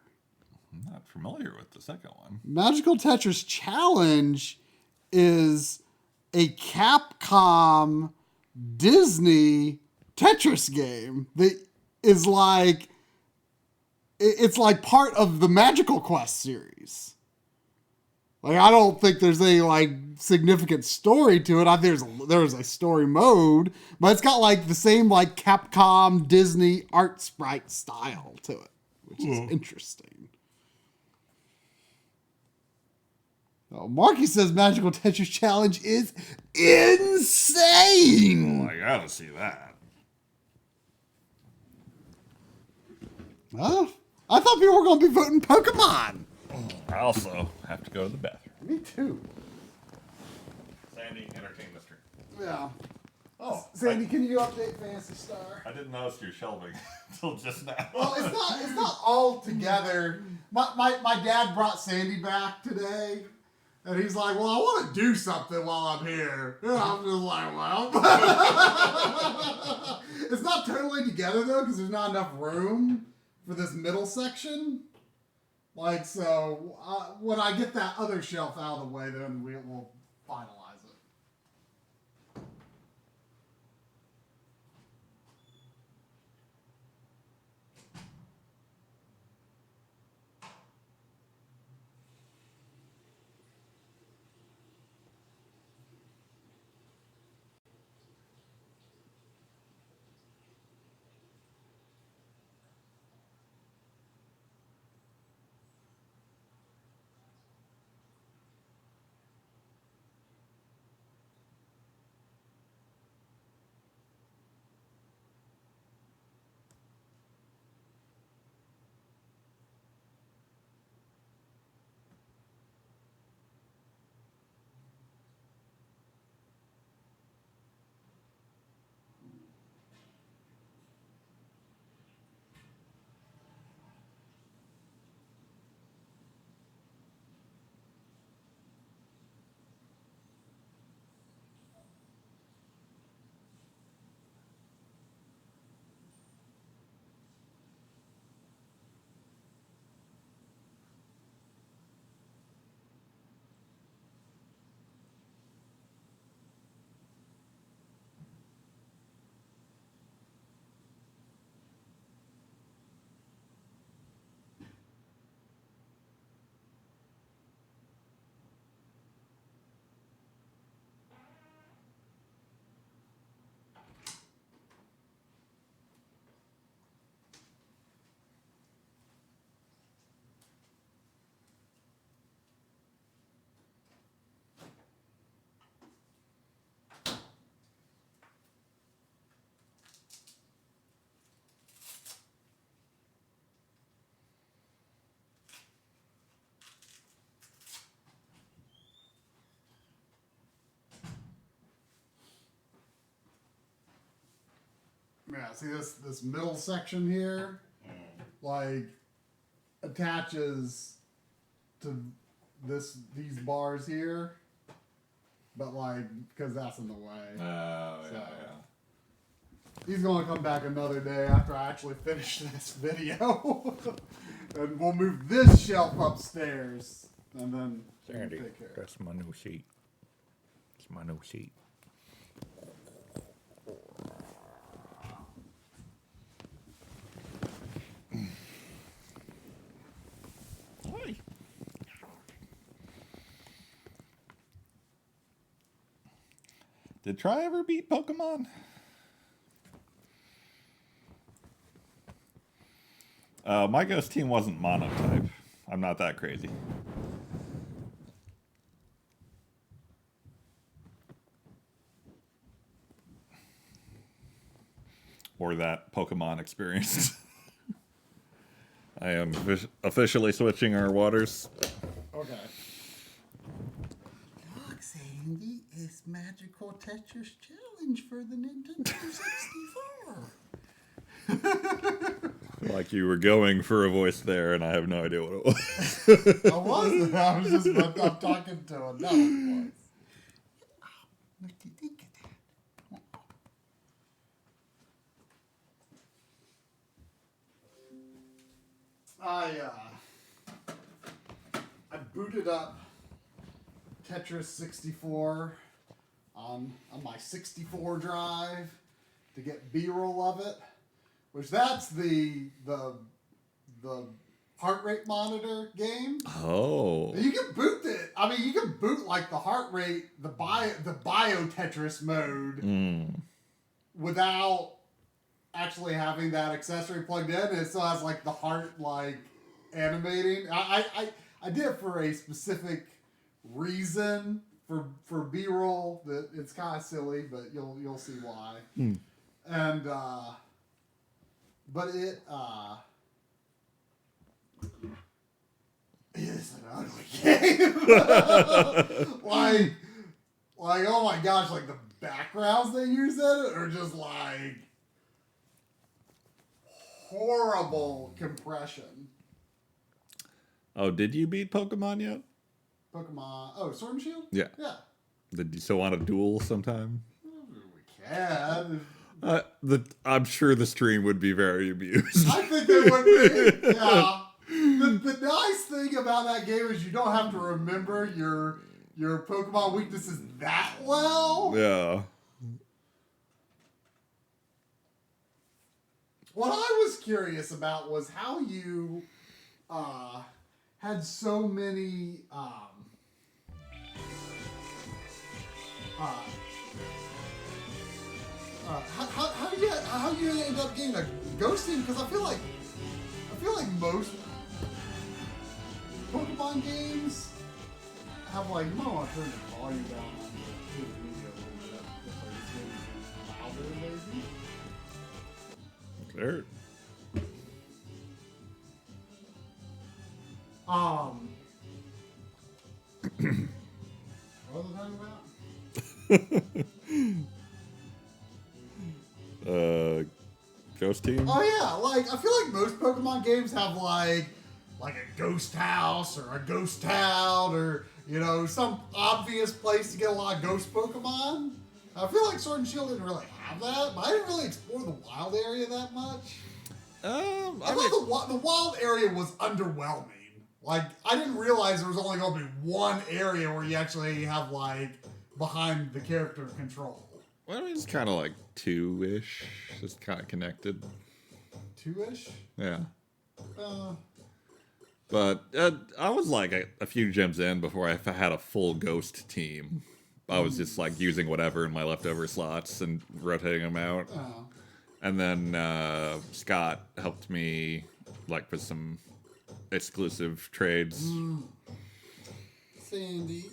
I'm not familiar with the second one. Magical Tetris Challenge is a Capcom Disney Tetris game that is like, it's like part of the Magical Quest series. Like, I don't think there's any like significant story to it. I think there's a story mode, but it's got like the same like Capcom Disney art sprite style to it, which is interesting. Oh, Marky says Magical Tetris Challenge is insane. I gotta see that. Huh? I thought people were going to be voting Pokemon. I also have to go to the bathroom. Me too. Sandy, entertain the stream. Yeah. Oh, Sandy, can you update Fantasy Star? I didn't notice your shelving until just now. Well, it's not all together. My dad brought Sandy back today. And he's like, well, I want to do something while I'm here. And I'm just like, well. It's not totally together, though, because there's not enough room for this middle section. Like, so when I get that other shelf out of the way, then we'll finalize it. Yeah, see this middle section here, like, attaches to these bars here, but like, because that's in the way. Oh, So, yeah. He's going to come back another day after I actually finish this video. And we'll move this shelf upstairs. And then Sandy, take care. that's my new sheet. It's my new sheet. Hi. Did Try ever beat Pokemon? My ghost team wasn't monotype. I'm not that crazy. Or that Pokemon experience. I am officially switching our waters. Okay. Look, Sandy, it's Magical Tetris Challenge for the Nintendo 64. Like you were going for a voice there, and I have no idea what it was. I wasn't. I was just, I'm talking to another voice. What do you think of that? booted up Tetris 64 on my 64 drive to get B-roll of it, which that's the heart rate monitor game. Oh. You can boot it. I mean, you can boot like the heart rate, the bio Tetris mode without actually having that accessory plugged in. It still has like the heart like animating. I did it for a specific reason for B-roll that it's kind of silly, but you'll see why. And but it is an ugly game. like oh my gosh, like the backgrounds they use in it are just like horrible compression. Oh, did you beat Pokemon yet? Pokemon. Sword and Shield? Yeah. Yeah. Did you still want a duel sometime? We can. I'm sure the stream would be very amused. I think they would be. Yeah. The nice thing about that game is you don't have to remember your Pokemon weaknesses that well. Yeah. What I was curious about was how you had so many how you end up getting a ghost team, because I feel like most Pokemon games have like, you might want to turn the volume down on the video a little bit because it's getting louder maybe. There. What was I talking about? Ghost Team? Oh yeah, like I feel like most Pokemon games have like a ghost house or a ghost town or some obvious place to get a lot of ghost Pokemon. I feel like Sword and Shield didn't really have that, but I didn't really explore the wild area that much. I thought the wild area was underwhelming. Like, I didn't realize there was only going to be one area where you actually have, like, behind the character control. Well, I mean, it's kind of like 2-ish. Just kind of connected. 2-ish? Yeah. But I was like a few gems in before I had a full ghost team. I was just like using whatever in my leftover slots and rotating them out. Oh. And then Scott helped me like with some exclusive trades. Sandy,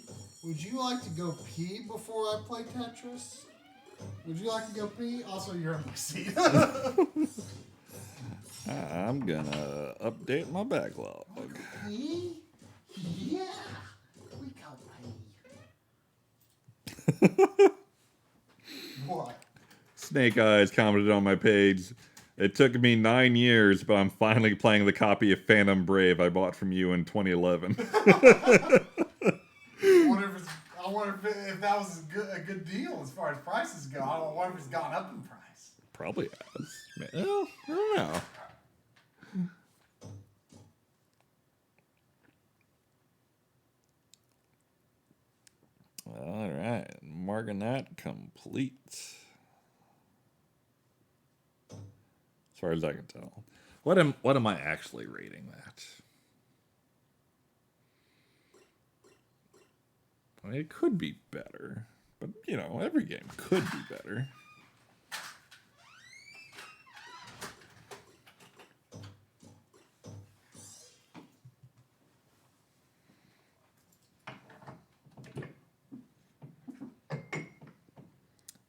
would you like to go pee before I play Tetris? Would you like to go pee? Also, you're in my seat. I'm gonna update my backlog. Pee? Yeah. We go pee. What? Snake Eyes commented on my page. It took me 9 years, but I'm finally playing the copy of Phantom Brave I bought from you in 2011. I wonder if that was a good deal as far as prices go. I wonder if it's gone up in price. Probably has. Well, I don't know. All right, marking that complete. As far as I can tell. What am I actually rating that? I mean, it could be better, but every game could be better.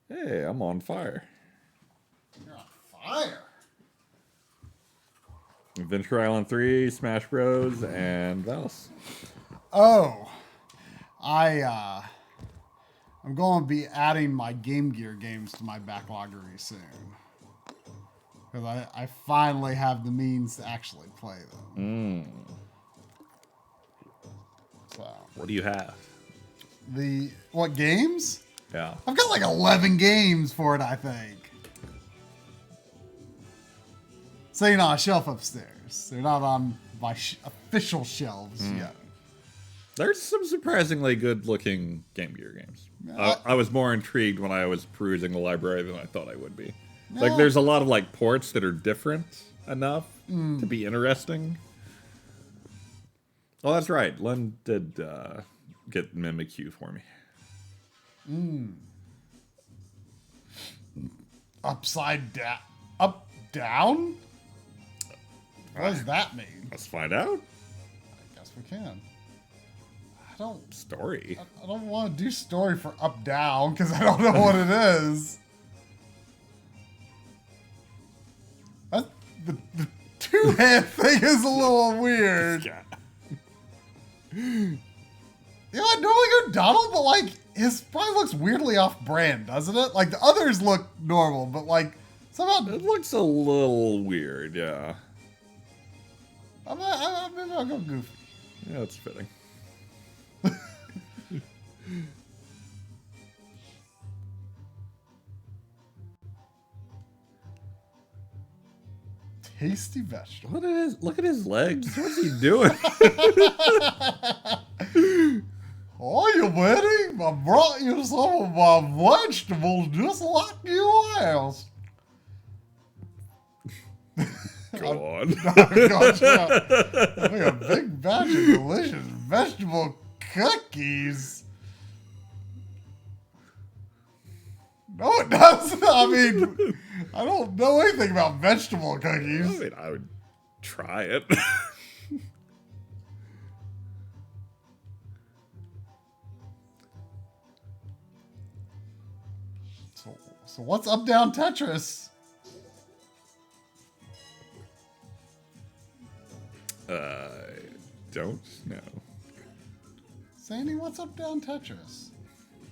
Hey, I'm on fire. You're on fire. Adventure Island 3, Smash Bros, and Valis. Oh, I'm going to be adding my Game Gear games to my Backloggery soon. Because I finally have the means to actually play them. So, What do you have? what games? Yeah. I've got like 11 games for it, I think. Sitting on a shelf upstairs. They're not on my official shelves yet. There's some surprisingly good-looking Game Gear games. I was more intrigued when I was perusing the library than I thought I would be. Like, there's a lot of like ports that are different enough to be interesting. Oh, that's right. Len did get Mimikyu for me. Upside down. Up, down? What does that mean? Let's find out. I guess we can. I don't Story. I don't want to do story for up down because I don't know what it is. The two-hand thing is a little weird. Yeah. You know, I normally go Donald, but like his probably looks weirdly off-brand, doesn't it? Like the others look normal, but like somehow It looks a little weird, yeah. maybe I'll go Goofy. Yeah, that's fitting. Tasty vegetable. Look at his legs. What's he doing? Are you ready? I brought you some of my vegetables just like you asked. Go on. Gotcha. I think a big batch of delicious vegetable cookies. No, it doesn't. I mean, I don't know anything about vegetable I cookies. mean, I would try it. So what's up, down, Tetris? Don't know. Sandy, what's up, down, Tetris?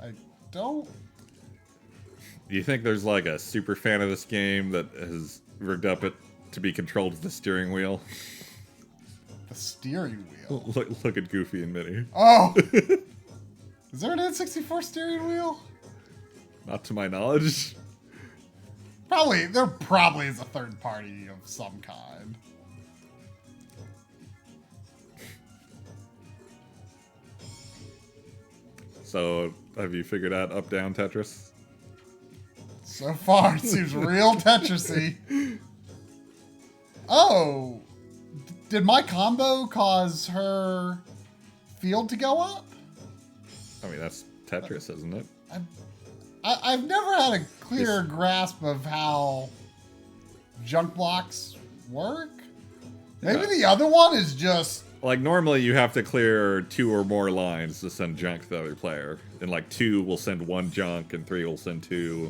I don't. Do you think there's like a super fan of this game that has rigged up it to be controlled with the steering wheel? The steering wheel. Look at Goofy and Minnie. Oh! Is there an N64 steering wheel? Not to my knowledge. There probably is a third party of some kind. So, have you figured out up down Tetris? So far, it seems real Tetris-y. Oh! Did my combo cause her field to go up? I mean, that's Tetris, isn't it? I've never had a clear grasp of how junk blocks work. Maybe the other one is just... Like, normally you have to clear 2 or more lines to send junk to the other player. And, like, 2 will send 1 junk, and 3 will send 2.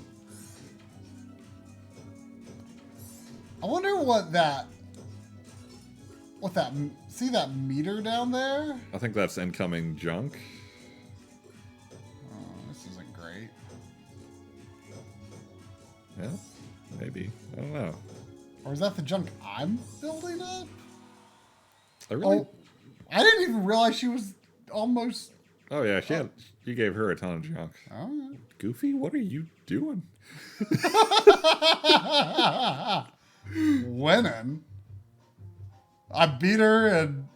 I wonder see that meter down there? I think that's incoming junk. Oh, this isn't great. Yeah, maybe. I don't know. Or is that the junk I'm building up? I really... Oh, I didn't even realize she was almost... Oh, yeah, you gave her a ton of junk. Oh. Goofy, what are you doing? Winning. I beat her, and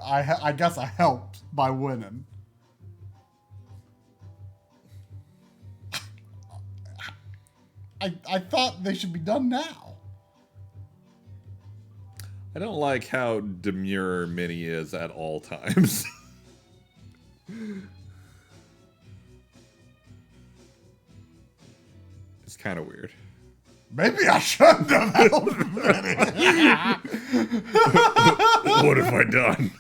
I guess I helped by winning. I thought they should be done now. I don't like how demure Minnie is at all times. It's kind of weird. Maybe I shouldn't have helped Minnie. What have I done?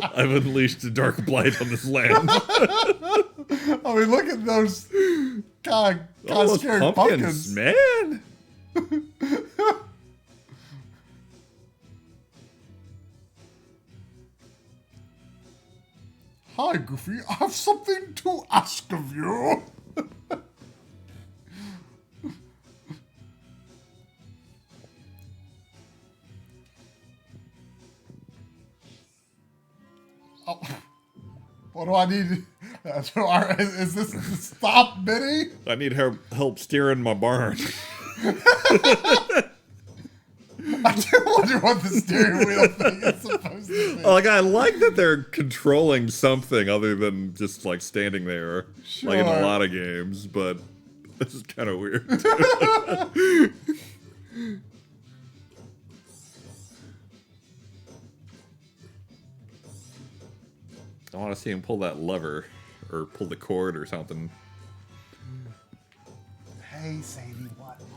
I've unleashed a dark blight on this land. I mean, look at those kind All of those scary pumpkins, pumpkins. man. Hi, Goofy. I have something to ask of you. Oh, what do I need? Is this to stop, Minnie? I need help steering my barn. I do wonder what the steering wheel thing is supposed to be. Like, I like that they're controlling something other than just, like, standing there. Sure. Like in a lot of games, but this is kind of weird. I want to see him pull that lever, or pull the cord or something. Hey, Sadie, what is it?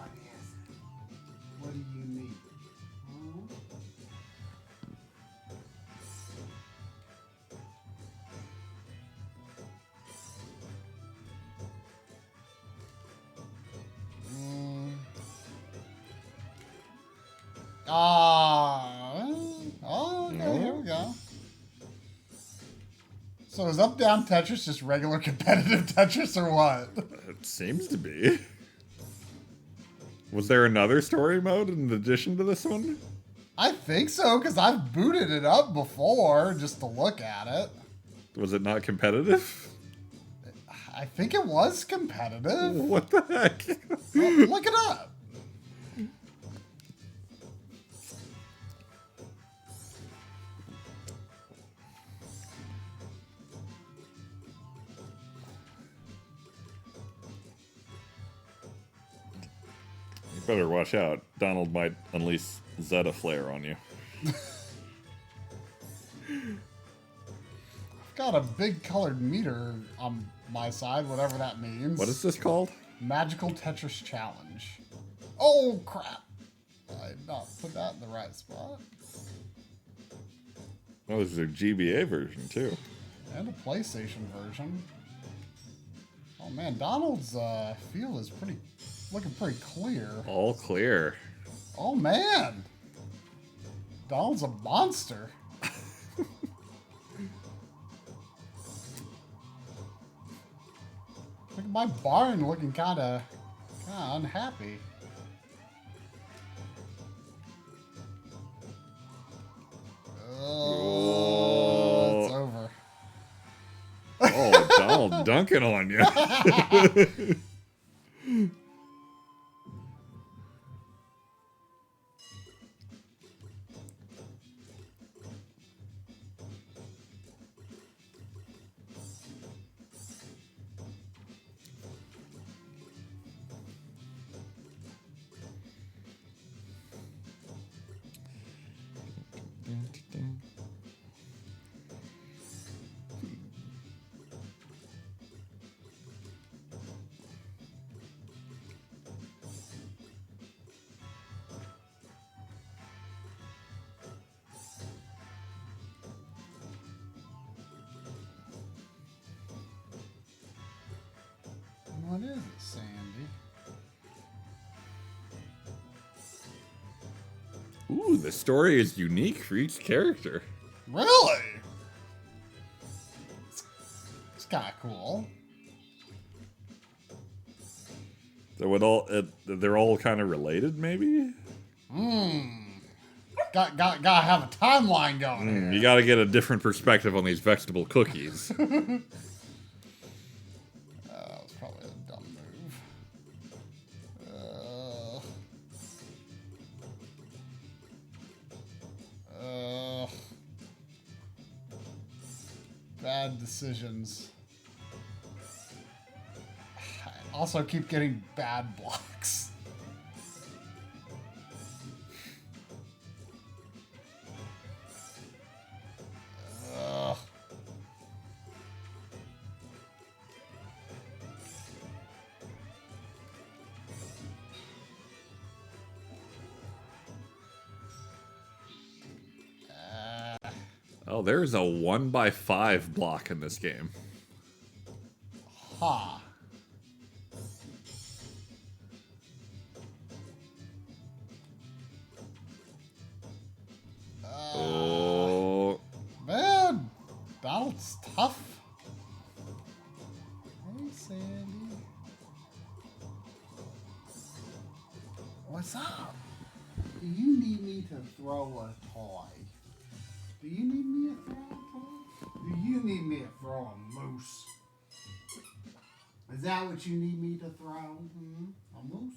What do you need? Okay, here we go. So is Up Down Tetris just regular competitive Tetris or what? It seems to be. Was there another story mode in addition to this one? I think so, because I've booted it up before just to look at it. Was it not competitive? I think it was competitive. What the heck? Well, look it up. You better watch out. Donald might unleash Zeta Flare on you. I've got a big colored meter on my side, whatever that means. What is this called? Magical Tetris Challenge. Oh, crap. I did not put that in the right spot. Oh, this is a GBA version, too. And a PlayStation version. Oh, man. Donald's field is looking pretty clear. All clear. Oh, man. Donald's a monster. Look at my barn looking kind of unhappy. Oh, it's over. Oh, Donald dunking on you. What is it, Sandy? Ooh, the story is unique for each character. Really? It's kind of cool. So they're all kind of related, maybe? Gotta have a timeline going here. You gotta get a different perspective on these vegetable cookies. That was probably a dumb move. Bad decisions. I also keep getting bad blocks. Oh, there's a 1x5 block in this game. Ha. Oh. Man, Donald's tough. Hey, Sandy. What's up? Do you need me to throw a toy? Do you need me to throw a toy? Do you need me to throw a moose? Is that what you need me to throw? A moose?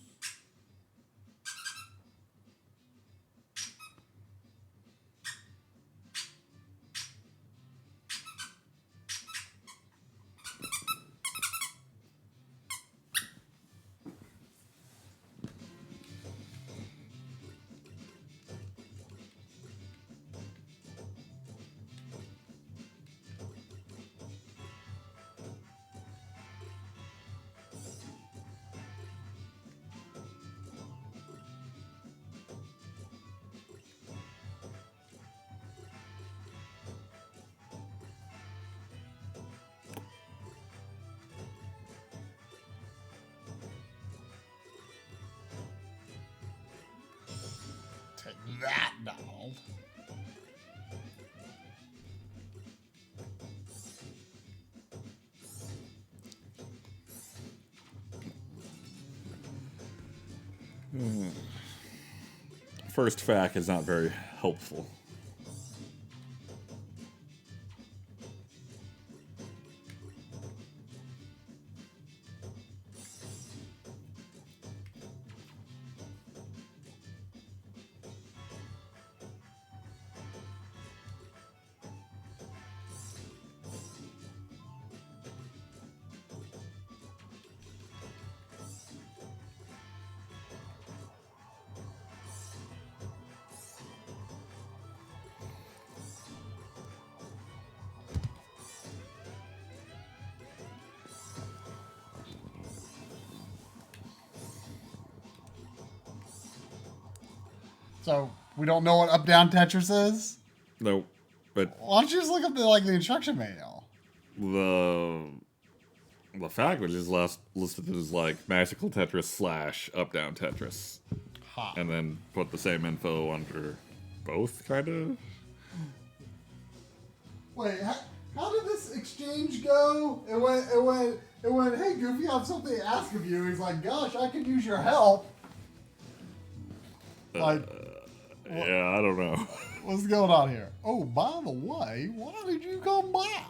First fact is not very helpful. So we don't know what up down Tetris is. Nope. But Why don't you just look up the instruction manual? the fact which is listed as like Magical Tetris / Up Down Tetris. Ha. And then put the same info under both, kind of. Wait, how did this exchange go? It went, hey Goofy, I have something to ask of you. He's like, gosh, I could use your help. Like, Yeah, I don't know. what's going on here? Oh, by the way, why did you come by?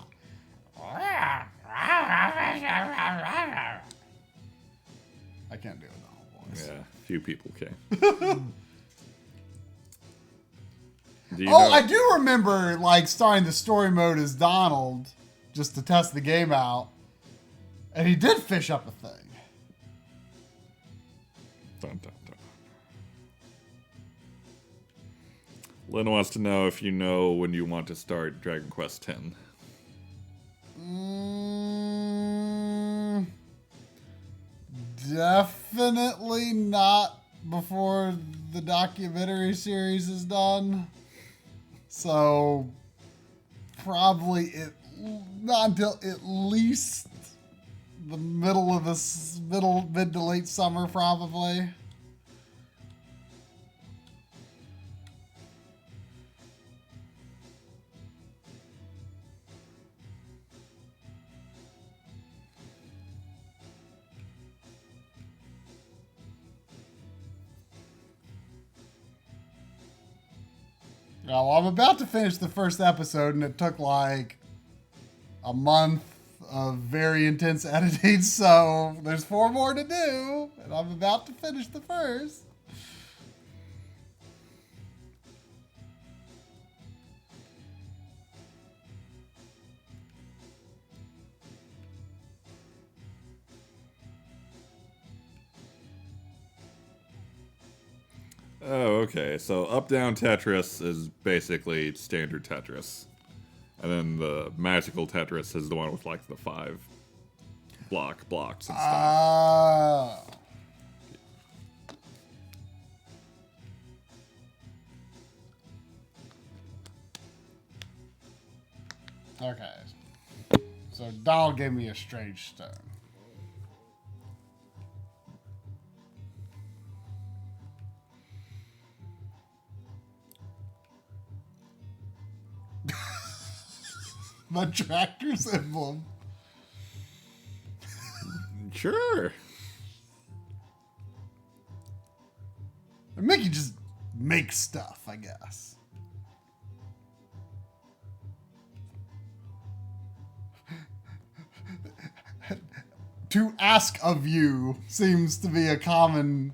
I can't do it now, boys. Yeah, few people can. Do you Oh, know- I do remember starting the story mode as Donald just to test the game out, and he did fish up a thing. Dun, dun, dun. Lynn wants to know if you know when you want to start Dragon Quest X. Definitely not before the documentary series is done. So probably not until at least the middle of this mid to late summer, probably. Now, I'm about to finish the first episode, and it took like a month of very intense editing, so there's 4 more to do, and I'm about to finish the first. Oh, okay. So Up Down Tetris is basically standard Tetris. And then the Magical Tetris is the one with like the 5 blocks and stuff. Ah. Okay. So Donald gave me a strange stone. The tractor's emblem. Sure. Mickey just makes stuff, I guess. To ask of you seems to be a common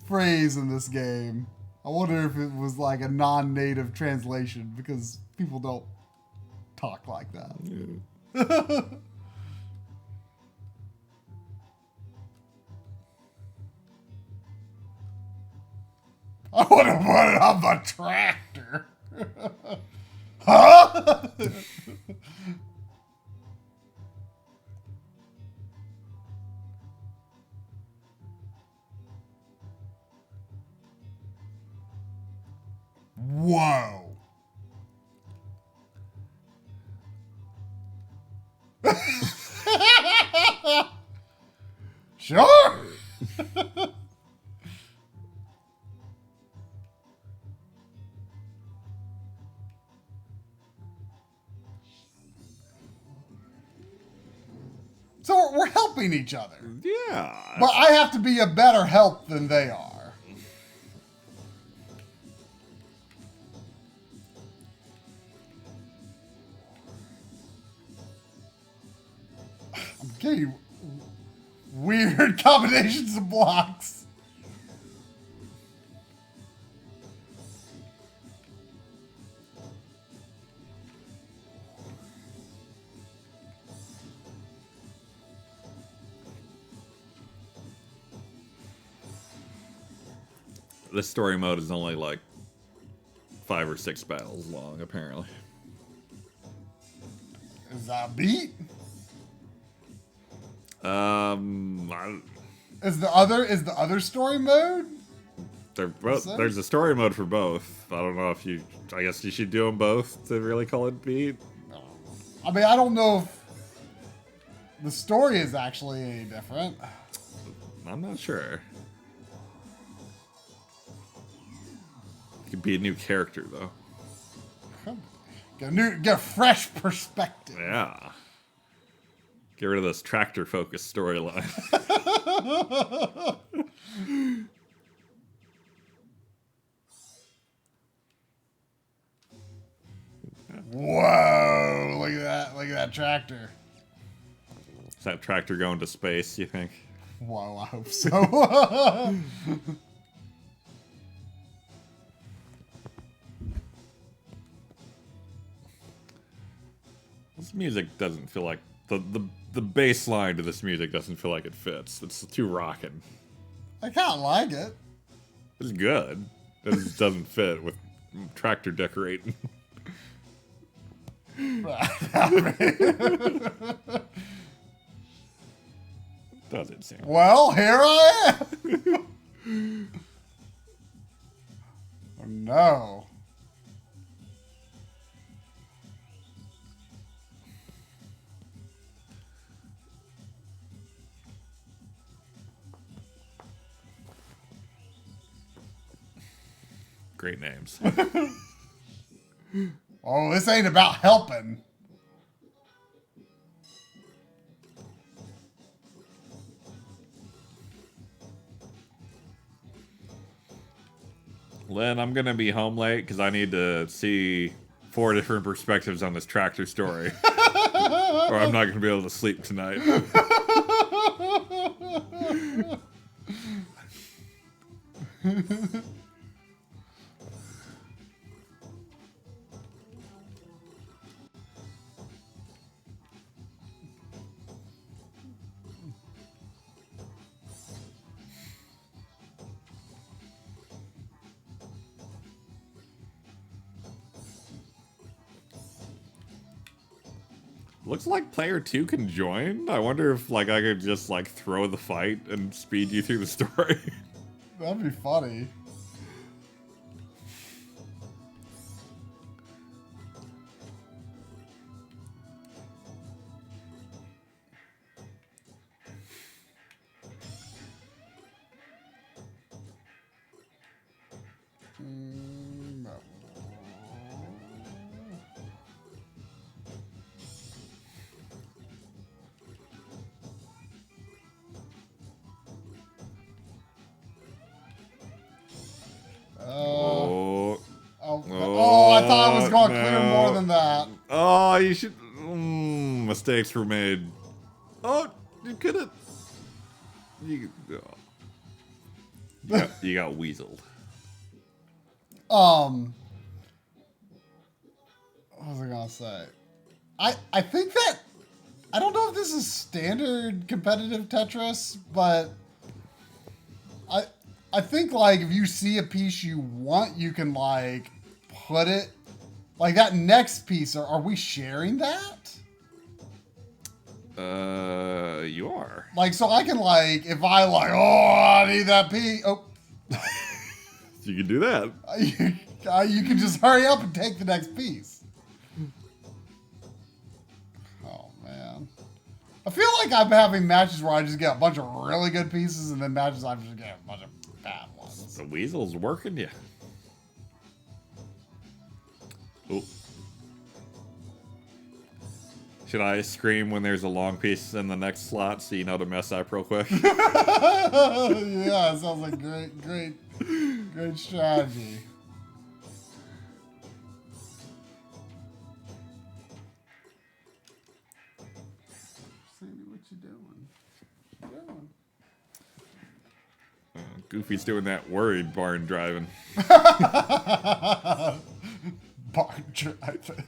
phrase in this game. I wonder if it was like a non-native translation because people don't talk like that. Yeah. I want to put it on the tractor. Huh? Whoa. Sure. So we're helping each other. Yeah. But I have to be a better help than they are. I'm getting weird combinations of blocks. This story mode is only like 5 or 6 battles long, apparently. Is that beat? Is the other story mode? They're both, there's a story mode for both. I don't know if you. I guess you should do them both to really call it beat. I mean, I don't know if the story is actually any different. I'm not sure. It could be a new character though. Get a fresh perspective. Yeah. Get rid of this tractor-focused storyline. Whoa! Look at that! Look at that tractor. Is that tractor going to space, you think? Whoa! I hope so. This music doesn't feel like the bass line to this music doesn't feel like it fits. It's too rockin'. I kind of like it. It's good. It just doesn't fit with tractor decorating. Does it seem? Well, here I am. Oh no. Great names. Oh, this ain't about helping. Lynn, I'm gonna be home late because I need to see 4 different perspectives on this tractor story. Or I'm not gonna be able to sleep tonight. Looks like player 2 can join. I wonder if like I could just like throw the fight and speed you through the story. That'd be funny. No. I thought I was going to clear more than that. Oh, you should. Mistakes were made. Oh, you could have. You got weaseled. What was I gonna say? I think that I don't know if this is standard competitive Tetris, but I think like if you see a piece you want, you can like put it like that next piece. Are we sharing that? You are. Like, so I can like if I like, I need that piece. Oh, You can do that. you can just hurry up and take the next piece. Oh man, I feel like I'm having matches where I just get a bunch of really good pieces, and then matches I'm just getting a bunch of bad ones. The weasel's working you. Oh. Should I scream when there's a long piece in the next slot so you know to mess up real quick? Yeah, sounds like great strategy. Sandy, what you Goofy's doing that worried barn driving. Barn driving.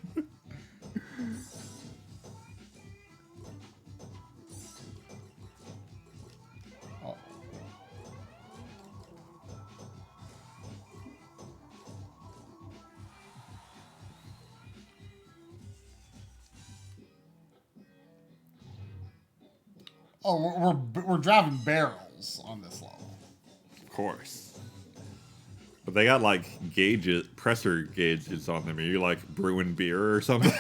Oh, we're driving barrels on this level. Of course. But they got like gauges, pressure gauges on them. Are you like brewing beer or something?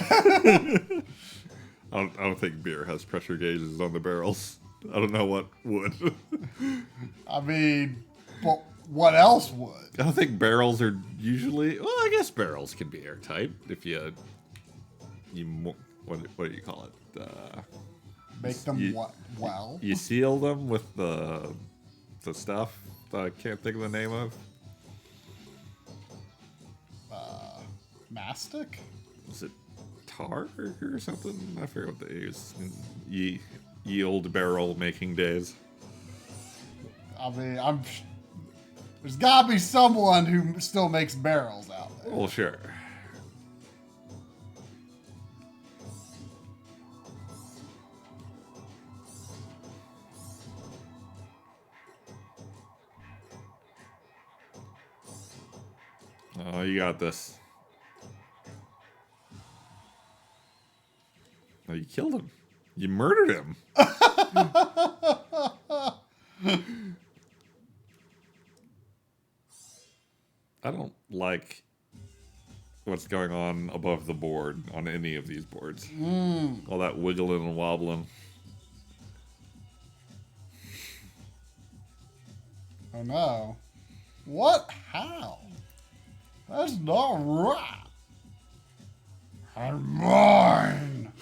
I don't think beer has pressure gauges on the barrels. I don't know what would. I mean, but what else would? I don't think barrels are usually. Well, I guess barrels can be airtight if you what do you call it? Make them what? Well, You seal them with the stuff that I can't think of the name of. mastic. Is it tar or something? I forget what they use in ye old barrel making days. I mean, there's gotta be someone who still makes barrels out there. Well, sure. Oh, you got this. Oh, you killed him. You murdered him. I don't like what's going on above the board on any of these boards. All that wiggling and wobbling. Oh no. What? How? That's not right. I'm mine.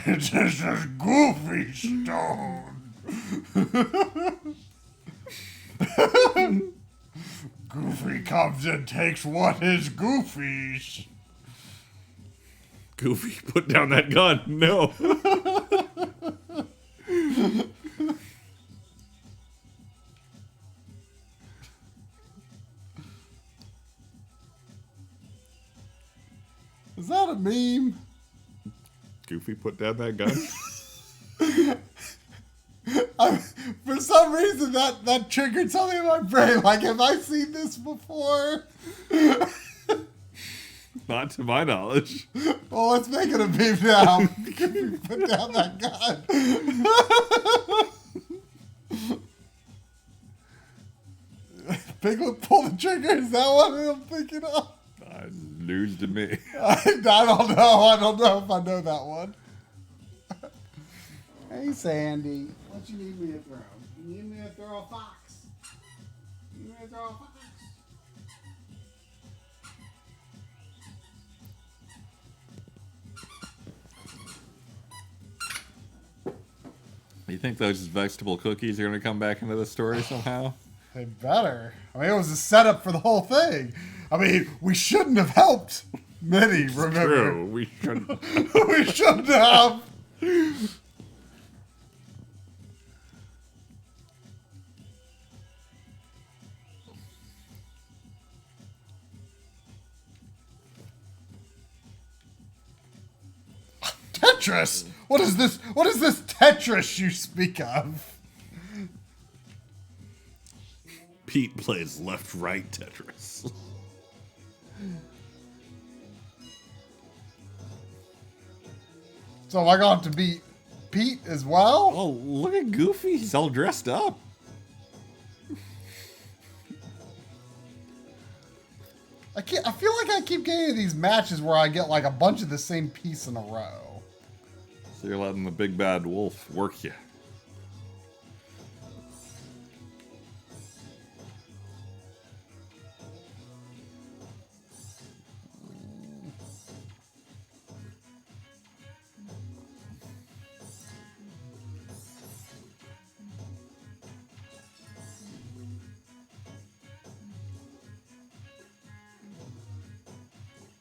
This is Goofy Stone. Goofy comes and takes what is Goofy's. Goofy, put down that gun. No. Is that a meme? Goofy, put down that gun. For some reason, that triggered something in my brain. Like, have I seen this before? Not to my knowledge. Well, let's make it a meme now. Put down that gun. Piglet, pull the trigger. Is that what I'm thinking of? News to me. I don't know. I don't know if I know that one. Hey, Sandy. What you need me to throw? You need me to throw a fox? You need me to throw a fox? You think those vegetable cookies are going to come back into the story somehow? They better. I mean, it was a setup for the whole thing. I mean, we shouldn't have helped Minnie, remember? True, we shouldn't. We shouldn't have. Tetris? What is this? What is this Tetris you speak of? Pete plays left-right Tetris. So am I going to beat Pete as well? Oh, look at Goofy. He's all dressed up. I feel like I keep getting these matches where I get like a bunch of the same piece in a row. So you're letting the big bad wolf work you.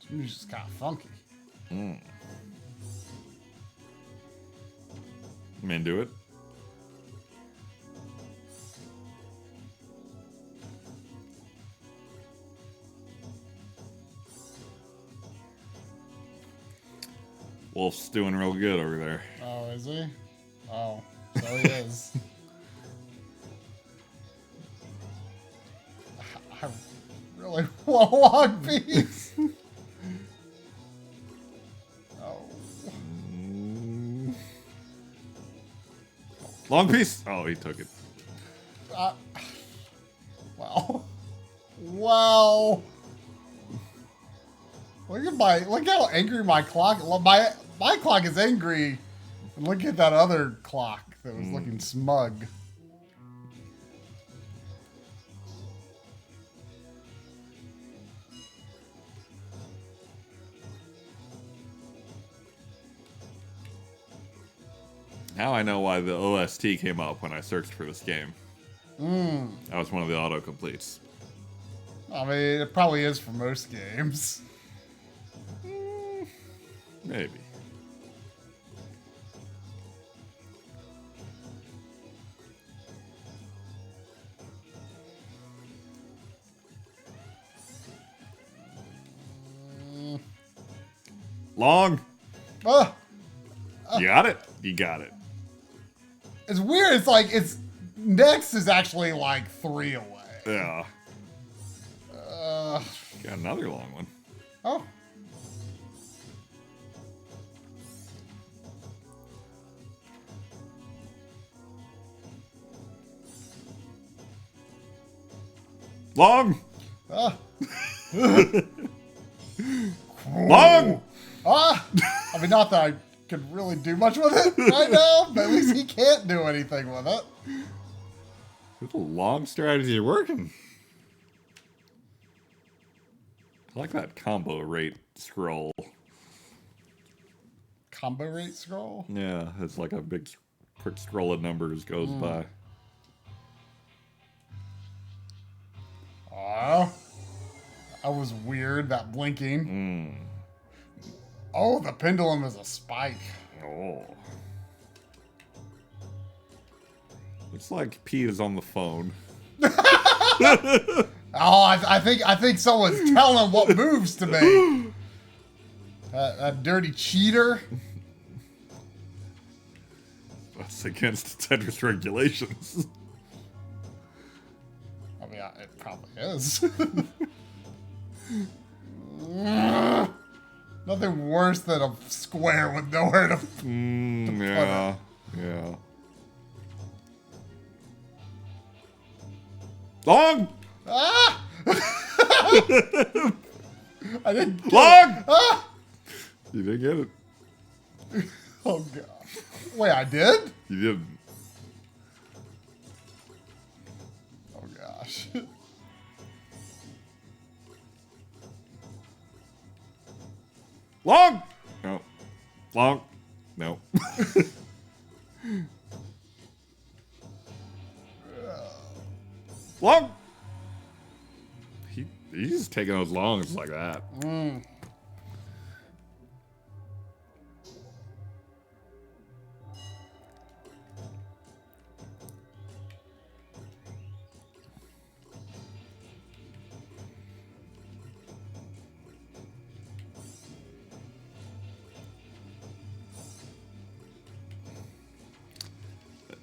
This music's kind of funky. You mean do it? Wolf's doing real good over there. Oh, is he? Oh, so he is. I really want a long piece. Oh. Long piece? Oh, he took it. Wow. Wow. Look how angry my clock. My clock is angry. And look at that other clock that was looking smug. Now I know why the OST came up when I searched for this game. That was one of the autocompletes. I mean, it probably is for most games. Maybe. Long. Ah, You got it? You got it. it's weird. It's like it's next is actually like 3 away. Yeah. Got another long one. Oh. Long. Ah. Long. Ah. I mean, not that I could really do much with it right now, but at least he can't do anything with it. This long strategy working. I like that combo rate scroll. Combo rate scroll? Yeah, it's like a big quick scroll of numbers goes by. Oh. That was weird, that blinking. Oh, the pendulum is a spike. Oh. Looks like Pete is on the phone. Oh, I think someone's telling him what moves to make. That dirty cheater. That's against Tetris regulations. I mean, it probably is. Nothing worse than a square with nowhere to Yeah, yeah. Long! Ah! I didn't get Long! it. Ah! You didn't get it. Oh, God. Wait, I did? You didn't. Oh, gosh. Long! No. Long? No. Long! He's just taking those longs like that.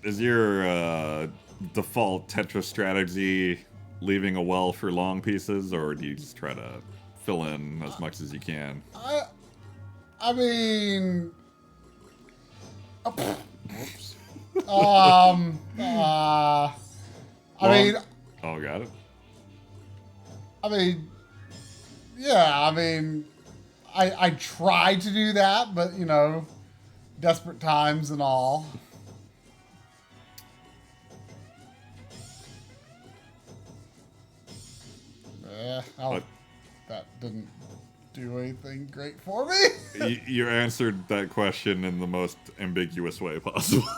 Is your default Tetris strategy leaving a well for long pieces, or do you just try to fill in as much as you can? I mean... Whoops. I mean... Oh, got it. I mean... Yeah, I mean... I tried to do that, but, you know, desperate times and all. That didn't do anything great for me. You answered that question in the most ambiguous way possible.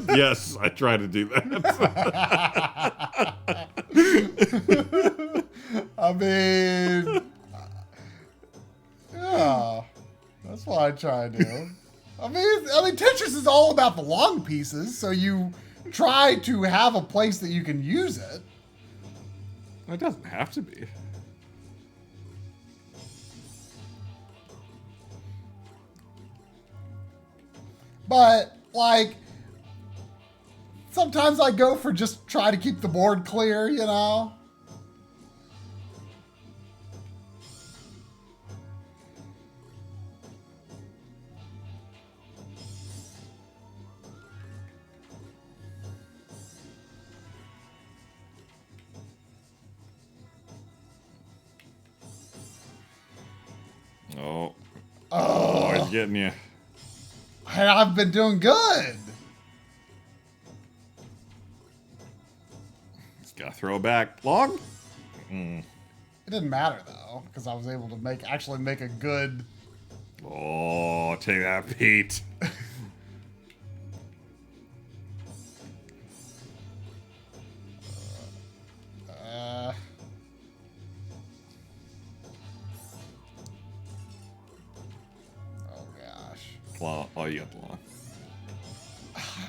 Yes, I tried to do that. I mean, yeah, that's what I try to do. I mean, Tetris is all about the long pieces, so you try to have a place that you can use it. It doesn't have to be. But, like, sometimes I go for just try to keep the board clear, you know? Oh, he's getting you. And I've been doing good. Just gotta throw it back. Long? It didn't matter though, because I was able to actually make a good. Oh, take that, Pete. Oh gosh, Long. Oh, you got the long.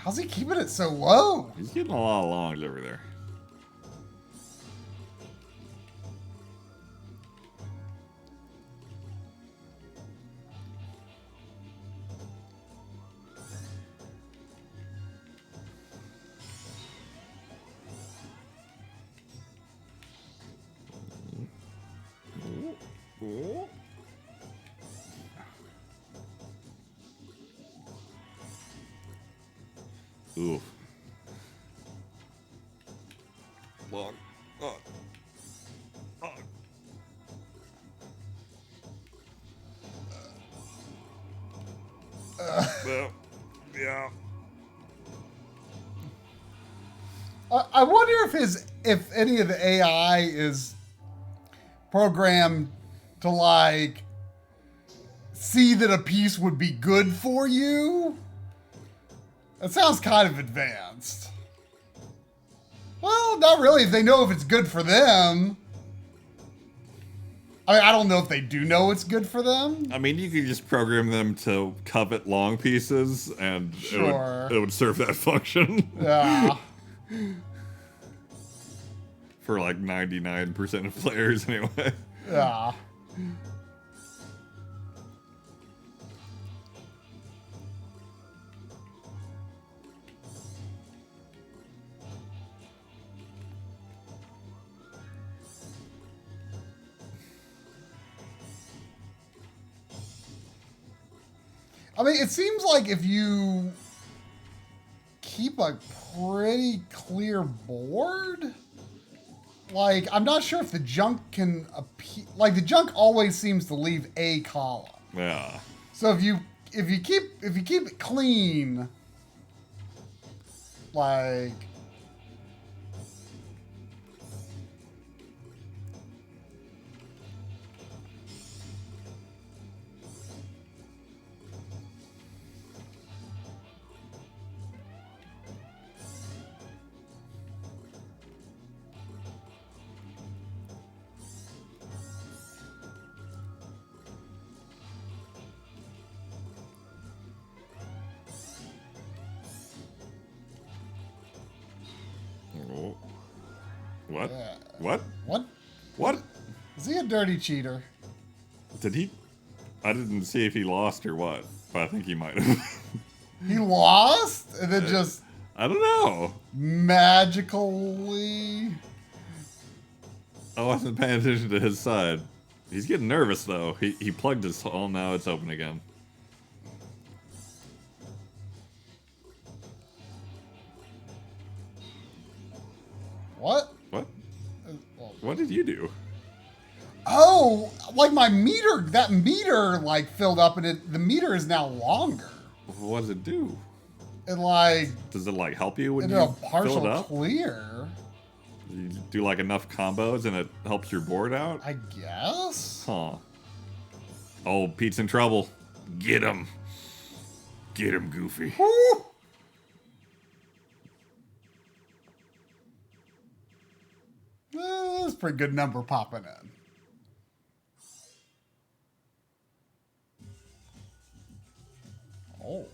how's he keeping it so low? He's getting a lot of longs over there. Ooh. Long. Oh. Oh. Well, yeah. I wonder if any of the AI is programmed to like see that a piece would be good for you. That sounds kind of advanced. Well, not really if they know if it's good for them. I mean, I don't know if they do know it's good for them. I mean, you could just program them to covet long pieces, and Sure. it would serve that function. Yeah. For like 99% of players, anyway. Yeah. I mean, it seems like if you keep a pretty clear board, like, I'm not sure if the junk can appear. Like, the junk always seems to leave a column. Yeah. So if you keep it clean, like. Oh. What? Yeah. What? What? What? Is he a dirty cheater? Did he? I didn't see if he lost or what, but I think he might have. He lost and then just I don't know. magically. I wasn't paying attention to his side. He's getting nervous though. He plugged his hole, now it's open again. What? What? What did you do? Oh, like my meter, that meter like filled up and the meter is now longer. What does it do? And like, Does it like help you when it you did a fill it partial up? clear, You do like enough combos and it helps your board out? I guess. Huh. Oh, Pete's in trouble. Get him. Get him, Goofy. Woo! That's a pretty good number popping in. Oh.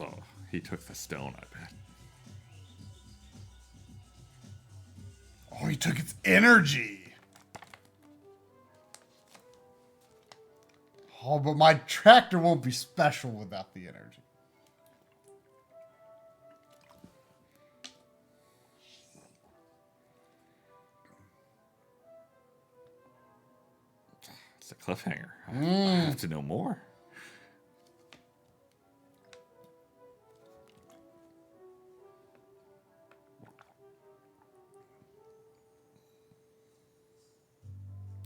Oh, he took the stone, I bet. Oh, he took its energy. Oh, but my tractor won't be special without the energy. It's a cliffhanger. I have to know more.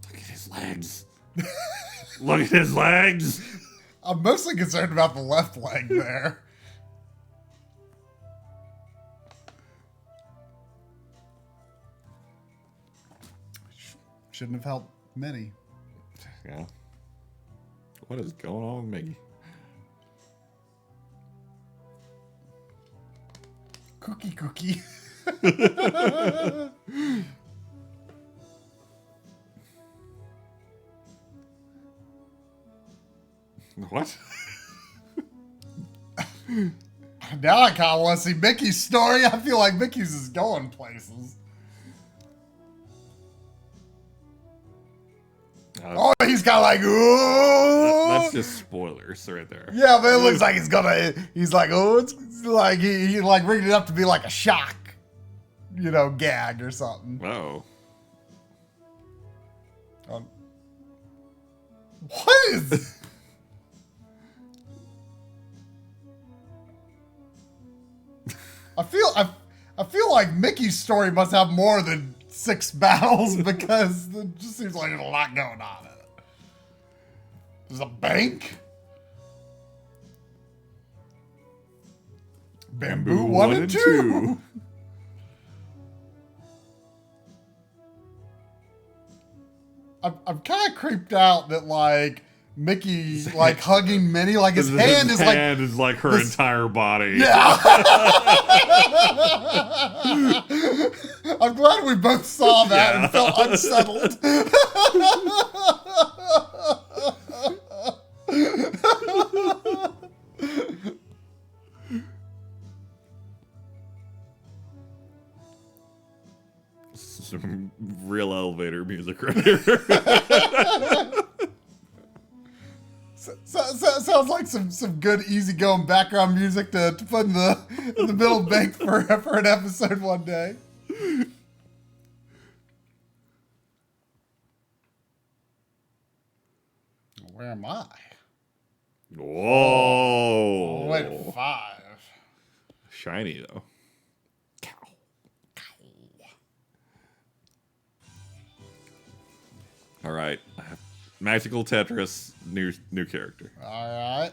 Look at his legs. Look at his legs. I'm mostly concerned about the left leg there. Shouldn't have helped many. Yeah. What is going on with Mickey? Cookie. What? Now I kind of want to see Mickey's story. I feel like Mickey's is going places. Oh, he's kind of like, ooh. That's just spoilers right there. Yeah, but it looks like he's like, oh, it's like, he like rigged it up to be like a shock, gag or something. Oh. What is... I feel like Mickey's story must have more than 6 battles because it just seems like there's a lot going on in it. There's a bank. Bamboo 1 and 2. I'm kind of creeped out that like Mickey's like hugging Minnie, like his hand is like her entire body. Yeah. I'm glad we both saw that and felt unsettled. Some real elevator music right here. Sounds like some good easygoing background music to put in the middle bank for an episode one day. Where am I? Whoa! Wait, 5. Shiny though. All right, Magical Tetris, new character. All right.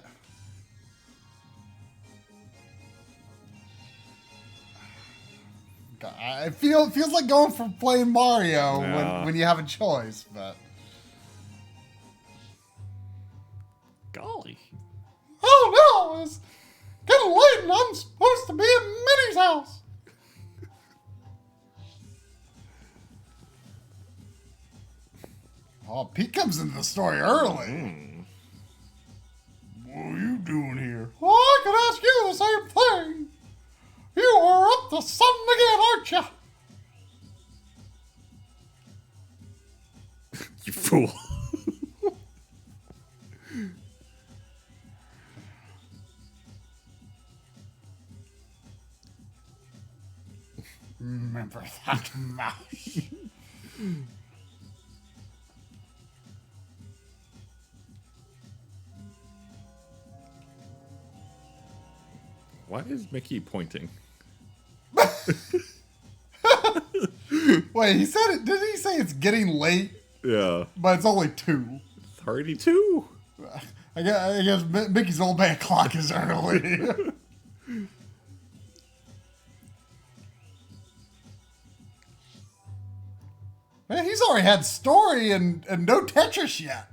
It feels like going from playing Mario when you have a choice, but golly. Oh no, it's getting late and I'm supposed to be at Minnie's house. Oh, Pete comes into the story early. What are you doing here? Well, I could ask you the same thing. You are up to something again, aren't you? You fool. Remember that mouse. Why is Mickey pointing? Wait, he said it. Didn't he say it's getting late? Yeah. But it's only 2. It's already 2. I guess Mickey's old man clock is early. Man, he's already had story and no Tetris yet.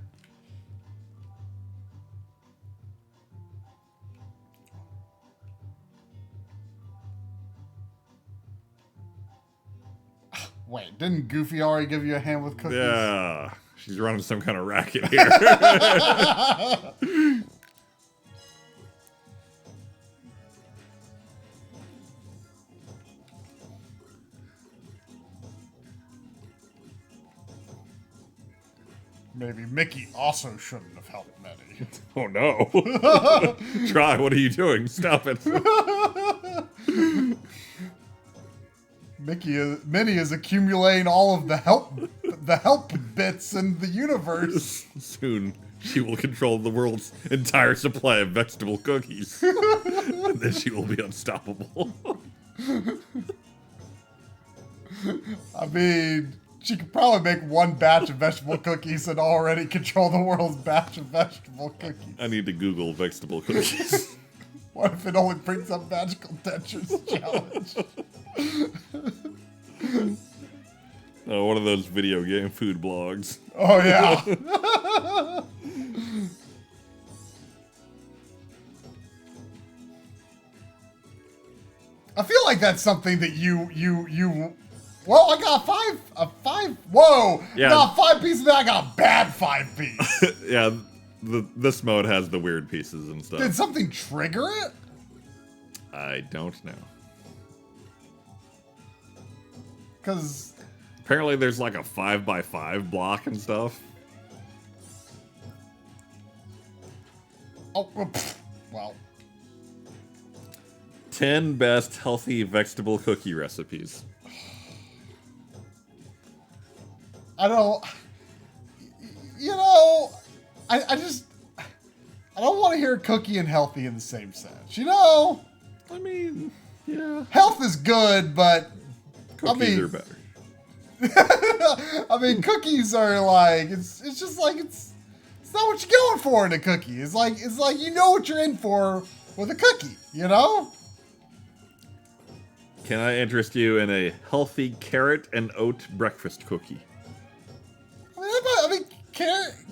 Wait, didn't Goofy already give you a hand with cookies? Yeah. She's running some kind of racket here. Maybe Mickey also shouldn't have helped Minnie. Oh no. Try, what are you doing? Stop it. Minnie is accumulating all of the help bits in the universe. Soon, she will control the world's entire supply of vegetable cookies. And then she will be unstoppable. I mean, she could probably make one batch of vegetable cookies and already control the world's batch of vegetable cookies. I need to Google vegetable cookies. What if it only brings up magical dentures challenge? Oh, one of those video game food blogs. Oh, yeah. I feel like that's something that you well, I got a five. Whoa! Yeah. I got 5 pieces, then I got a bad 5 piece. Yeah, this mode has the weird pieces and stuff. Did something trigger it? I don't know. Because Apparently there's like a 5x5 block and stuff. oh, well, 10 best healthy vegetable cookie recipes. I don't. You know, I don't want to hear cookie and healthy in the same sentence. You know, I mean, yeah. health is good, but Cookies are better. I mean, cookies are like it's just like it's not what you're going for in a cookie. It's like you know what you're in for with a cookie, you know? Can I interest you in a healthy carrot and oat breakfast cookie? I mean,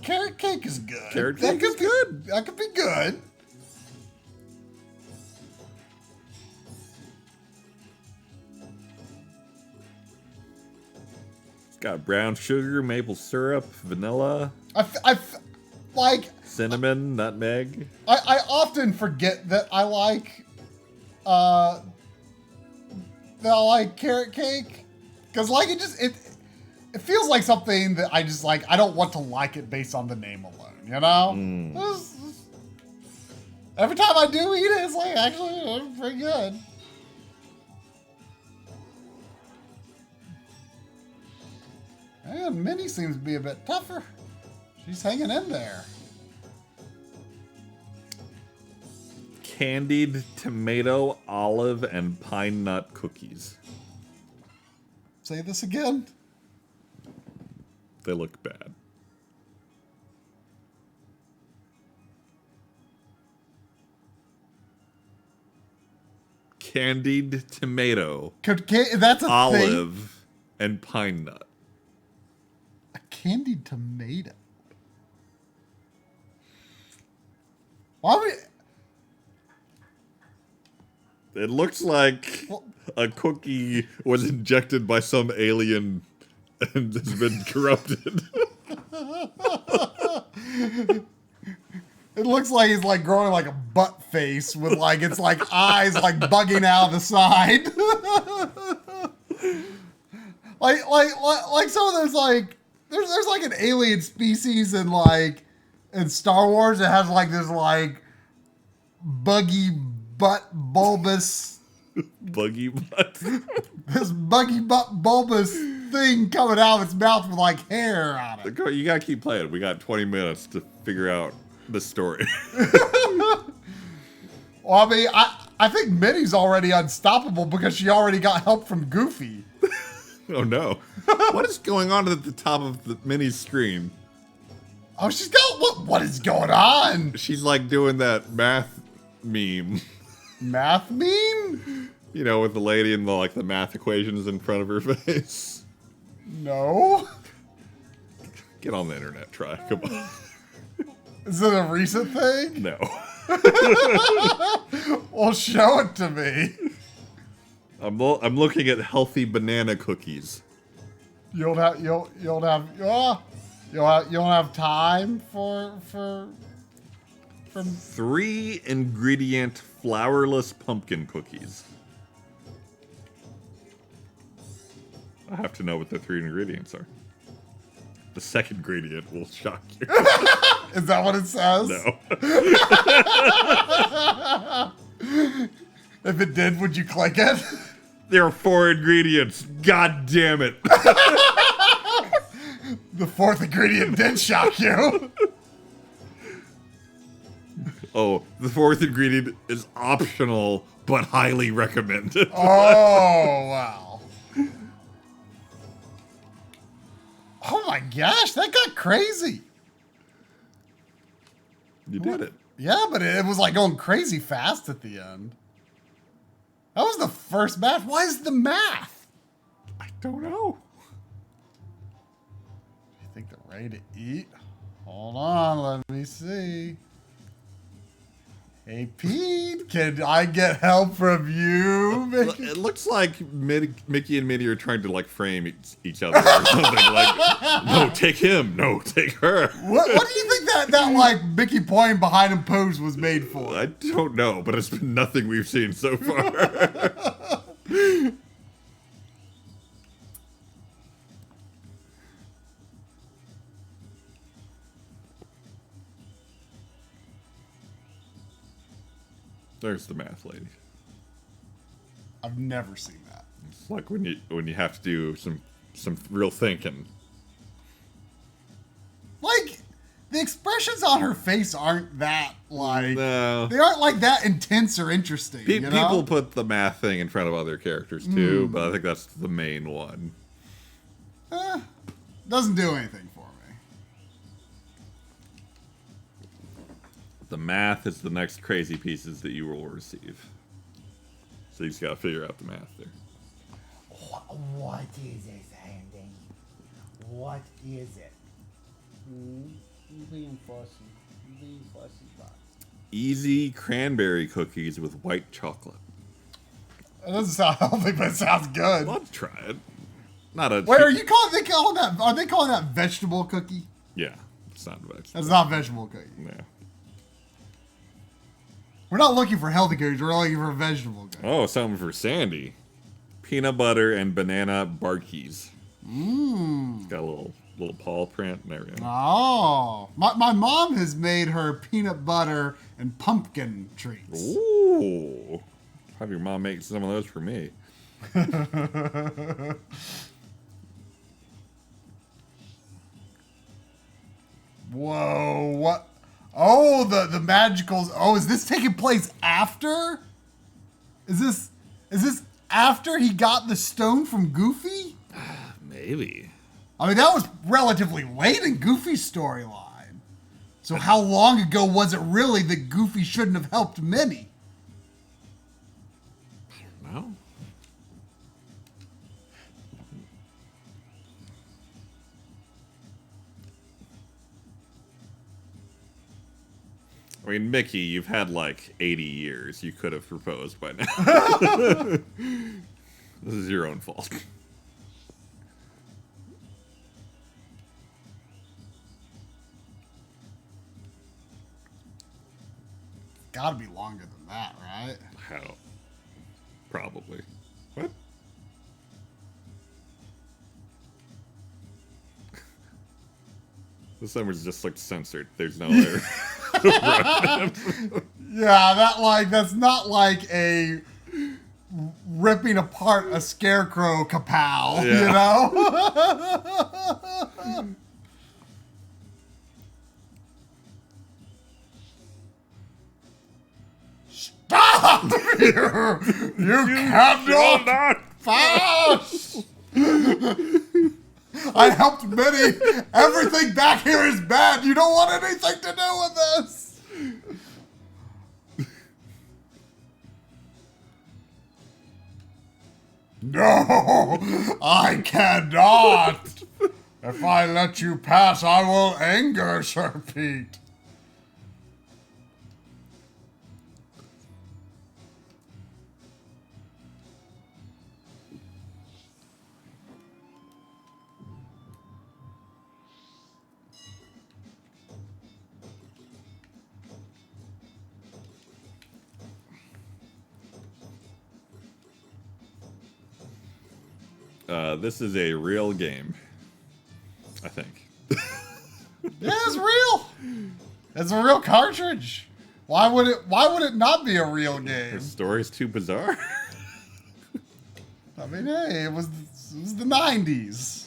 carrot cake is good. Carrot cake is good. That could be good. It's got brown sugar, maple syrup, vanilla, Like cinnamon, nutmeg. I often forget that I like carrot cake because like it feels like something that I just like. I don't want to like it based on the name alone, you know. Every time I do eat it, it's like actually pretty good. And Minnie seems to be a bit tougher. She's hanging in there. Candied tomato, olive, and pine nut cookies. Say this again. They look bad. Candied tomato, That's a thing. olive, and pine nut. A candied tomato. Why would It looks like a cookie was injected by some alien and has been corrupted. It looks like he's like growing like a butt face with like it's like eyes like bugging out of the side. like some of those like there's like an alien species in Star Wars that has like this like buggy butt bulbous Buggy butt. this buggy butt bulbous thing coming out of its mouth with like hair on it. You gotta keep playing. We got 20 minutes to figure out the story. Well, I mean, I think Minnie's already unstoppable because she already got help from Goofy. Oh no. What is going on at the top of the mini screen? Oh, she's got what is going on? She's like doing that math meme. Math meme? You know, with the lady and the math equations in front of her face. No. Get on the internet, try. Come on. Is it a recent thing? No. Well, show it to me. I'm looking at healthy banana cookies. You don't have time for 3 ingredient flourless pumpkin cookies. I have to know what the 3 ingredients are. The second gradient will shock you. Is that what it says? No. If it did, would you click it? There are 4 ingredients. God damn it. The fourth ingredient did shock you. Oh, the 4th ingredient is optional, but highly recommended. Oh, wow. Oh my gosh, that got crazy. You did it. Yeah, but it was like going crazy fast at the end. That was the first math. Why is the math? I don't know. You think they're ready to eat? Hold on, let me see. Hey, Pete, can I get help from you? Mickey? It looks like Mickey and Minnie are trying to like frame each other or something. Like, no, take him. No, take her. What do you think that like Mickey pointing behind him pose was made for? I don't know, but it's been nothing we've seen so far. There's the math lady. I've never seen that. It's like when you have to do some real thinking. Like, the expressions on her face aren't that, like... No. They aren't, like, that intense or interesting, you know? People put the math thing in front of other characters, too, but I think that's the main one. Doesn't do anything for me. The math is the next crazy pieces that you will receive. So you just gotta figure out the math there. What is it, Andy? What is it? You being fussy. You being fussy, bud. Easy cranberry cookies with white chocolate. It doesn't sound healthy, but it sounds good. Let's try it. Not a. Wait, are they calling that vegetable cookie? Yeah, it's not a vegetable. That's not vegetable cookie. Yeah. We're not looking for healthy cookies. We're looking for vegetable cookies. Oh, something for Sandy. Peanut butter and banana barkies. It's got a little paw print. There we go. Oh, my mom has made her peanut butter and pumpkin treats. Ooh. Have your mom make some of those for me. Whoa, what? Oh, the magicals. Oh, is this taking place after? Is this after he got the stone from Goofy? Maybe. I mean, that was relatively late in Goofy's storyline. So how long ago was it really that Goofy shouldn't have helped Minnie? No. I mean, Mickey, you've had like 80 years. You could have proposed by now. This is your own fault. Gotta be longer than that, right? How? Probably. What? This one was just like censored. There's no other. Yeah, that's not like a ripping apart a scarecrow kapow, you know? Stop! You cannot pass! I helped Minnie. Everything back here is bad. You don't want anything to do with this. No, I cannot. If I let you pass, I will anger Sir Pete. This is a real game, I think. Yeah, it's real. It's a real cartridge. Why would it not be a real game? The story's too bizarre. I mean, hey, it was the 90s.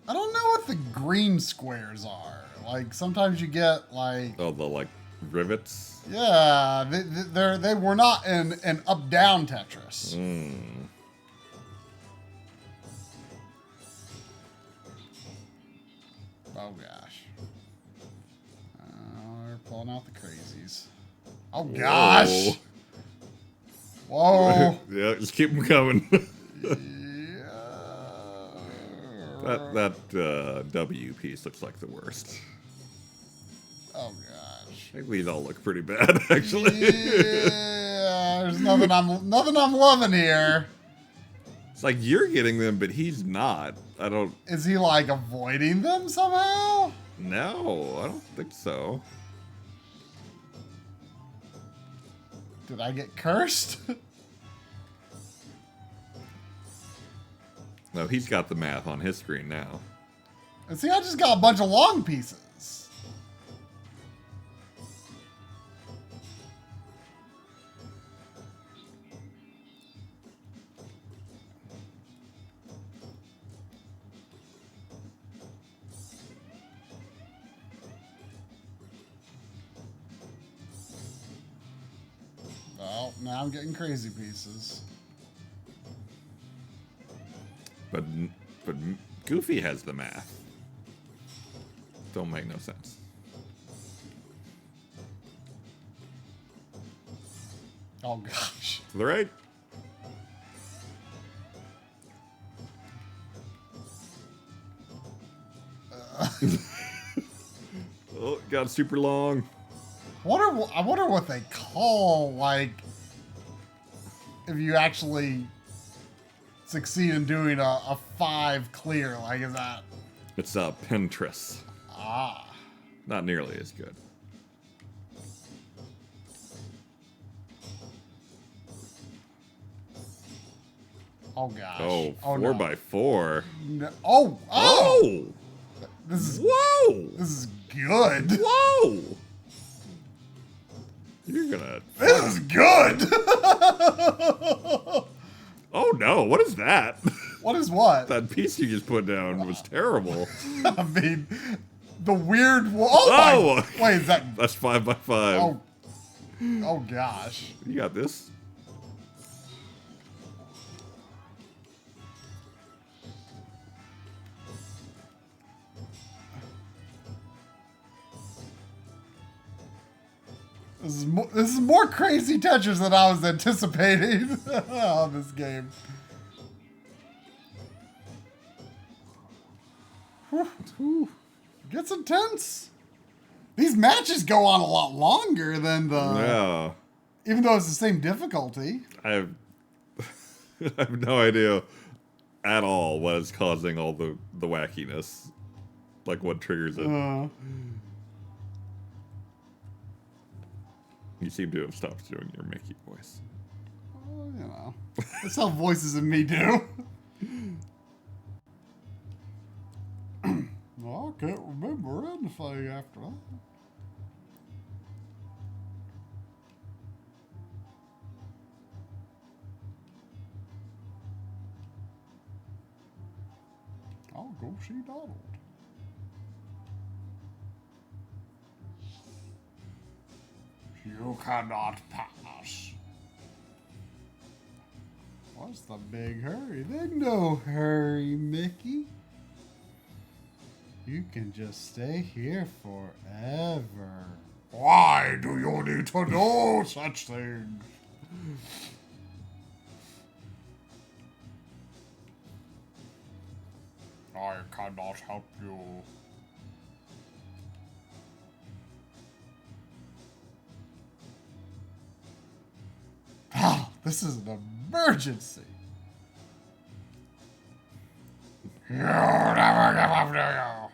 I don't know what the green squares are. Like, sometimes you get, like... Oh, the, like, rivets? Yeah, they were not an up-down Tetris. Oh, gosh. We're pulling out the crazies. Oh, gosh! Whoa! Yeah, just keep them coming. Yeah. that W piece looks like the worst. Oh, gosh. I think these all look pretty bad, actually. Yeah, there's nothing I'm loving here. It's like you're getting them, but he's not. I don't... Is he, like, avoiding them somehow? No, I don't think so. Did I get cursed? No, he's got the math on his screen now. And see, I just got a bunch of long pieces. Well, now I'm getting crazy pieces. But Goofy has the math. Don't make no sense. Oh, gosh. To the right. Oh, it got super long. I wonder what they call, like, if you actually succeed in doing a 5 clear. Like, is that... It's Pinterest. Ah. Not nearly as good. Oh, gosh. Oh, Oh, 4x4. No. Oh! Oh! Oh! This is... Whoa! This is good. Whoa! You're gonna... This is good! Oh no, what is that? What is what? That piece you just put down was terrible. I mean, the weird... Oh! My... Wait, is that... That's 5x5. Oh. Oh, gosh. You got this? This is more crazy Tetris than I was anticipating on this game. Whew. Gets intense. These matches go on a lot longer than the... Yeah. Even though it's the same difficulty. I have, I have no idea at all what is causing all the wackiness. Like what triggers it. You seem to have stopped doing your Mickey voice. Well, you know. That's how voices in me do. Well, I can't remember anything after that. I'll go see Donald. You cannot pass. What's the big hurry? There's no hurry, Mickey. You can just stay here forever. Why do you need to know such things? I cannot help you. Oh, this is an emergency. You'll never give up, do you?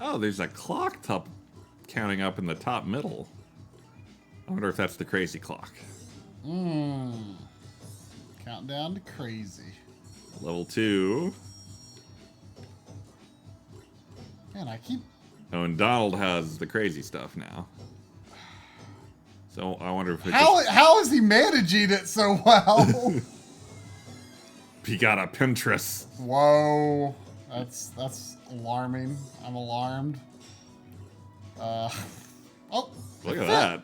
Oh, there's a clock top counting up in the top middle. I wonder if that's the crazy clock. Countdown to crazy. Level 2. Man, I keep... Oh, and Donald has the crazy stuff now. So I wonder if How is he managing it so well? he got a Pinterest. Whoa. That's alarming. I'm alarmed. Oh. Look at that.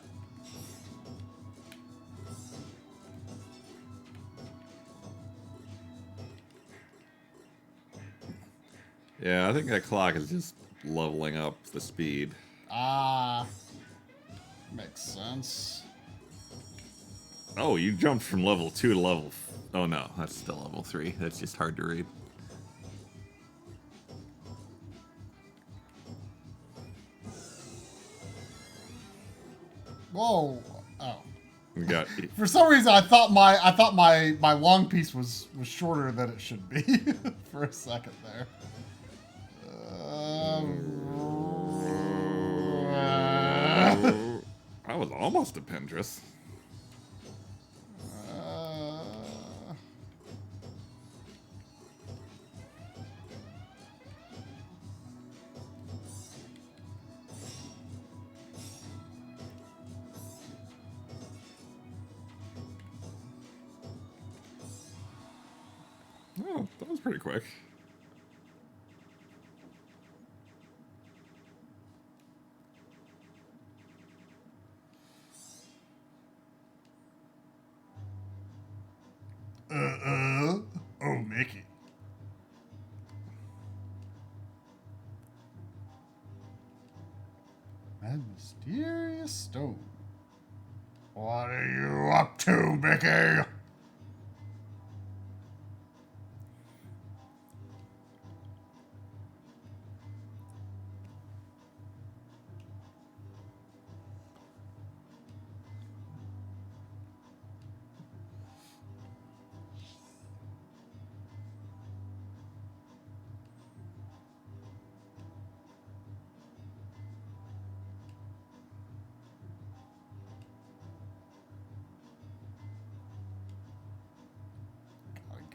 Yeah, I think that clock is just leveling up the speed. Makes sense. Oh, you jumped from level 2 to level... Oh no, that's still level 3. That's just hard to read. Whoa. Oh. We got... For some reason, I thought my long piece was shorter than it should be for a second there. I was almost a Pinterest. Oh, that was pretty quick. Oh, Mickey. That mysterious stone. What are you up to, Mickey?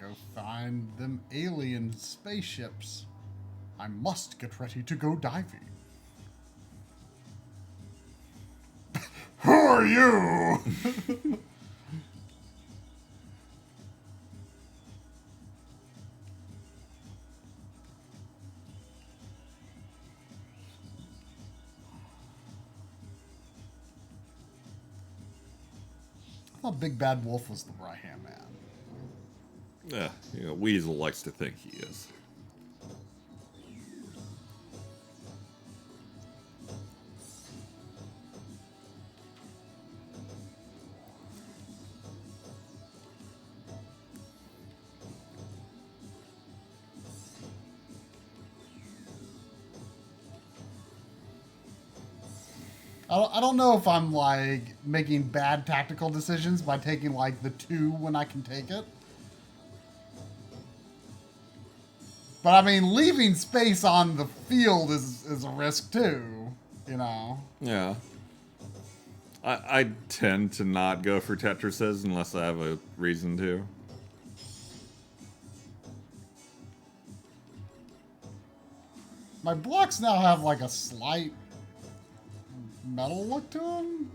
Go find them alien spaceships. I must get ready to go diving. Who are you? I thought Big Bad Wolf was the right-hand man. Yeah, you know, Weasel likes to think he is. I don't know if I'm like making bad tactical decisions by taking like the 2 when I can take it. But I mean, leaving space on the field is a risk too, you know? Yeah. I tend to not go for Tetrises unless I have a reason to. My blocks now have like a slight metal look to them.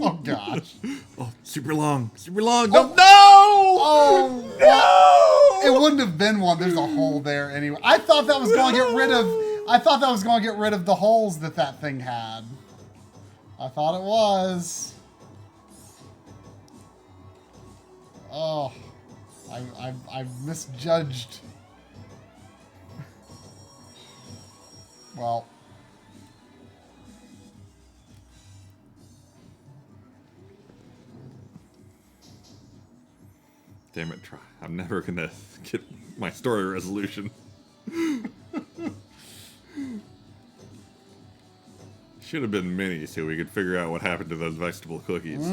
Oh gosh. Oh, super long. Super long. No! No! Oh no! It wouldn't have been one. There's a hole there anyway. I thought that was going to get rid of. I thought that was going to get rid of the holes that thing had. I thought it was. Oh, I've misjudged. Well. Damn it, try. I'm never gonna get my story resolution. Should have been mini so we could figure out what happened to those vegetable cookies.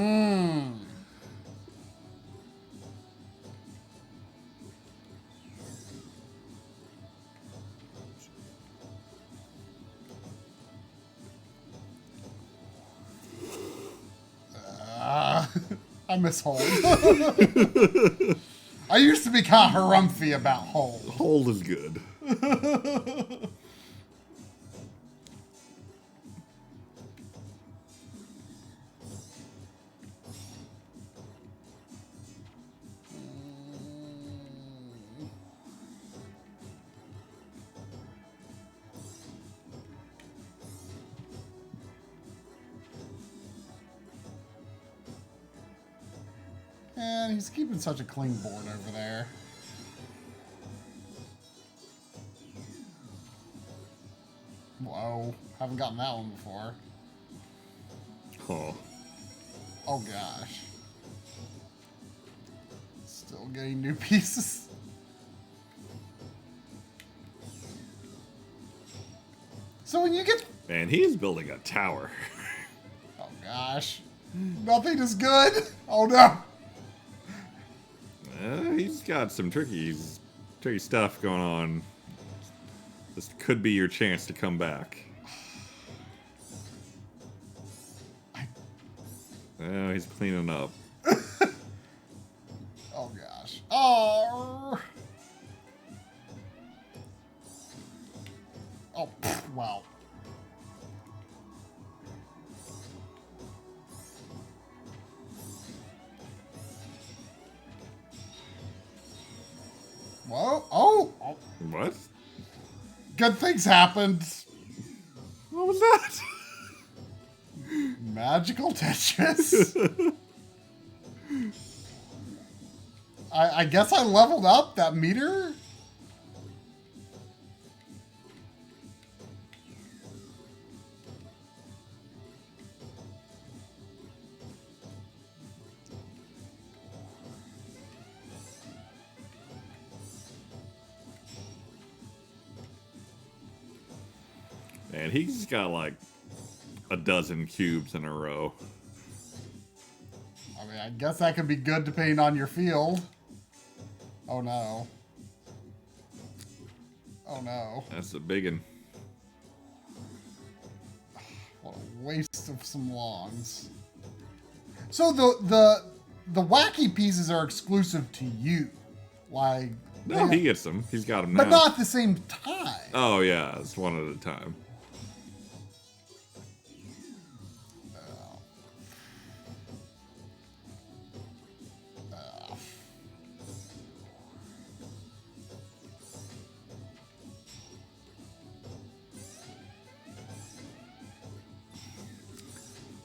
I miss hold. I used to be kind of harumphy about hold. Hold is good. And he's keeping such a clean board over there. Whoa, haven't gotten that one before. Oh. Oh gosh. Still getting new pieces. So when you get... Man, he's building a tower. Oh gosh. Nothing is good. Oh no. He's got some tricky stuff going on. This could be your chance to come back. Oh, he's cleaning up. Oh gosh. Oh. Oh, wow. Whoa. Oh. Oh. What? Good things happened. What was that? Magical Tetris. I guess I leveled up that meter. Man, he's got like a dozen cubes in a row. I mean, I guess that could be good depending on your field. Oh no. Oh no. That's a big one. What a waste of some lawns. So the wacky pieces are exclusive to you. Like No, he gets them. He's got them now. but not at the same time. Oh yeah, it's one at a time.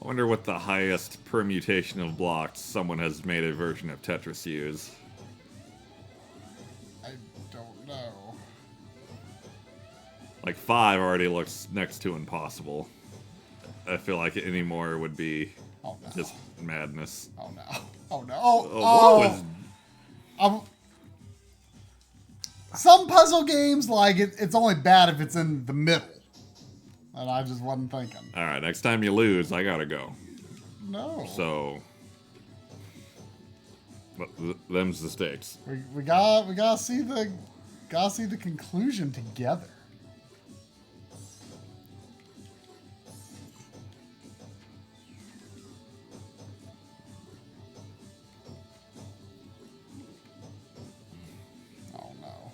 I wonder what the highest permutation of blocks someone has made a version of Tetris use. I don't know. Like 5 already looks next to impossible. I feel like any more would be Oh no. just madness. Oh no. Oh no. Oh, Oh, what was... Some puzzle games, like, it's only bad if it's in the middle. And I just wasn't thinking. Alright, next time you lose, I gotta go. No. So... them's the stakes. We gotta see the conclusion together. Oh no.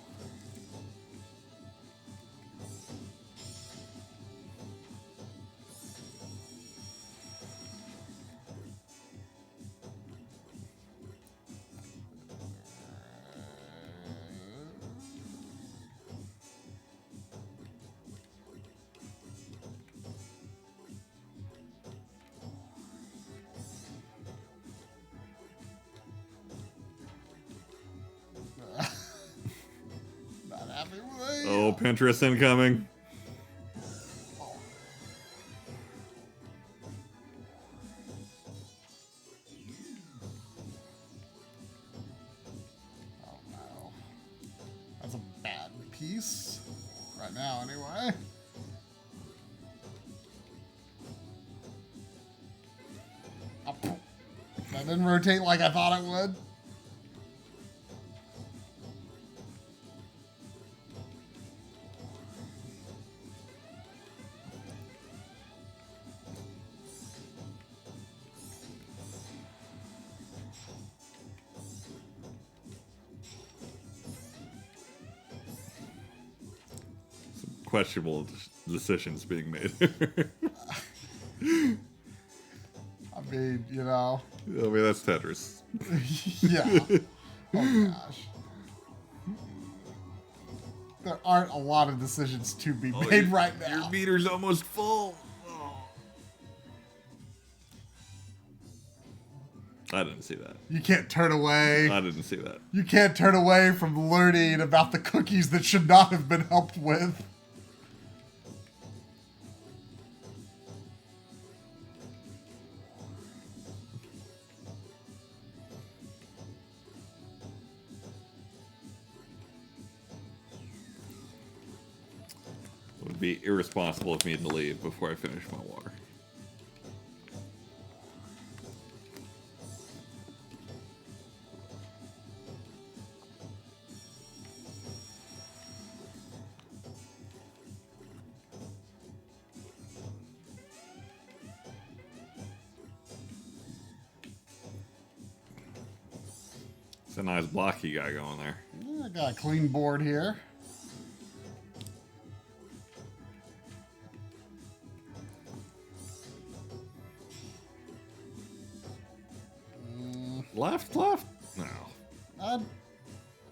Oh, Pinterest incoming. Oh no. That's a bad piece. Right now, anyway. Oh, that didn't rotate like I thought it would. Questionable decisions being made. I mean, you know. I mean, that's Tetris. Yeah. Oh gosh. There aren't a lot of decisions to be made right now. Your meter's almost full. I didn't see that. You can't turn away. I didn't see that. You can't turn away from learning about the cookies that should not have been helped with. It would be irresponsible of me to leave before I finish my water. It's a nice block you got going there. Yeah, I got a clean board here. Left? No.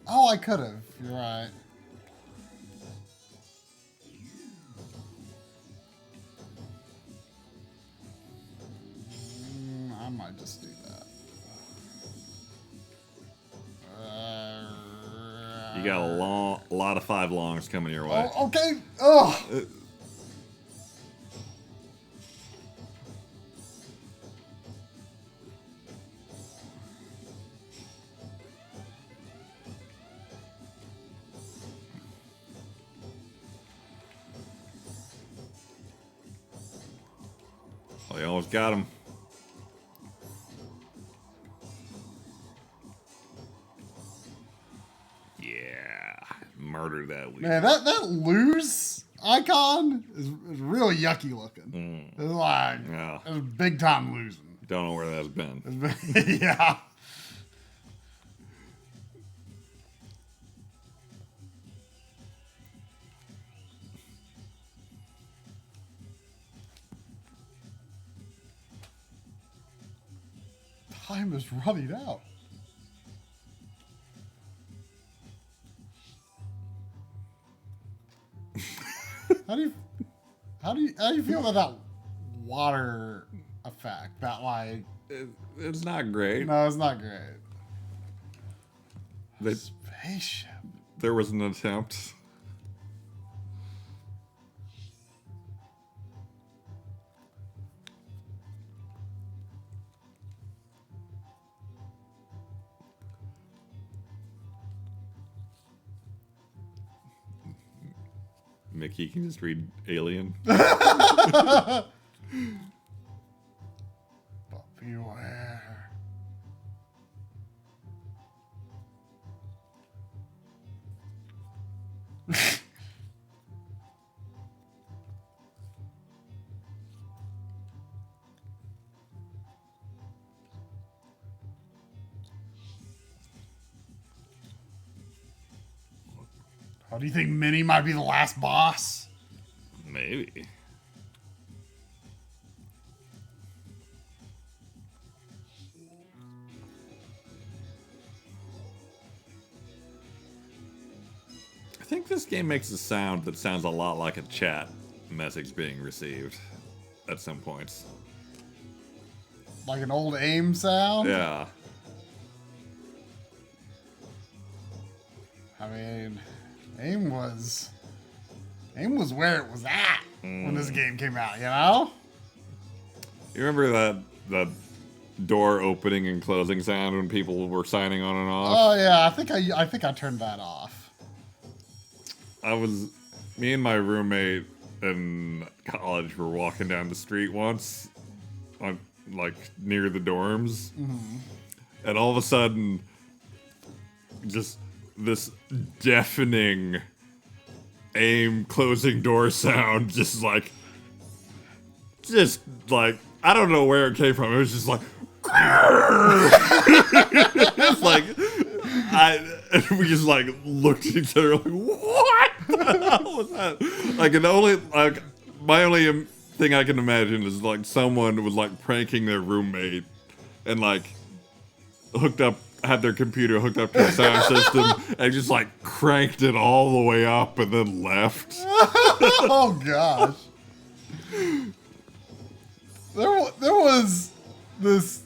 Oh, I could have. You're right. I might just do that. You got a lot of 5 longs coming your way. Oh, okay. Oh. Oh, you almost got him. Yeah, murdered that weed. Man, that lose icon is real yucky looking. It's like Yeah. it's big time losing. Don't know where that's been. Yeah. Time is running out. How do you feel about that water effect? That like It's not great. no, it's not great. They, Spaceship. there was an attempt. Mickey can just read Alien. But beware. How do you think Minnie might be the last boss? Maybe. I think this game makes a sound that sounds a lot like a chat message being received at some points. Like an old AIM sound? Yeah. I mean, AIM was where it was at when this game came out, you know? You remember that door opening and closing sound when people were signing on and off? Oh yeah, I think I turned that off. Me and my roommate in college were walking down the street once, on like near the dorms, and all of a sudden, just this deafening AIM closing door sound, just like I don't know where it came from. It was just like, it's like and we just like looked at each other like, what the hell was that? Like, my only thing I can imagine is like someone was like pranking their roommate and like had their computer hooked up to the sound system and just like cranked it all the way up and then left. Oh gosh. There was this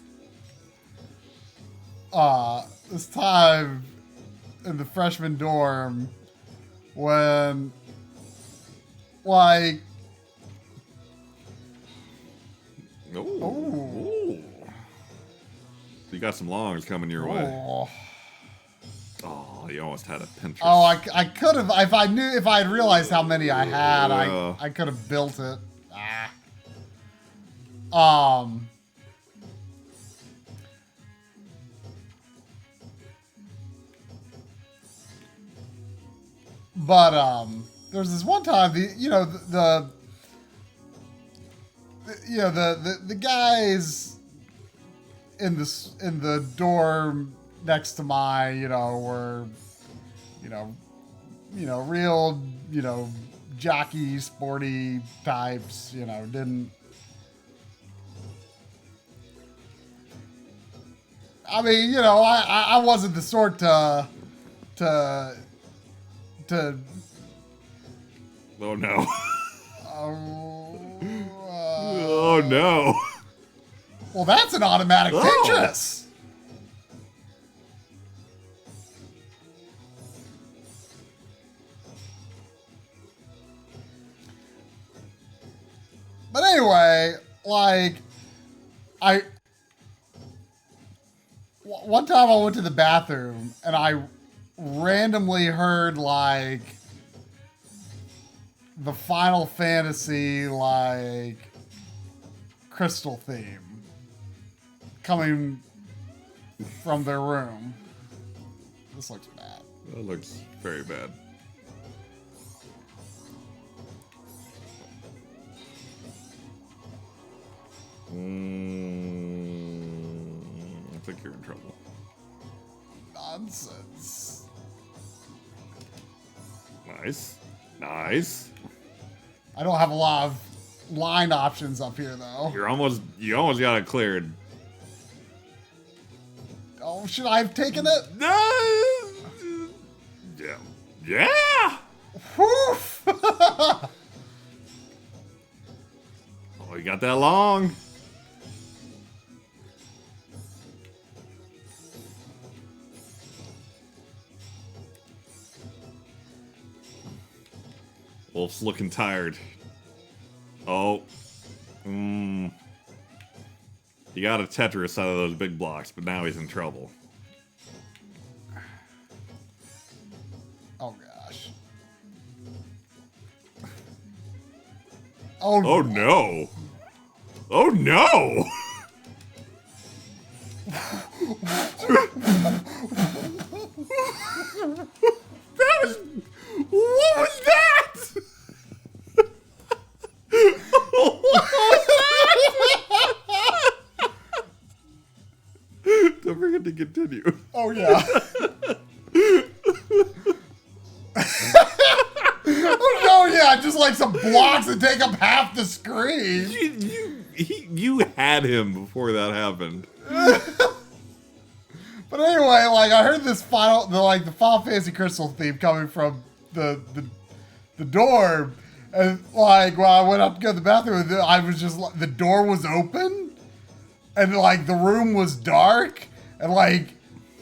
time in the freshman dorm when like Ooh. You got some longs coming your way. Oh, you almost had a Pinterest. Oh, I could have if I had realized how many I had, I could have built it. But there's this one time the guys in the dorm next to mine, were real jockey sporty types, didn't. I mean, I wasn't the sort to Oh no. Oh no. Well, that's an automatic Pinterest. But anyway, like, one time I went to the bathroom and I randomly heard like the Final Fantasy like crystal theme coming from their room. This looks bad. That looks very bad. I think you're in trouble. Nonsense. Nice. Nice. I don't have a lot of line options up here though. You almost got it cleared. Oh, should I have taken it? Yeah. Yeah. Woof. Oh, you got that long. Wolf's looking tired. Oh. He got a Tetris out of those big blocks, but now he's in trouble. Oh gosh. Oh no. Oh no. What was that? Don't forget to continue. Oh yeah. Oh no, yeah, just like some blocks that take up half the screen. You had him before that happened. But anyway, like I heard this the Final Fantasy Crystal theme coming from the dorm, and like when I went up to go to the bathroom, I was just the door was open, and like the room was dark, and like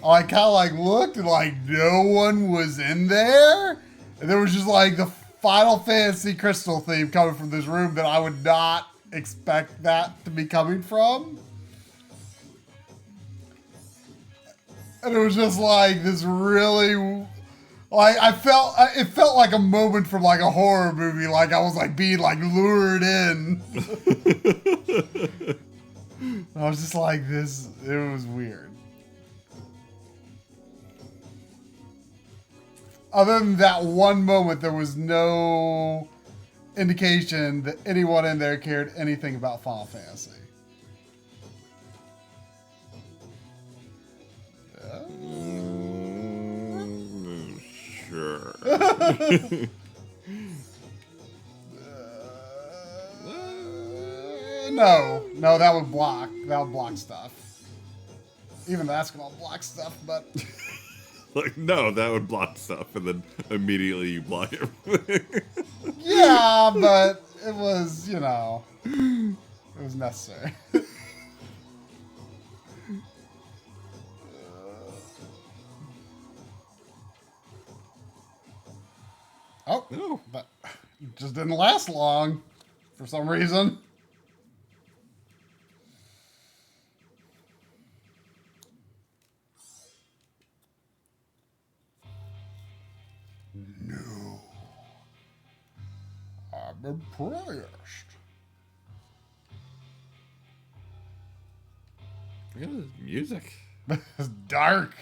I kind of like looked and like no one was in there, And there was just like the Final Fantasy crystal theme coming from this room that I would not expect that to be coming from. And it was just like this really, like it felt like a moment from like a horror movie. Like I was like being like lured in. I was just like this, it was weird. Other than that one moment, there was no indication that anyone in there cared anything about Final Fantasy. Sure. No, that would block stuff. Even that's gonna block stuff, but Like, no, that would block stuff, and then immediately you block everything. yeah, but it was, it was necessary. Oh, No. but it just didn't last long for some reason. No. I'm impressed. Look at this music. It's dark.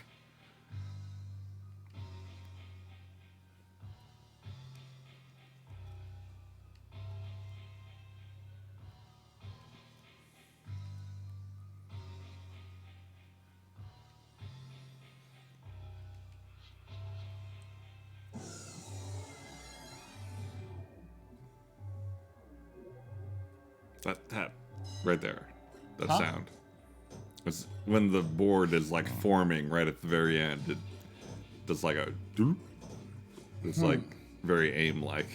That right there. That Huh? sound. It's when the board is like forming right at the very end. It does like a doop. It's like very aim-like.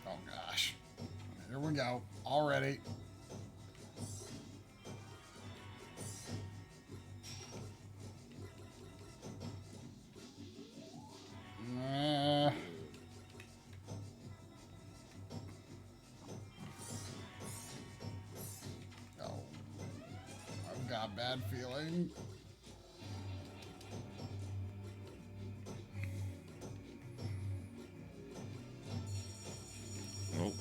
Oh gosh. Here we go. Already. Oh. I've got a bad feeling. Nope.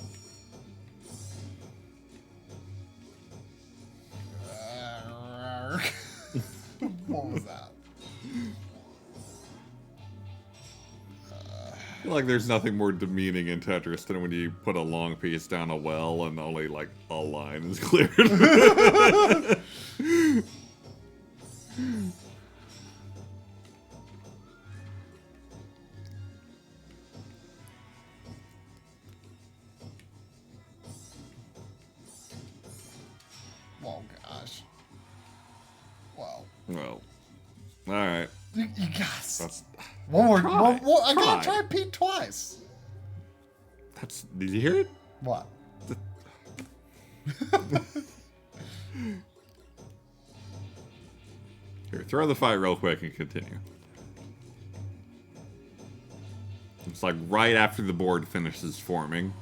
What was that? I feel like there's nothing more demeaning in Tetris than when you put a long piece down a well and only like a line is cleared. Oh gosh. Well, Well, all right. you guys. That's One more. Try. I gotta Try. try Pete twice. that's. Did you hear it? What? Here, throw the fight real quick and continue. It's like right after the board finishes forming.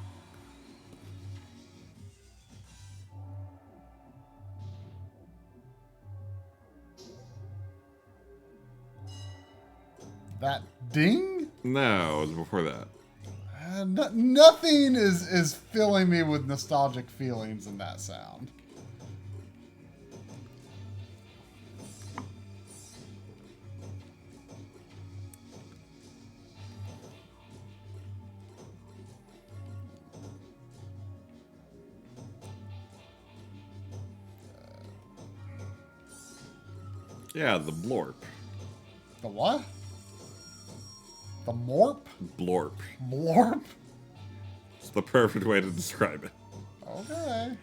That ding? No, it was before that. Nothing is filling me with nostalgic feelings in that sound. Yeah, the blorp. The what? The Morp? Blorp. Blorp? It's the perfect way to describe it. Okay.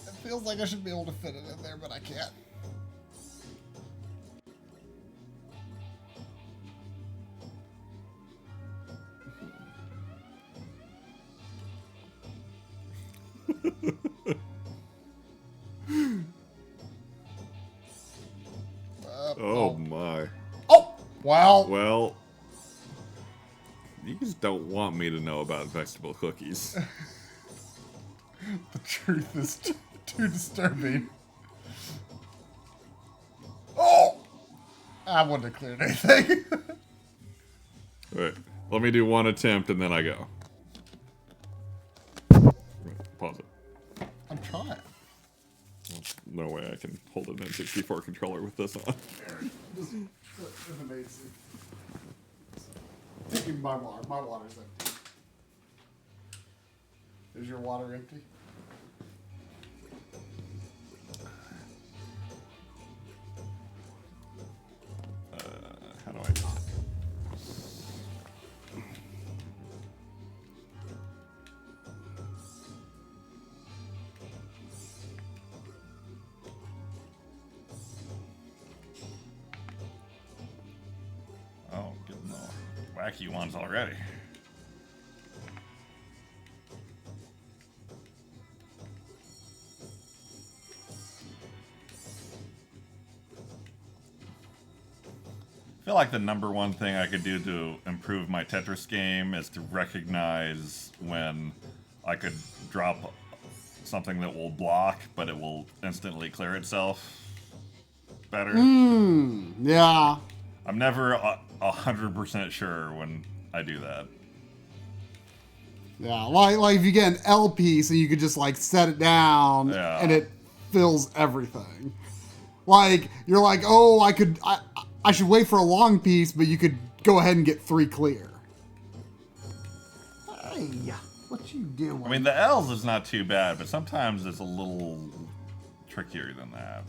It feels like I should be able to fit it in there, but I can't. Oh my. Oh! Well. Well, you just don't want me to know about vegetable cookies. The truth is too disturbing. Oh! I wouldn't have cleared anything. Alright, let me do one attempt and then I go. Pause it. I'm trying. No way I can hold an N64 controller with this on. Just amazing. Taking my water. My water's empty. Is your water empty? How do I do it? Oh, getting the wacky ones already. I feel like the number one thing I could do to improve my Tetris game is to recognize when I could drop something that will block, but it will instantly clear itself better. Yeah. I'm never 100% sure when I do that. Yeah, like if you get an L piece and you could just like set it down Yeah. and it fills everything. Like you're like, oh, I should wait for a long piece, but you could go ahead and get 3 clear. Hey, what you doing? I mean, the L's is not too bad, but sometimes it's a little trickier than that.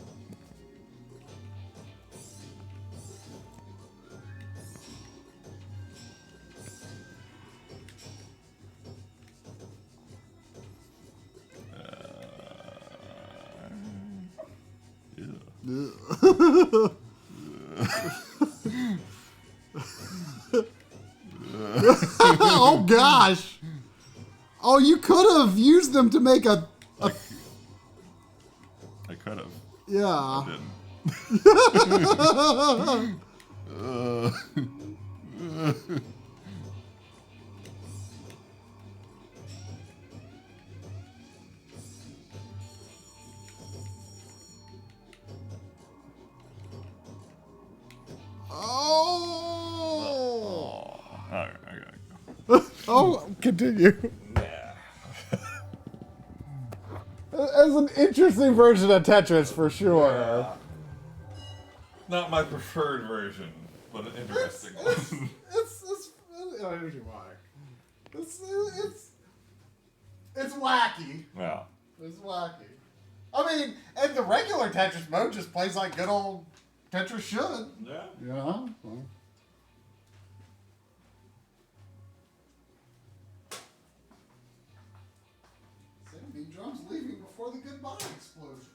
Oh gosh. Oh, you could have used them to make a I could have. yeah. I didn't. Oh. Alright, I gotta go. Oh, continue. As an interesting version of Tetris for sure. Not my preferred version, but an interesting one. Here's why. It's wacky. Yeah. It's wacky. I mean, and the regular Tetris mode just plays like good old Tetris should. Yeah. You know? Well. Sandy drums leaving before the goodbye explosion.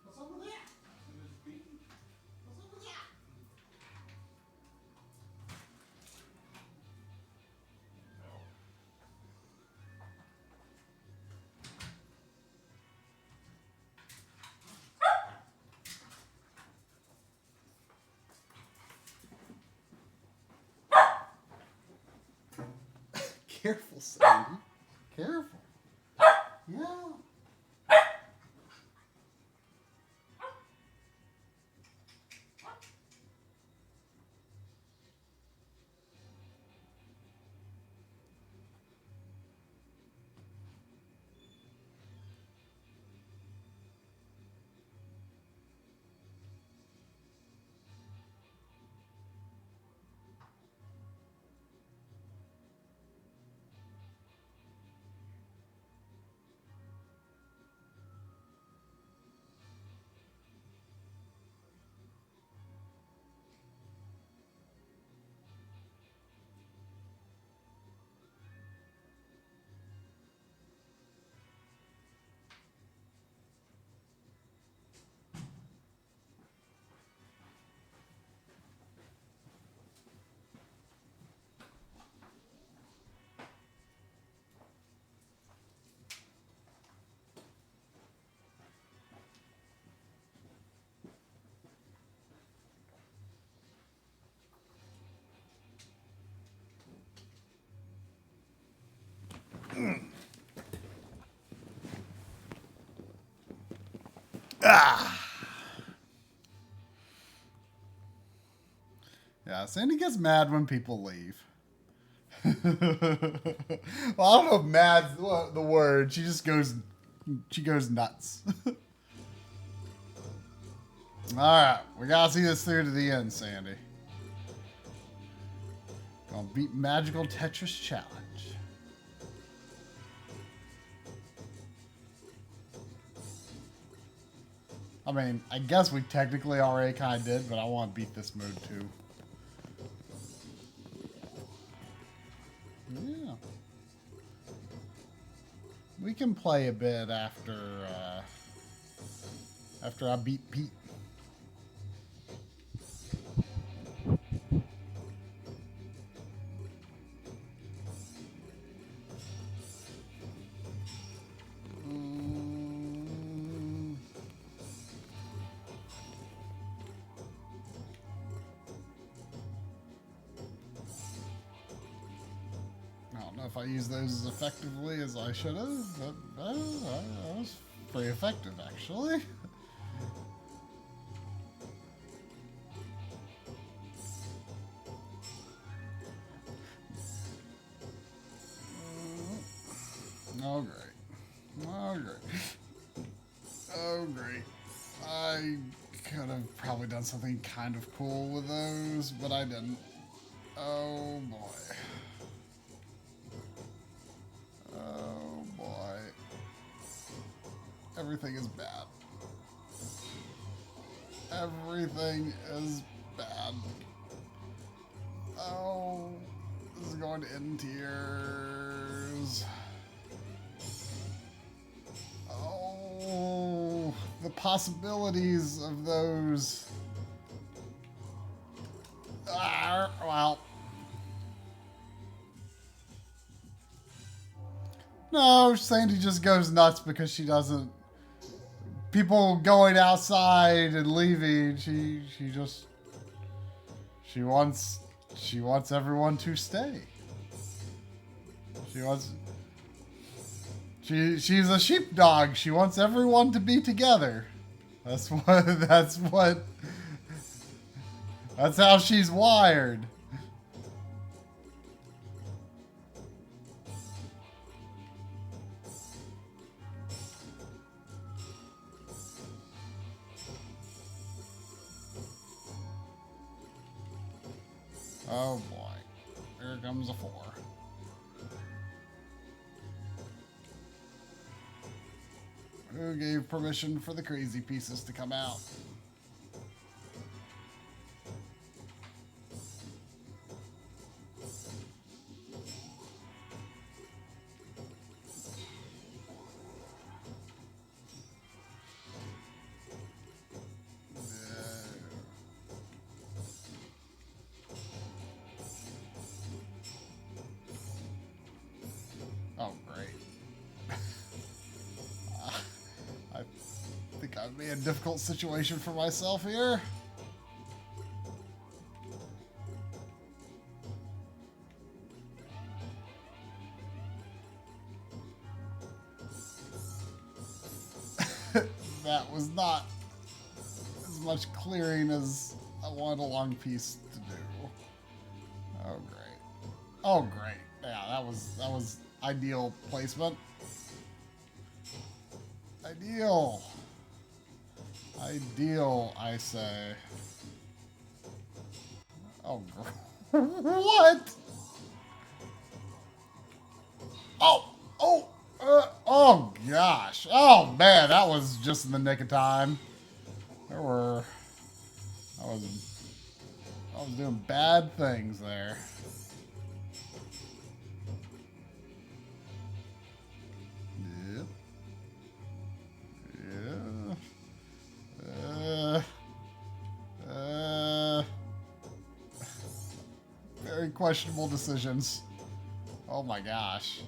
What's up with that? What's up with that? Careful, Sandy. Careful. Yeah. Yeah, Sandy gets mad when people leave. Well, I don't know if mad's the word. She just goes nuts. Alright, we gotta see this through to the end, Sandy. Gonna beat Magical Tetris Challenge. I mean, I guess we technically already kind of did, but I want to beat this mode too. Yeah. We can play a bit after I beat Pete. I don't know if I used those as effectively as I should have, but that was pretty effective, actually. Oh, great. Oh, great. Oh, great. I could have probably done something kind of cool with those, but I didn't. Oh, boy. Oh, boy. Everything is bad. Everything is bad. Oh, this is going to end in tears. Oh, the possibilities of those. Well. No, Sandy just goes nuts because she doesn't. People going outside and leaving, she wants everyone to stay. She's a sheepdog. She wants everyone to be together. That's how she's wired. Oh boy. Here comes a 4. Who gave permission for the crazy pieces to come out? Oh, great. I think I've made a difficult situation for myself here. That was not as much clearing as I wanted a long piece to do. Oh, great. Oh, great. Yeah, that was ideal placement. Ideal. Ideal, I say. Oh, what? Oh gosh. Oh man, that was just in the nick of time. I was doing bad things there. Yep. Yeah. Very questionable decisions. Oh my gosh.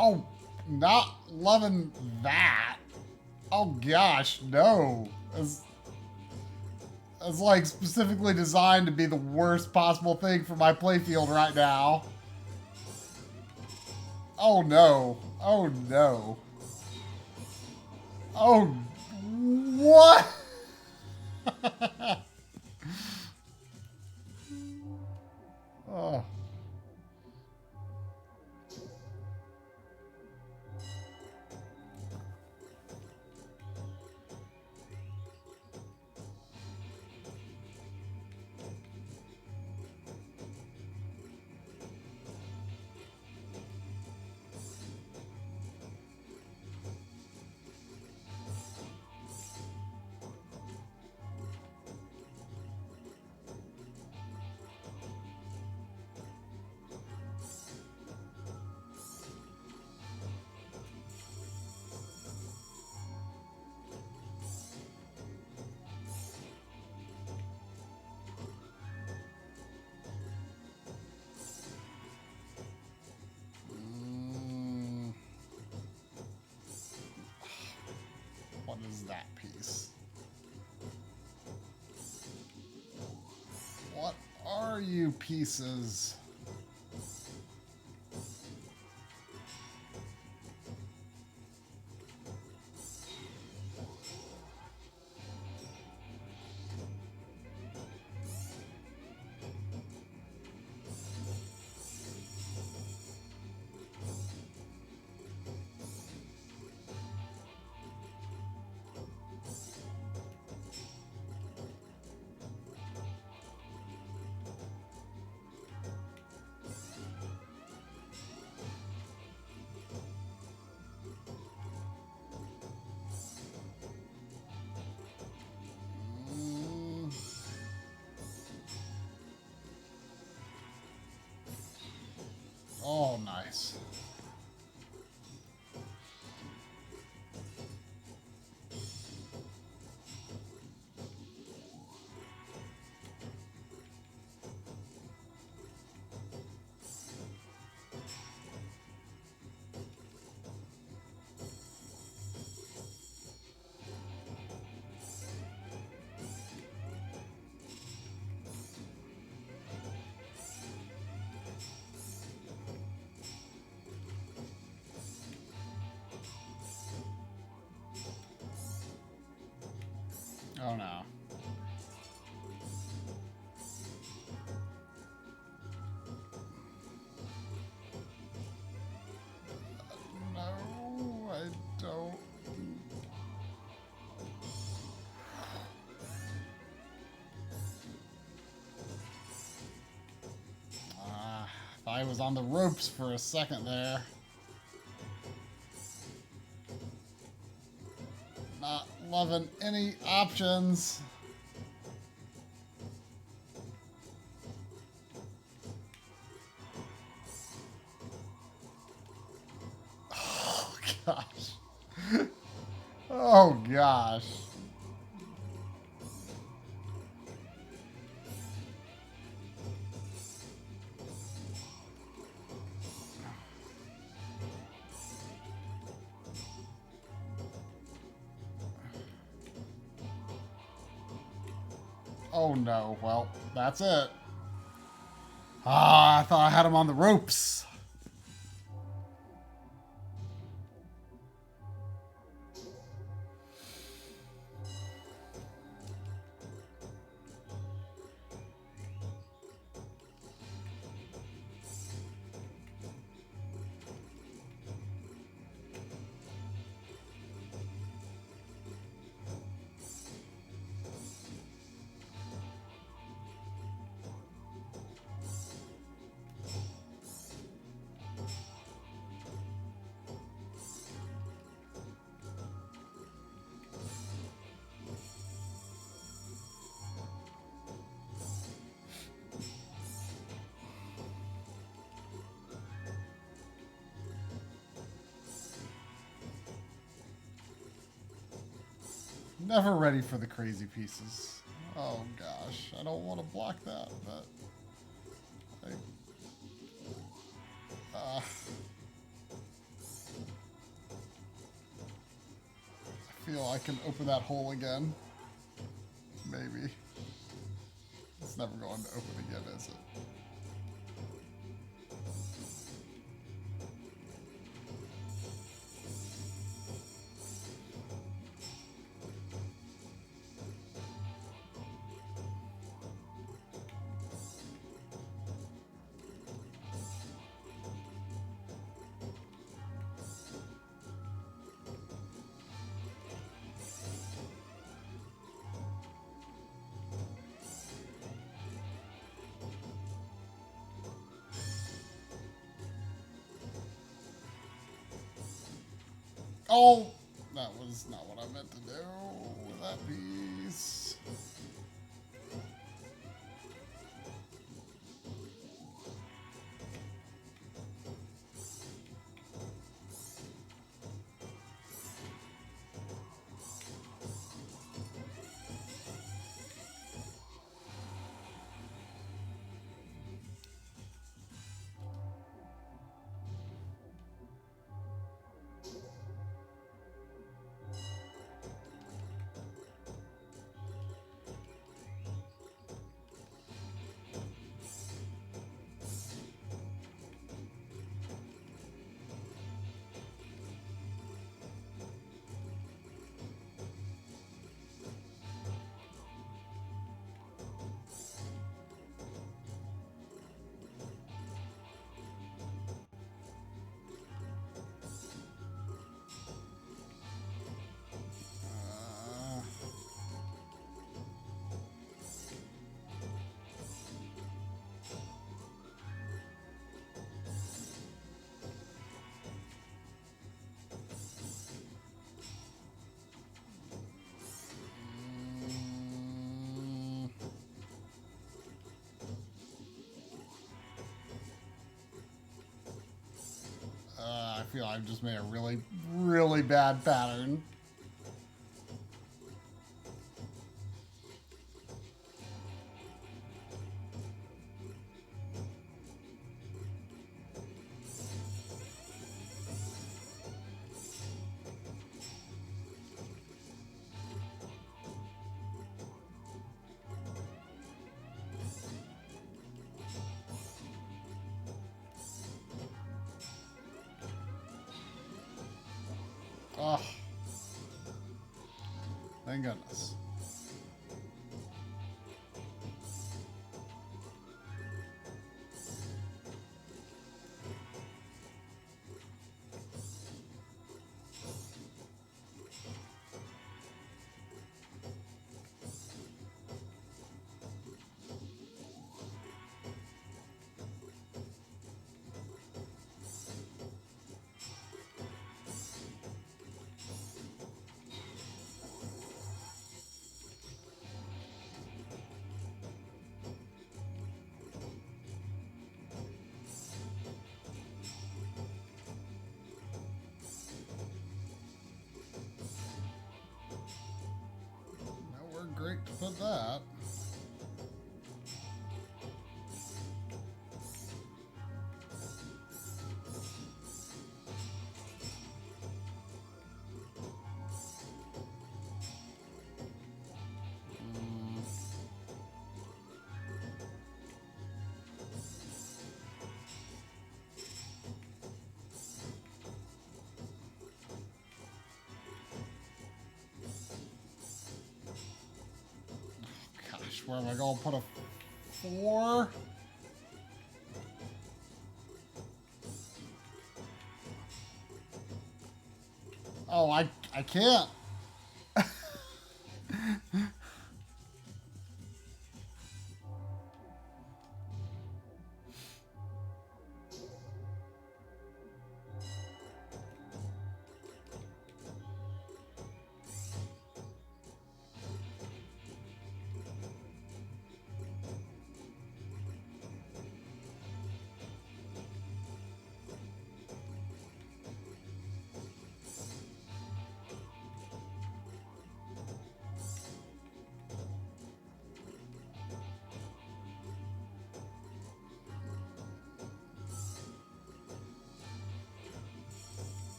Oh, not loving that. Oh gosh, no. It's like specifically designed to be the worst possible thing for my playfield right now. Oh no. Oh no. Oh, what? Oh. What is that piece? What are you pieces? Oh, nice. Oh no. No, I don't. I was on the ropes for a second there. Not loving any options. Oh gosh. Oh gosh. Oh no, well, that's it. Ah, I thought I had him on the ropes. Never ready for the crazy pieces. Oh gosh, I don't want to block that, but feel I can open that hole again. Maybe. It's never going to open again, is it? Oh, that was not what I meant to do with that piece. I feel I've just made a really, really bad pattern. Oh, thank goodness. Nowhere great to put that. Gosh, where am I going to put a 4? Oh, I can't.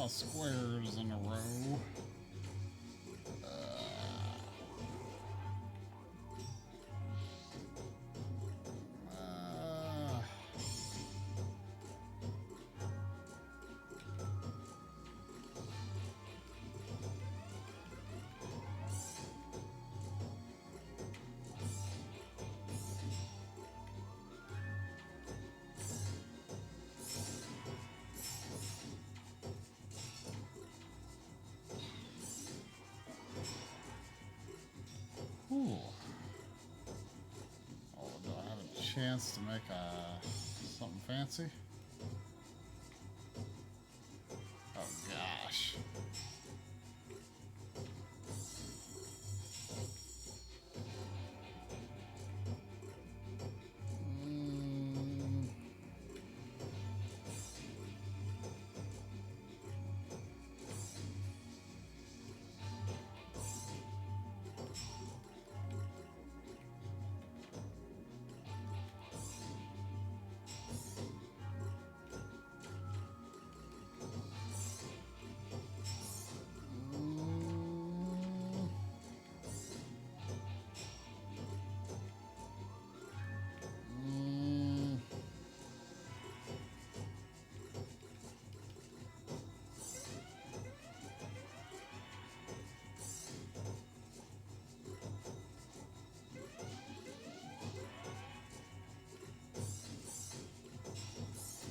lot of squares in a row. Ooh. Oh, do I have a chance to make something fancy? Oh gosh.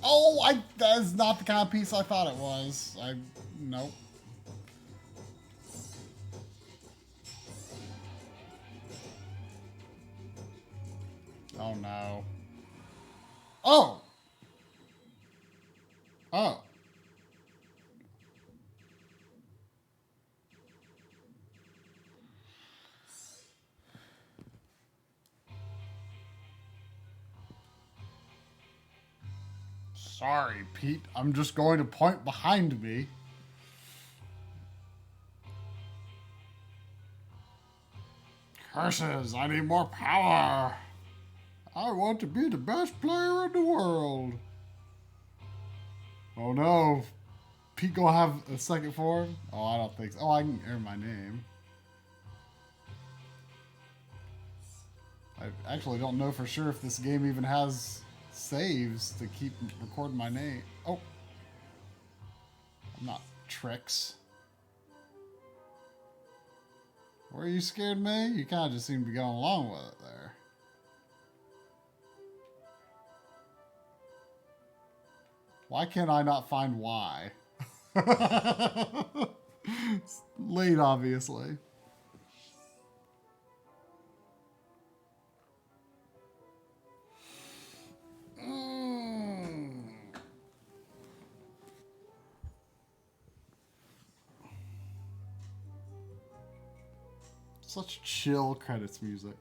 Oh, that is not the kind of piece I thought it was. Nope. Oh no. Oh! Oh. Sorry, Pete. I'm just going to point behind me. Curses, I need more power. I want to be the best player in the world. Oh no. Pete gonna have a second form? Oh, I don't think so. Oh, I can enter my name. I actually don't know for sure if this game even has saves to keep recording my name. Oh. I'm not tricks. Were you scared me? You kind of just seem to be going along with it there. Why can't I not find why? It's late, obviously. Such chill credits music.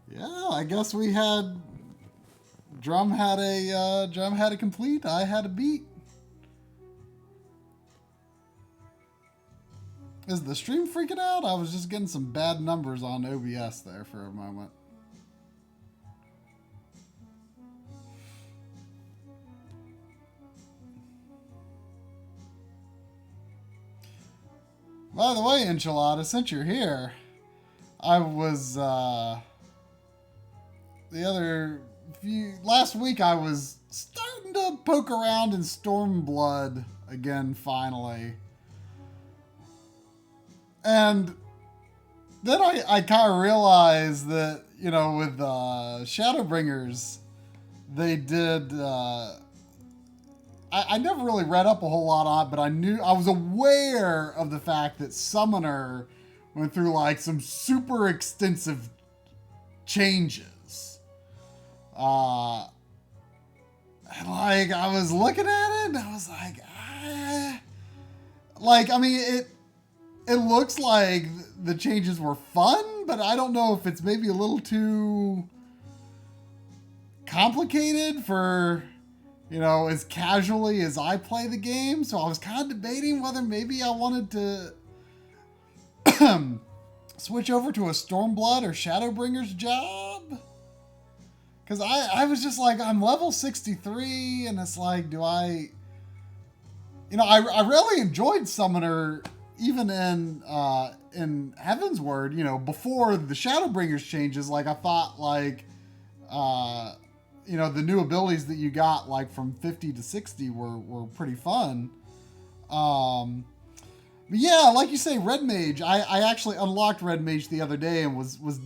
Yeah, I guess we had Drum had a complete. I had a beat. Is the stream freaking out? I was just getting some bad numbers on OBS there for a moment. By the way, Enchilada, since you're here, I was last week I was starting to poke around in Stormblood again finally. And then I kind of realized that, you know, with Shadowbringers, they did. I never really read up a whole lot on it, but I was aware of the fact that Summoner went through like some super extensive changes. And like I was looking at it, and I was like, I mean it looks like the changes were fun, but I don't know if it's maybe a little too complicated for, you know, as casually as I play the game. So I was kind of debating whether maybe I wanted to switch over to a Stormblood or Shadowbringer's job? Because I was just like, I'm level 63, and it's like, do I... You know, I really enjoyed Summoner, even in Heavensward, you know, before the Shadowbringers changes. Like, I thought, like, you know, the new abilities that you got, like, from 50 to 60 were pretty fun. But yeah, like you say, Red Mage, I actually unlocked Red Mage the other day and was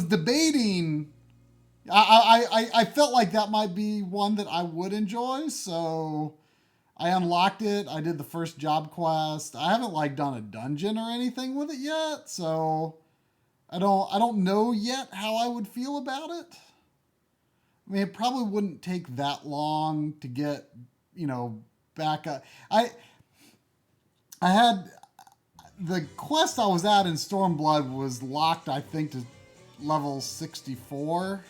debating... I felt like that might be one that I would enjoy, so I unlocked it. I did the first job quest. I haven't like done a dungeon or anything with it yet, so I don't know yet how I would feel about it. I mean, it probably wouldn't take that long to get, you know, back up. I had the quest I was at in Stormblood was locked, I think, to level 64.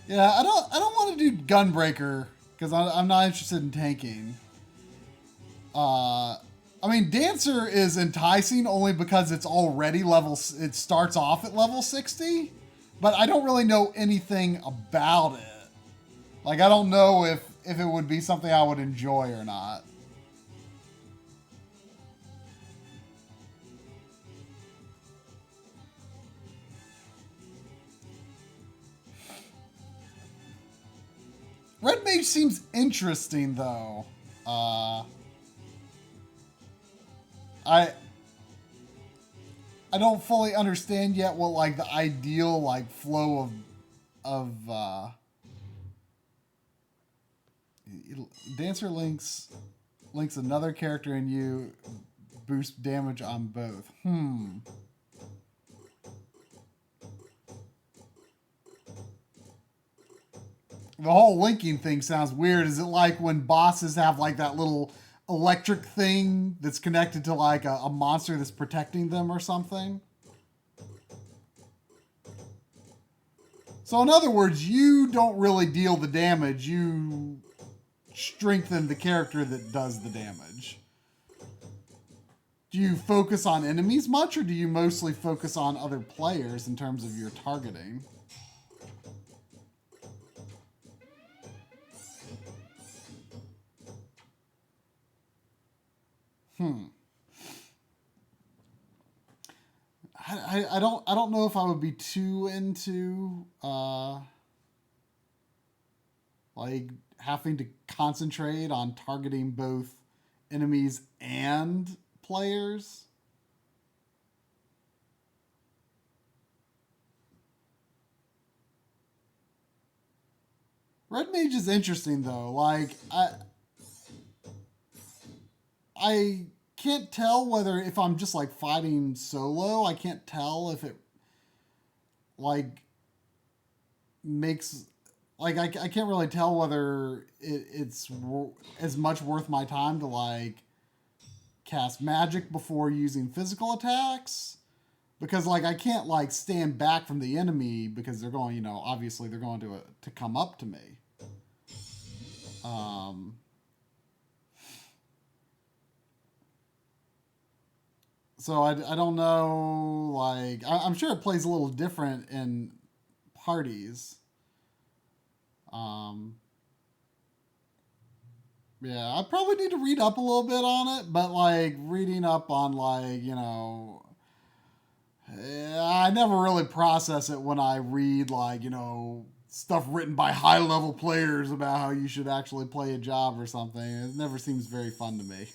Yeah, I don't want to do Gunbreaker because I'm not interested in tanking. I mean, Dancer is enticing only because it's already it starts off at level 60, but I don't really know anything about it. Like, I don't know if it would be something I would enjoy or not. Red Mage seems interesting, though. I don't fully understand yet what like the ideal like flow of Dancer links another character and you boost damage on both. The whole linking thing sounds weird. Is it like when bosses have like that little electric thing that's connected to like a monster that's protecting them or something? So in other words, you don't really deal the damage. You strengthen the character that does the damage. Do you focus on enemies much, or do you mostly focus on other players in terms of your targeting? I don't know if I would be too into like having to concentrate on targeting both enemies and players. Red Mage is interesting though. Like I can't tell whether if I'm just like fighting solo, I can't tell if it like makes like I can't really tell whether it's as much worth my time to like cast magic before using physical attacks, because like I can't like stand back from the enemy because they're going, you know, obviously they're going to come up to me. So I don't know, like, I'm sure it plays a little different in parties. Yeah, I probably need to read up a little bit on it, but, like, reading up on, like, you know, I never really process it when I read, like, you know, stuff written by high-level players about how you should actually play a job or something. It never seems very fun to me.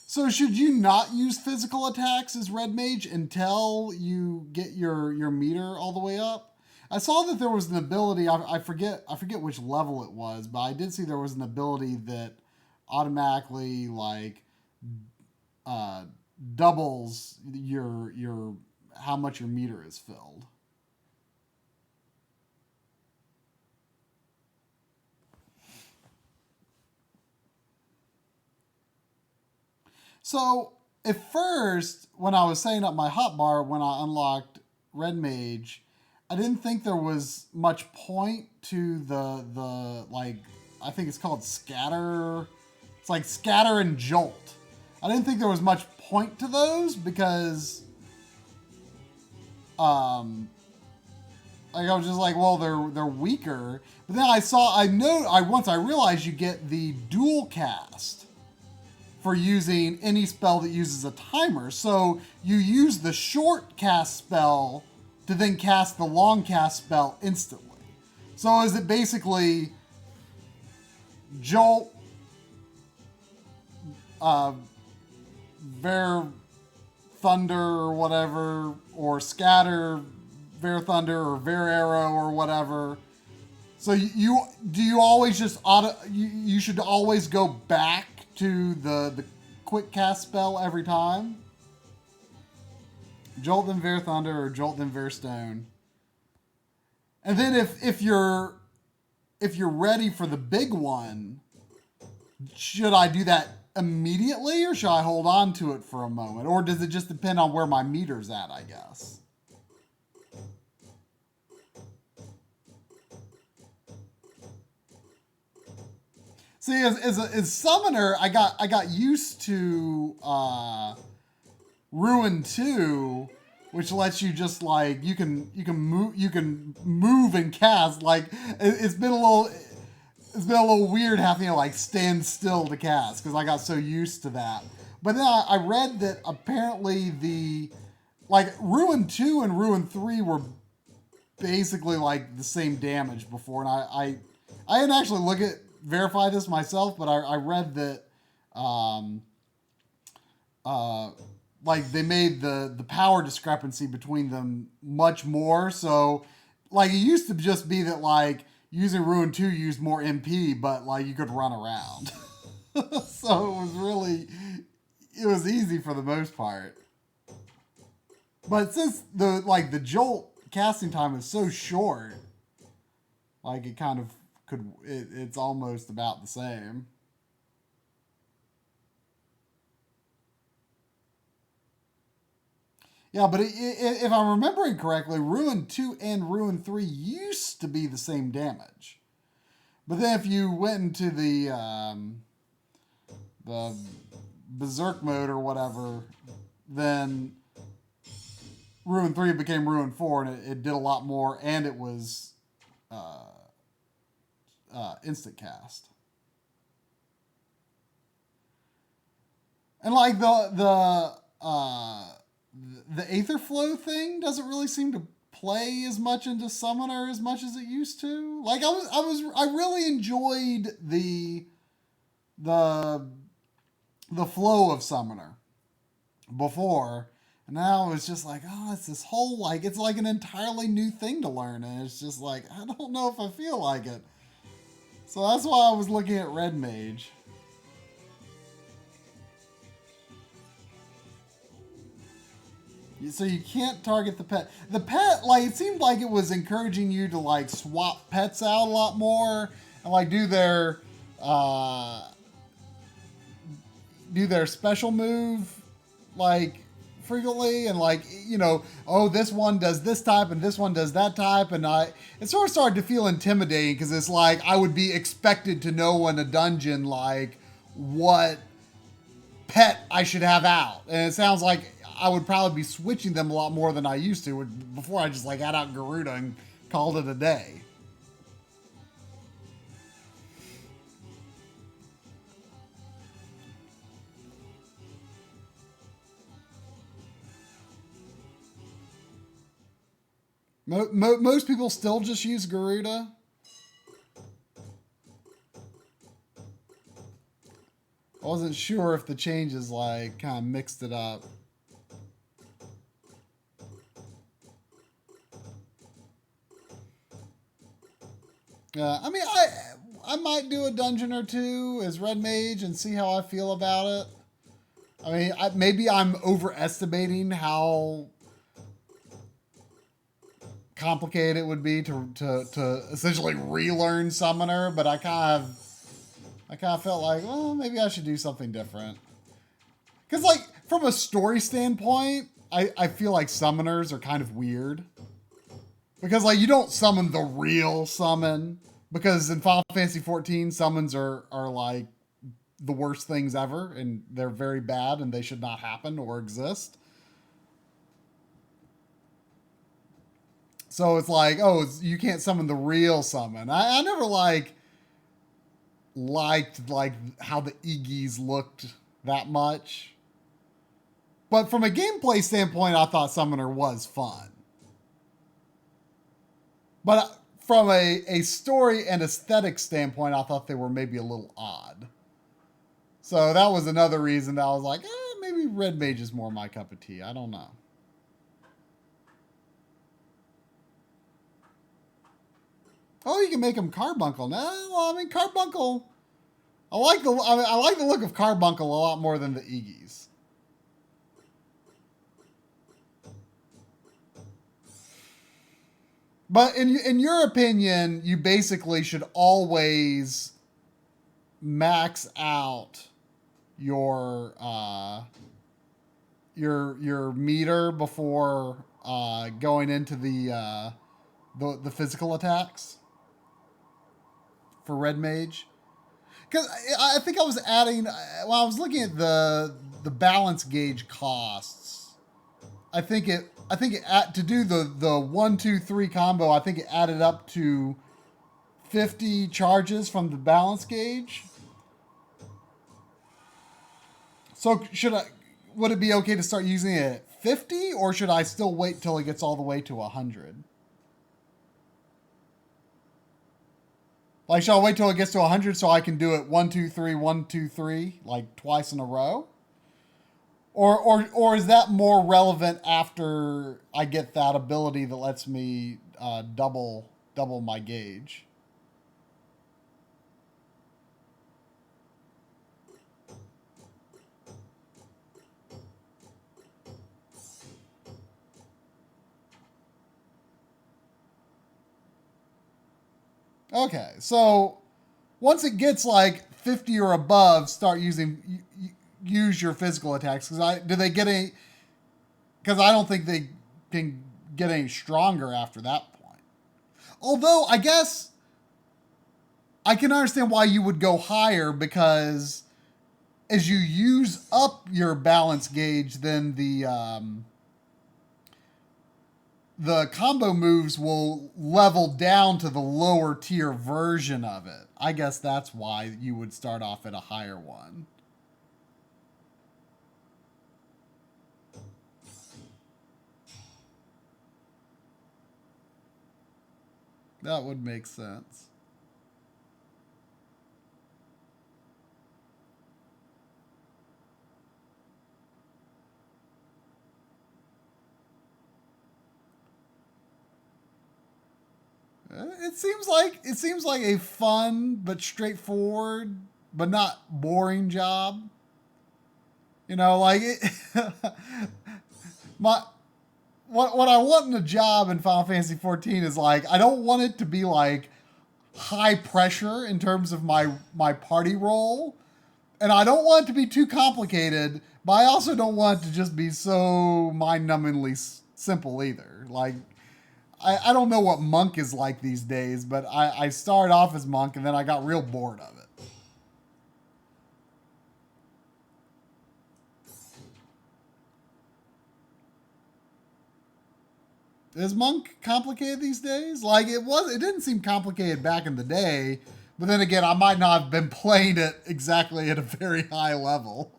So should you not use physical attacks as Red Mage until you get your meter all the way up? I saw that there was an ability, I forget which level it was, but I did see there was an ability that automatically like doubles your how much your meter is filled. So, at first, when I was setting up my hotbar, when I unlocked Red Mage, I didn't think there was much point to the like, I think it's called scatter. It's like scatter and jolt. I didn't think there was much point to those because, like I was just like, well, they're weaker. But then once I realized you get the dual cast for using any spell that uses a timer. So you use the short cast spell to then cast the long cast spell instantly. So is it basically Jolt, Ver Thunder or whatever, or Scatter, Ver Thunder or Ver Arrow or whatever? So you always just you should always go back to the quick cast spell every time? Jolt then Ver Thunder or Jolt then Ver Stone. And then if you're ready for the big one, should I do that immediately or should I hold on to it for a moment? Or does it just depend on where my meter's at, I guess? See, as summoner, I got used to Ruin 2, which lets you just like you can move and cast. Like it's been a little weird having to like stand still to cast because I got so used to that. But then I read that apparently the like Ruin 2 and Ruin 3 were basically like the same damage before, and I didn't actually verify this myself, but I read that like they made the power discrepancy between them much more. So like it used to just be that like using Ruin 2 used more MP, but like you could run around. So it was easy for the most part. But since the Jolt casting time is so short, like it kind of it's almost about the same. Yeah, but if I'm remembering correctly, Ruin 2 and Ruin 3 used to be the same damage. But then if you went into the Berserk mode or whatever, then Ruin 3 became Ruin 4 and it did a lot more, and it was instant cast. And like the Aether Flow thing doesn't really seem to play as much into Summoner as much as it used to. Like I really enjoyed the flow of Summoner before, and now it's just like, oh, it's this whole like it's like an entirely new thing to learn, and it's just like I don't know if I feel like it. So that's why I was looking at Red Mage. So you can't target the pet. The pet, like, it seemed like it was encouraging you to, like, swap pets out a lot more and, like, do their special move, like, frequently. And, like, you know, oh, this one does this type and this one does that type. And it sort of started to feel intimidating because it's like I would be expected to know in a dungeon, like, what pet I should have out. And it sounds like I would probably be switching them a lot more than I used to. Before I just like had out Garuda and called it a day. Most people still just use Garuda. I wasn't sure if the changes like kind of mixed it up. I mean, I might do a dungeon or two as Red Mage and see how I feel about it. I mean, maybe I'm overestimating how complicated it would be to essentially relearn Summoner, but I kind of felt like, well, maybe I should do something different. Because, like, from a story standpoint, I feel like Summoners are kind of weird. Because, like, you don't summon the real summon. Because in Final Fantasy 14, summons are like the worst things ever. And they're very bad and they should not happen or exist. So it's like, oh, you can't summon the real summon. I never, liked, like, how the Iggy's looked that much. But from a gameplay standpoint, I thought Summoner was fun. But from a story and aesthetic standpoint, I thought they were maybe a little odd. So that was another reason that I was like, maybe Red Mage is more my cup of tea. I don't know. Oh, you can make him Carbuncle. No, well, I mean, Carbuncle. I like the look of Carbuncle a lot more than the Iggy's. But in your opinion, you basically should always max out your meter before going into the physical attacks for Red Mage. Because I think I was adding, when I was looking at the balance gauge costs, I think to do the 1, 2, 3 combo, I think it added up to 50 charges from the balance gauge. So would it be okay to start using it at 50, or should I still wait till it gets all the way to 100? Like, shall I wait till it gets to 100 so I can do it 1, 2, 3, 1, 2, 3, like twice in a row? Or is that more relevant after I get that ability that lets me double my gauge? Okay, so once it gets like 50 or above, use your physical attacks. Because I don't think they can get any stronger after that point. Although I guess I can understand why you would go higher, because as you use up your balance gauge, then the combo moves will level down to the lower tier version of it. I guess that's why you would start off at a higher one. That would make sense. It seems like a fun but straightforward but not boring job. You know, like what I want in a job in Final Fantasy 14 is, like, I don't want it to be like high pressure in terms of my party role, and I don't want it to be too complicated, but I also don't want it to just be so mind-numbingly simple either. Like, I don't know what Monk is like these days, but I started off as Monk and then I got real bored of it. Is Monk complicated these days? Like, it didn't seem complicated back in the day, but then again, I might not have been playing it exactly at a very high level.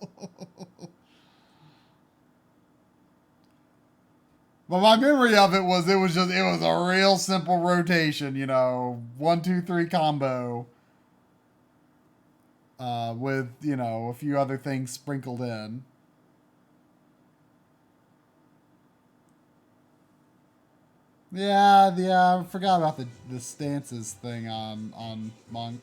But my memory of it was a real simple rotation, 1, 2, 3 combo, with, a few other things sprinkled in. Yeah, I forgot about the stances thing on Monk.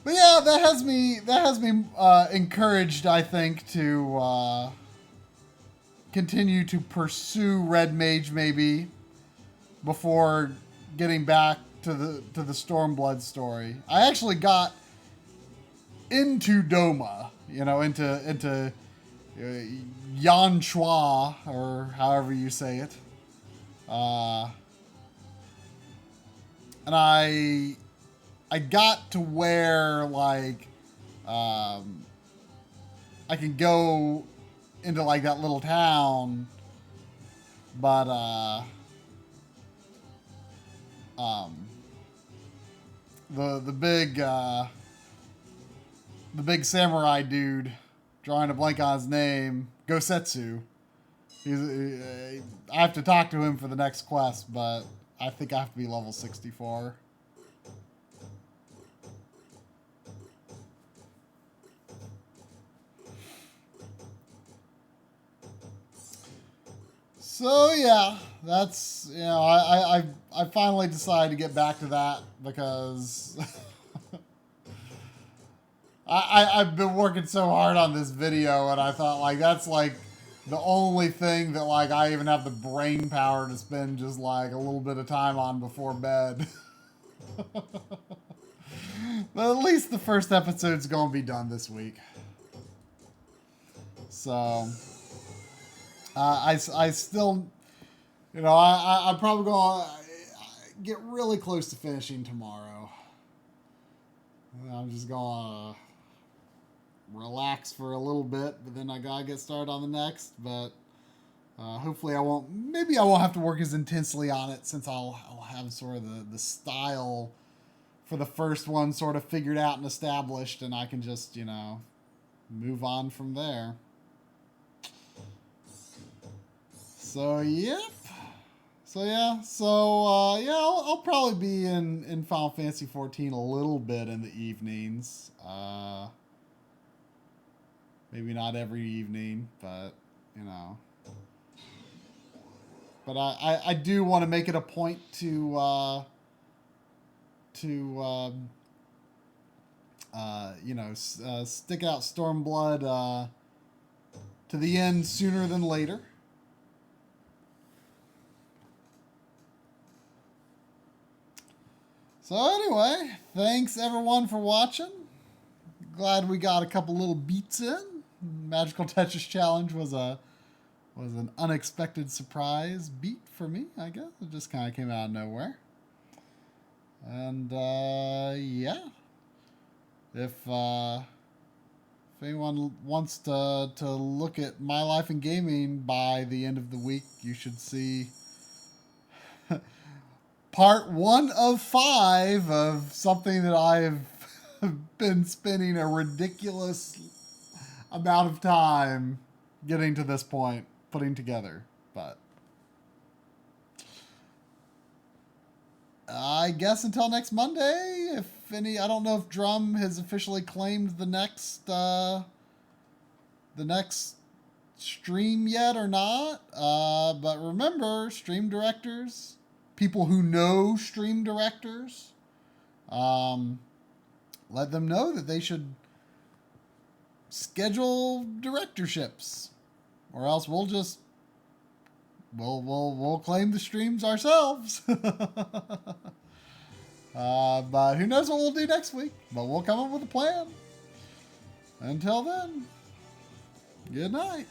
But yeah, that has me encouraged, I think, to continue to pursue Red Mage maybe before getting back to the Stormblood story. I actually got into Doma, into Yanchua, or however you say it. And I got to where, like, I can go into, like, that little town, but, the big samurai dude, drawing a blank on his name, Gosetsu. I have to talk to him for the next quest, but I think I have to be level 64. So yeah, that's, you know, I finally decided to get back to that because I've been working so hard on this video, and I thought, like, that's like the only thing that, like, I even have the brain power to spend just like a little bit of time on before bed. But at least the first episode's gonna be done this week. So I still, you know, I'm probably gonna get really close to finishing tomorrow. I'm just gonna relax for a little bit, but then I gotta get started on the next. But hopefully maybe I won't have to work as intensely on it, since I'll have sort of the style for the first one sort of figured out and established, and I can just, you know, move on from there. So, yep. So, yeah. So, yeah, I'll probably be in Final Fantasy 14 a little bit in the evenings. Maybe not every evening, but, you know. But I do want to make it a point to you know, stick out Stormblood to the end sooner than later. So anyway, thanks everyone for watching. Glad we got a couple little beats in. Magical Tetris Challenge was an unexpected surprise beat for me, I guess. It just kind of came out of nowhere. And yeah, if anyone wants to look at my life in gaming by the end of the week, you should see part 1 of 5 of something that I've been spending a ridiculous amount of time getting to this point, putting together. But I guess until next Monday, I don't know if Drum has officially claimed the next stream yet or not. But remember, stream directors, people who know stream directors, let them know that they should schedule directorships, or else we'll claim the streams ourselves. But who knows what we'll do next week, but we'll come up with a plan. Until then, good night.